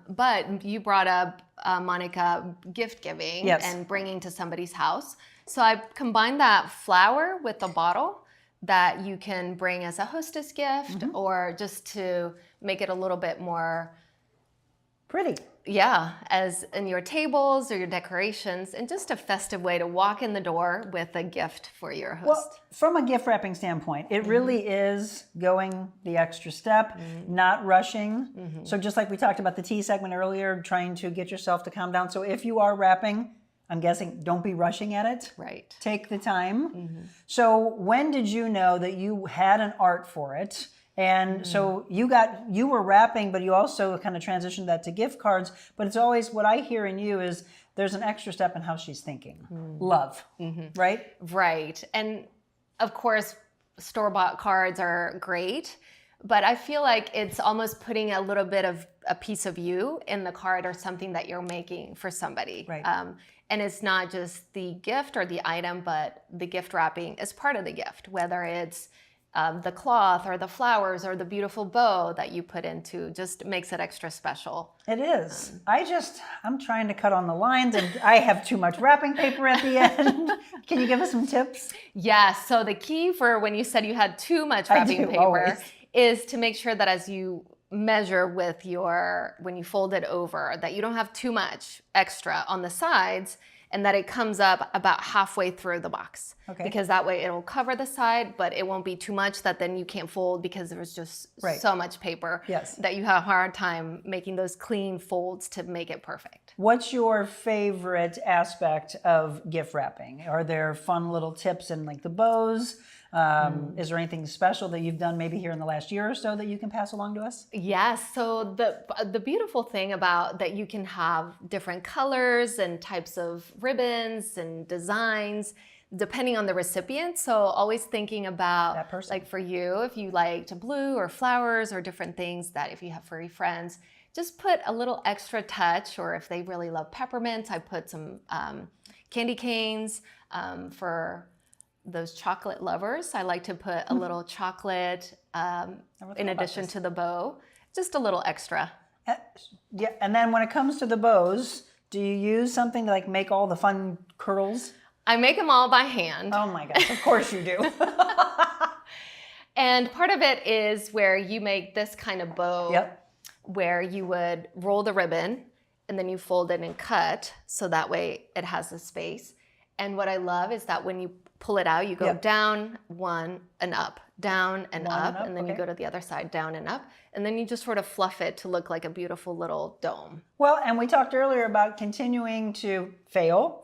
Speaker 8: But you brought up, Monica, gift giving and bringing to somebody's house. So I combined that flour with a bottle that you can bring as a hostess gift or just to make it a little bit more
Speaker 5: pretty.
Speaker 8: Yeah, as in your tables or your decorations, and just a festive way to walk in the door with a gift for your host.
Speaker 5: Well, from a gift wrapping standpoint, it really is going the extra step, not rushing. So just like we talked about the tea segment earlier, trying to get yourself to calm down. So if you are wrapping, I'm guessing, don't be rushing at it.
Speaker 8: Right.
Speaker 5: Take the time. So when did you know that you had an art for it? And so you were wrapping, but you also kind of transitioned that to gift cards. But it's always, what I hear in you is there's an extra step in how she's thinking. Love, right?
Speaker 8: Right. And of course, store-bought cards are great, but I feel like it's almost putting a little bit of a piece of you in the card or something that you're making for somebody.
Speaker 5: Right.
Speaker 8: And it's not just the gift or the item, but the gift wrapping is part of the gift, whether it's the cloth or the flowers or the beautiful bow that you put into, just makes it extra special.
Speaker 5: It is. I'm trying to cut on the lines and I have too much wrapping paper at the end. Can you give us some tips?
Speaker 8: Yes. So the key for when you said you had too much wrapping paper is to make sure that as you measure with when you fold it over, that you don't have too much extra on the sides, and that it comes up about halfway through the box.
Speaker 5: Okay.
Speaker 8: Because that way it'll cover the side, but it won't be too much that then you can't fold because there's just so much paper that you have a hard time making those clean folds to make it perfect.
Speaker 5: What's your favorite aspect of gift wrapping? Are there fun little tips in like the bows? Is there anything special that you've done maybe here in the last year or so that you can pass along to us?
Speaker 8: Yes. So the beautiful thing about that, you can have different colors and types of ribbons and designs depending on the recipient. So always thinking about
Speaker 5: that person.
Speaker 8: Like for you, if you liked blue or flowers or different things, that if you have furry friends, just put a little extra touch. Or if they really love peppermint, I put some candy canes. For those chocolate lovers, I like to put a little chocolate in addition to the bow, just a little extra.
Speaker 5: Yeah, and then when it comes to the bows, do you use something to like make all the fun curls?
Speaker 8: I make them all by hand.
Speaker 5: Oh my gosh, of course you do.
Speaker 8: And part of it is where you make this kind of bow, where you would roll the ribbon and then you fold it and cut, so that way it has the space. And what I love is that when you pull it out, you go down one and up, down and up, and then you go to the other side, down and up, and then you just sort of fluff it to look like a beautiful little dome.
Speaker 5: Well, and we talked earlier about continuing to fail,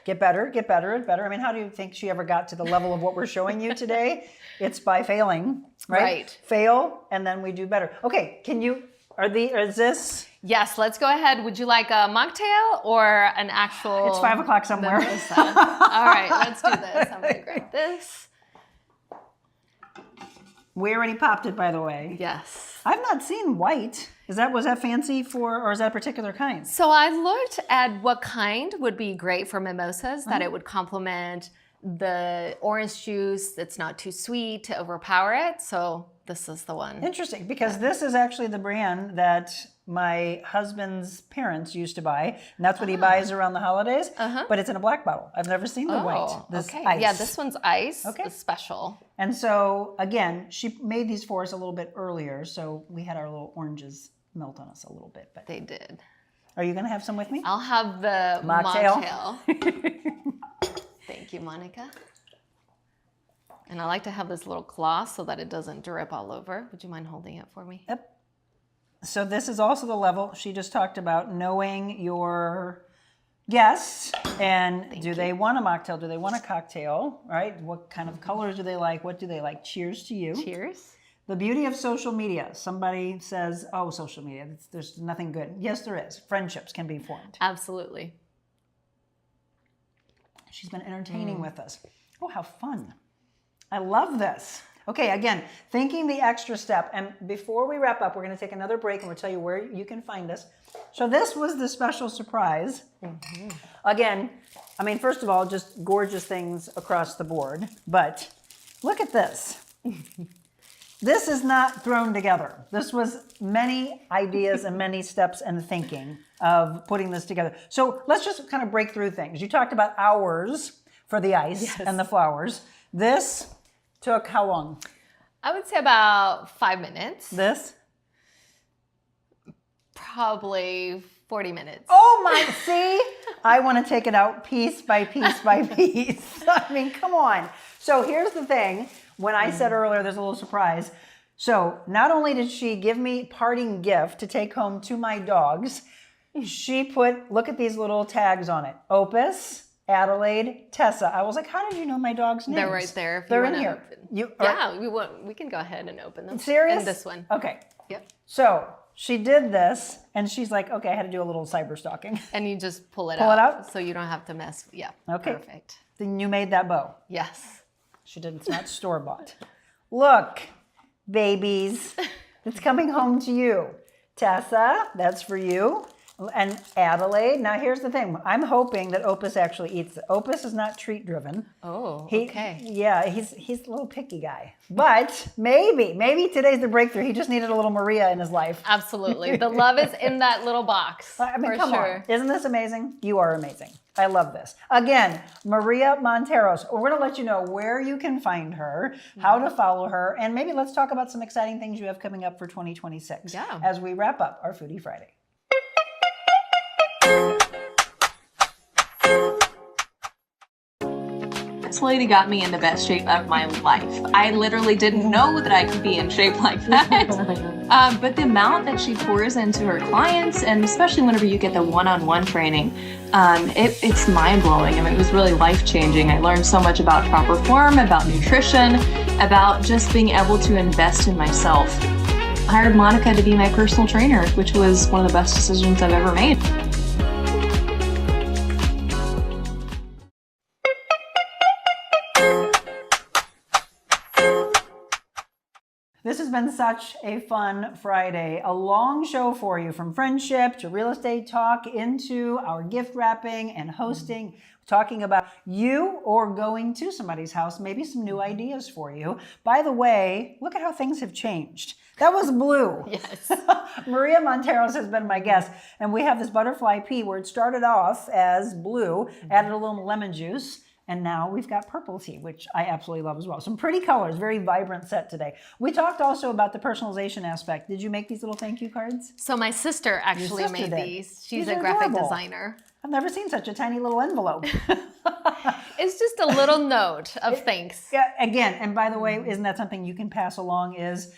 Speaker 5: get better, and better. I mean, how do you think she ever got to the level of what we're showing you today? It's by failing, right? Fail, and then we do better. Okay, is this?
Speaker 8: Yes, let's go ahead. Would you like a mocktail or an actual?
Speaker 5: It's 5 o'clock somewhere.
Speaker 8: All right, let's do this. I'm gonna grab this.
Speaker 5: We already popped it, by the way.
Speaker 8: Yes.
Speaker 5: I've not seen white. Was that fancy or is that a particular kind?
Speaker 8: So I looked at what kind would be great for mimosas, that it would complement the orange juice. It's not too sweet to overpower it. So this is the one.
Speaker 5: Interesting, because this is actually the brand that my husband's parents used to buy, and that's what he buys around the holidays. But it's in a black bottle. I've never seen the white. This ice.
Speaker 8: Yeah, this one's ice. It's special.
Speaker 5: And so again, she made these for us a little bit earlier, so we had our little oranges melt on us a little bit. But
Speaker 8: they did.
Speaker 5: Are you going to have some with me?
Speaker 8: I'll have the mocktail. Thank you, Monica. And I like to have this little cloth so that it doesn't drip all over. Would you mind holding it for me?
Speaker 5: Yep. So this is also the level she just talked about, knowing your guests and do they want a mocktail? Do they want a cocktail? Right? What kind of colors do they like? What do they like? Cheers to you.
Speaker 8: Cheers.
Speaker 5: The beauty of social media. Somebody says, oh, social media, there's nothing good. Yes, there is. Friendships can be formed.
Speaker 8: Absolutely.
Speaker 5: She's been entertaining with us. Oh, how fun. I love this. Okay, again, thinking the extra step. And before we wrap up, we're going to take another break and we'll tell you where you can find us. So this was the special surprise. Again, I mean, first of all, just gorgeous things across the board. But look at this. This is not thrown together. This was many ideas and many steps and thinking of putting this together. So let's just kind of break through things. You talked about hours for the ice and the flowers. This took how long?
Speaker 8: I would say about 5 minutes.
Speaker 5: This?
Speaker 8: Probably 40 minutes.
Speaker 5: Oh my, see? I want to take it out piece by piece by piece. I mean, come on. So here's the thing. When I said earlier, there's a little surprise. So not only did she give me parting gift to take home to my dogs, she put, look at these little tags on it. Opus, Adelaide, Tessa. I was like, how did you know my dog's names?
Speaker 8: They're right there.
Speaker 5: They're in here.
Speaker 8: We can go ahead and open them.
Speaker 5: Serious?
Speaker 8: And this one.
Speaker 5: Okay.
Speaker 8: Yep.
Speaker 5: So she did this, and she's like, okay, I had to do a little cyber stalking.
Speaker 8: And you just pull it
Speaker 5: out.
Speaker 8: So you don't have to mess. Yeah.
Speaker 5: Okay.
Speaker 8: Perfect.
Speaker 5: Then you made that bow.
Speaker 8: Yes.
Speaker 5: She did. It's not store-bought. Look, babies. It's coming home to you. Tessa, that's for you. And Adelaide. Now, here's the thing. I'm hoping that Opus actually eats it. Opus is not treat-driven.
Speaker 8: Oh, okay.
Speaker 5: Yeah, he's a little picky guy. But maybe today's the breakthrough. He just needed a little Maria in his life.
Speaker 8: Absolutely. The love is in that little box.
Speaker 5: I mean, come on. Isn't this amazing? You are amazing. I love this. Again, Maria Monteros. We're going to let you know where you can find her, how to follow her, and maybe let's talk about some exciting things you have coming up for 2026 as we wrap up our Foodie Friday.
Speaker 7: This lady got me in the best shape of my life. I literally didn't know that I could be in shape like that. But the amount that she pours into her clients, and especially whenever you get the one-on-one training, it's mind-blowing. I mean, it was really life-changing. I learned so much about proper form, about nutrition, about just being able to invest in myself. I hired Monica to be my personal trainer, which was one of the best decisions I've ever made.
Speaker 5: This has been such a fun Friday. A long show for you, from friendship to real estate talk into our gift wrapping and hosting, talking about you or going to somebody's house, maybe some new ideas for you. By the way, look at how things have changed. That was blue.
Speaker 8: Yes.
Speaker 5: Maria Monteros has been my guest, and we have this butterfly pea where it started off as blue, added a little lemon juice, and now we've got purple tea, which I absolutely love as well. Some pretty colors, very vibrant set today. We talked also about the personalization aspect. Did you make these little thank you cards?
Speaker 8: So my sister actually made these. She's a graphic designer.
Speaker 5: I've never seen such a tiny little envelope.
Speaker 8: It's just a little note of thanks.
Speaker 5: Yeah, again, and by the way, isn't that something you can pass along, is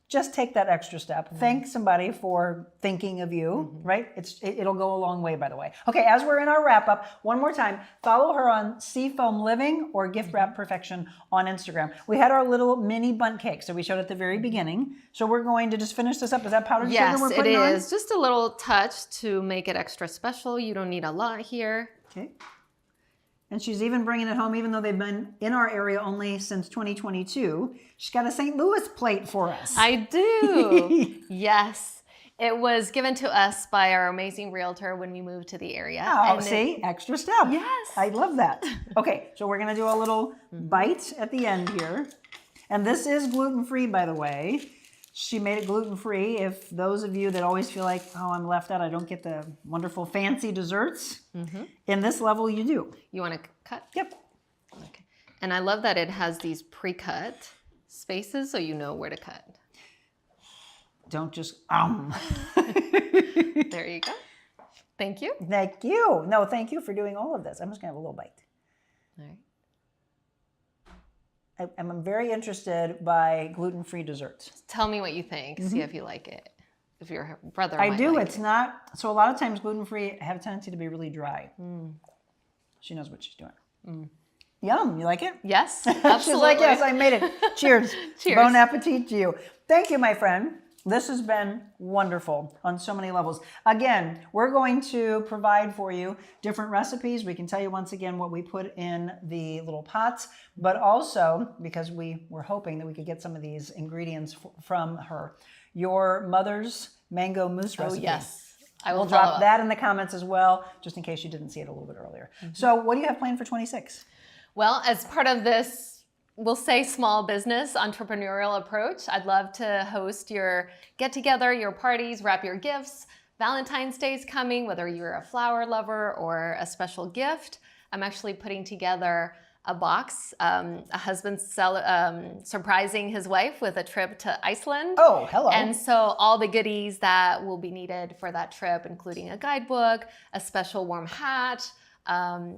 Speaker 5: just take that extra step. Thank somebody for thinking of you, right? It'll go a long way, by the way. Okay, as we're in our wrap up, one more time, follow her on Seafoam Living or Gift Wrap Perfection on Instagram. We had our little mini bundt cake, so we showed at the very beginning. So we're going to just finish this up. Is that powdered sugar we're putting on?
Speaker 8: Yes, it is. Just a little touch to make it extra special. You don't need a lot here.
Speaker 5: Okay. And she's even bringing it home, even though they've been in our area only since 2022. She's got a St. Louis plate for us.
Speaker 8: I do. Yes. It was given to us by our amazing realtor when we moved to the area.
Speaker 5: Oh, see? Extra step.
Speaker 8: Yes.
Speaker 5: I love that. Okay, so we're going to do a little bite at the end here. And this is gluten-free, by the way. She made it gluten-free. If those of you that always feel like, oh, I'm left out, I don't get the wonderful fancy desserts, in this level you do.
Speaker 8: You want to cut?
Speaker 5: Yep.
Speaker 8: Okay. And I love that it has these pre-cut spaces so you know where to cut.
Speaker 5: Don't just,
Speaker 8: There you go. Thank you.
Speaker 5: Thank you. No, thank you for doing all of this. I'm just going to have a little bite.
Speaker 8: All right.
Speaker 5: I'm very interested by gluten-free desserts.
Speaker 8: Tell me what you think. See if you like it. If your brother
Speaker 5: I
Speaker 8: might
Speaker 5: do.
Speaker 8: like
Speaker 5: It's
Speaker 8: it.
Speaker 5: not. So a lot of times gluten-free have a tendency to be really dry. She knows what she's doing. Yum. You like it?
Speaker 8: Yes,
Speaker 5: She's
Speaker 8: absolutely.
Speaker 5: like, yes, I made it. Cheers.
Speaker 8: Cheers.
Speaker 5: Bon appetit to you. Thank you, my friend. This has been wonderful on so many levels. Again, we're going to provide for you different recipes. We can tell you once again what we put in the little pots, but also, because we were hoping that we could get some of these ingredients from her, your mother's mango mousse recipe.
Speaker 8: Oh, yes. I will
Speaker 5: We'll drop
Speaker 8: follow
Speaker 5: that in the comments as well, just in case you didn't see it a little bit earlier. So what do you have planned for 26?
Speaker 8: Well, as part of this, we'll say small business entrepreneurial approach, I'd love to host your get-together, your parties, wrap your gifts. Valentine's Day is coming, whether you're a flower lover or a special gift. I'm actually putting together a box, a husband surprising his wife with a trip to Iceland.
Speaker 5: Oh, hello.
Speaker 8: And so all the goodies that will be needed for that trip, including a guidebook, a special warm hat,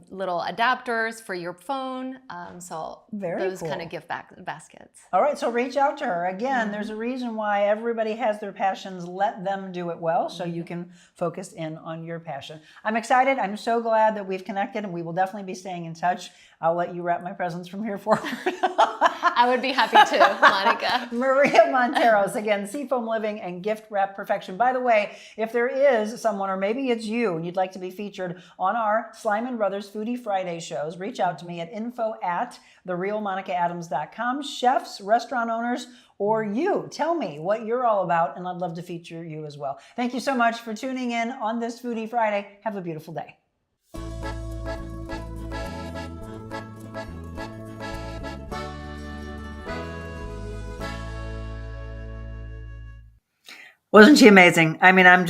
Speaker 8: little adapters for your phone. So
Speaker 5: Very
Speaker 8: those
Speaker 5: cool.
Speaker 8: kind of gift baskets.
Speaker 5: All right, so reach out to her. Again, there's a reason why everybody has their passions. Let them do it well so you can focus in on your passion. I'm excited. I'm so glad that we've connected, and we will definitely be staying in touch. I'll let you wrap my presents from here forward.
Speaker 8: I would be happy to, Monica.
Speaker 5: Maria Monteros, again, Seafoam Living and Gift Wrap Perfection. By the way, if there is someone, or maybe it's you, and you'd like to be featured on our Slime Brothers Foodie Friday shows, reach out to me at info@therealmonicaadams.com. Chefs, restaurant owners, or you. Tell me what you're all about, and I'd love to feature you as well. Thank you so much for tuning in on this Foodie Friday. Have a beautiful day. Wasn't she amazing? I mean, I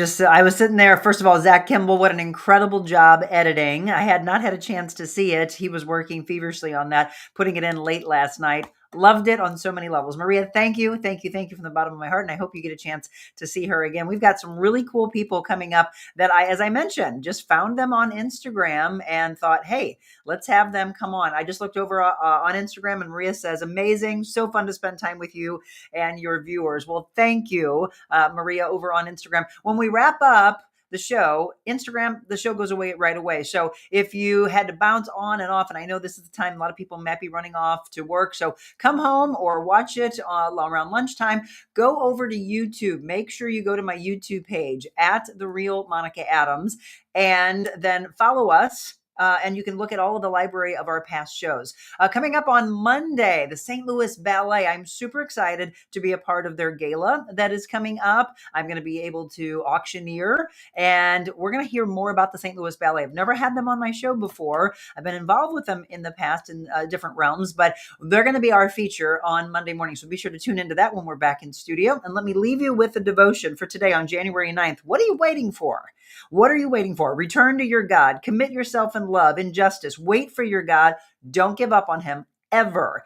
Speaker 5: was sitting there. First of all, Zach Kimball, what an incredible job editing. I had not had a chance to see it. He was working feverishly on that, putting it in late last night. Loved it on so many levels. Maria, thank you. Thank you. Thank you from the bottom of my heart. And I hope you get a chance to see her again. We've got some really cool people coming up that as I mentioned, just found them on Instagram and thought, hey, let's have them come on. I just looked over on Instagram and Maria says, amazing. So fun to spend time with you and your viewers. Well, thank you, Maria, over on Instagram. When we wrap up the show, Instagram, the show goes away right away. So if you had to bounce on and off, and I know this is the time a lot of people might be running off to work, so come home or watch it around lunchtime, go over to YouTube. Make sure you go to my YouTube page at The Real Monica Adams and then follow us. And you can look at all of the library of our past shows. Coming up on Monday, the St. Louis Ballet. I'm super excited to be a part of their gala that is coming up. I'm going to be able to auctioneer, and we're going to hear more about the St. Louis Ballet. I've never had them on my show before. I've been involved with them in the past in different realms, but they're going to be our feature on Monday morning. So be sure to tune into that when we're back in studio. And let me leave you with a devotion for today on January 9th. What are you waiting for? What are you waiting for? Return to your God. Commit yourself in love, in justice. Wait for your God. Don't give up on him ever.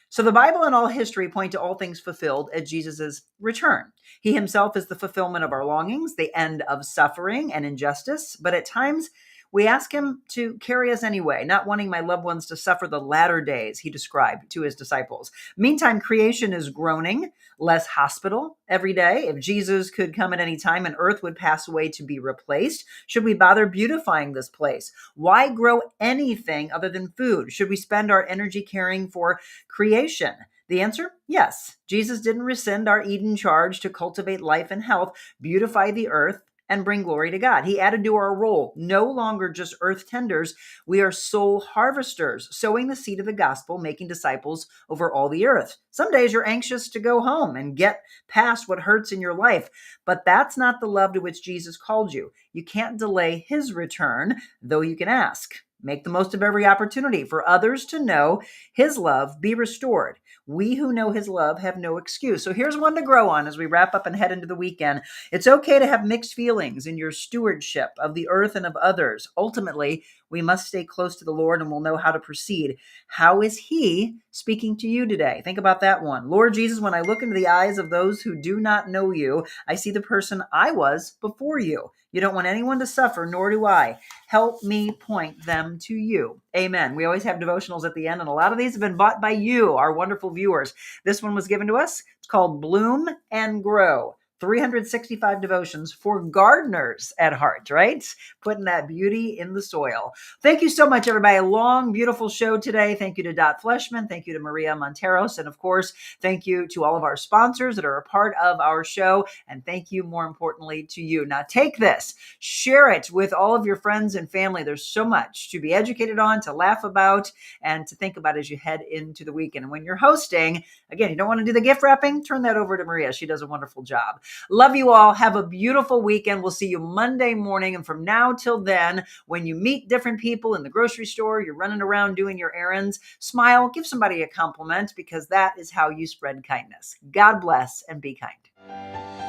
Speaker 5: So the Bible and all history point to all things fulfilled at Jesus' return. He himself is the fulfillment of our longings, the end of suffering and injustice. But at times, we ask him to carry us anyway, not wanting my loved ones to suffer the latter days, he described to his disciples. Meantime, creation is groaning, less hospital every day. If Jesus could come at any time and earth would pass away to be replaced, should we bother beautifying this place? Why grow anything other than food? Should we spend our energy caring for creation? The answer? Yes. Jesus didn't rescind our Eden charge to cultivate life and health, beautify the earth, and bring glory to God. He added to our role, no longer just earth tenders, we are soul harvesters, sowing the seed of the gospel, making disciples over all the earth. Some days you're anxious to go home and get past what hurts in your life, but that's not the love to which Jesus called you. You can't delay his return, though you can ask. Make the most of every opportunity for others to know his love, be restored. We who know his love have no excuse. So here's one to grow on as we wrap up and head into the weekend. It's okay to have mixed feelings in your stewardship of the earth and of others. Ultimately, we must stay close to the Lord and we'll know how to proceed. How is he speaking to you today? Think about that one. Lord Jesus, when I look into the eyes of those who do not know you, I see the person I was before you. You don't want anyone to suffer, nor do I. Help me point them to you. Amen. We always have devotionals at the end, and a lot of these have been bought by you, our wonderful viewers. This one was given to us. It's called Bloom and Grow. 365 devotions for gardeners at heart, right? Putting that beauty in the soil. Thank you so much, everybody. A long, beautiful show today. Thank you to Dot Fleshman. Thank you to Maria Monteros. And of course, thank you to all of our sponsors that are a part of our show. And thank you, more importantly, to you. Now take this, share it with all of your friends and family. There's so much to be educated on, to laugh about, and to think about as you head into the weekend. And when you're hosting, again, you don't want to do the gift wrapping, turn that over to Maria. She does a wonderful job. Love you all. Have a beautiful weekend. We'll see you Monday morning. And from now till then, when you meet different people in the grocery store, you're running around doing your errands, smile, give somebody a compliment, because that is how you spread kindness. God bless and be kind.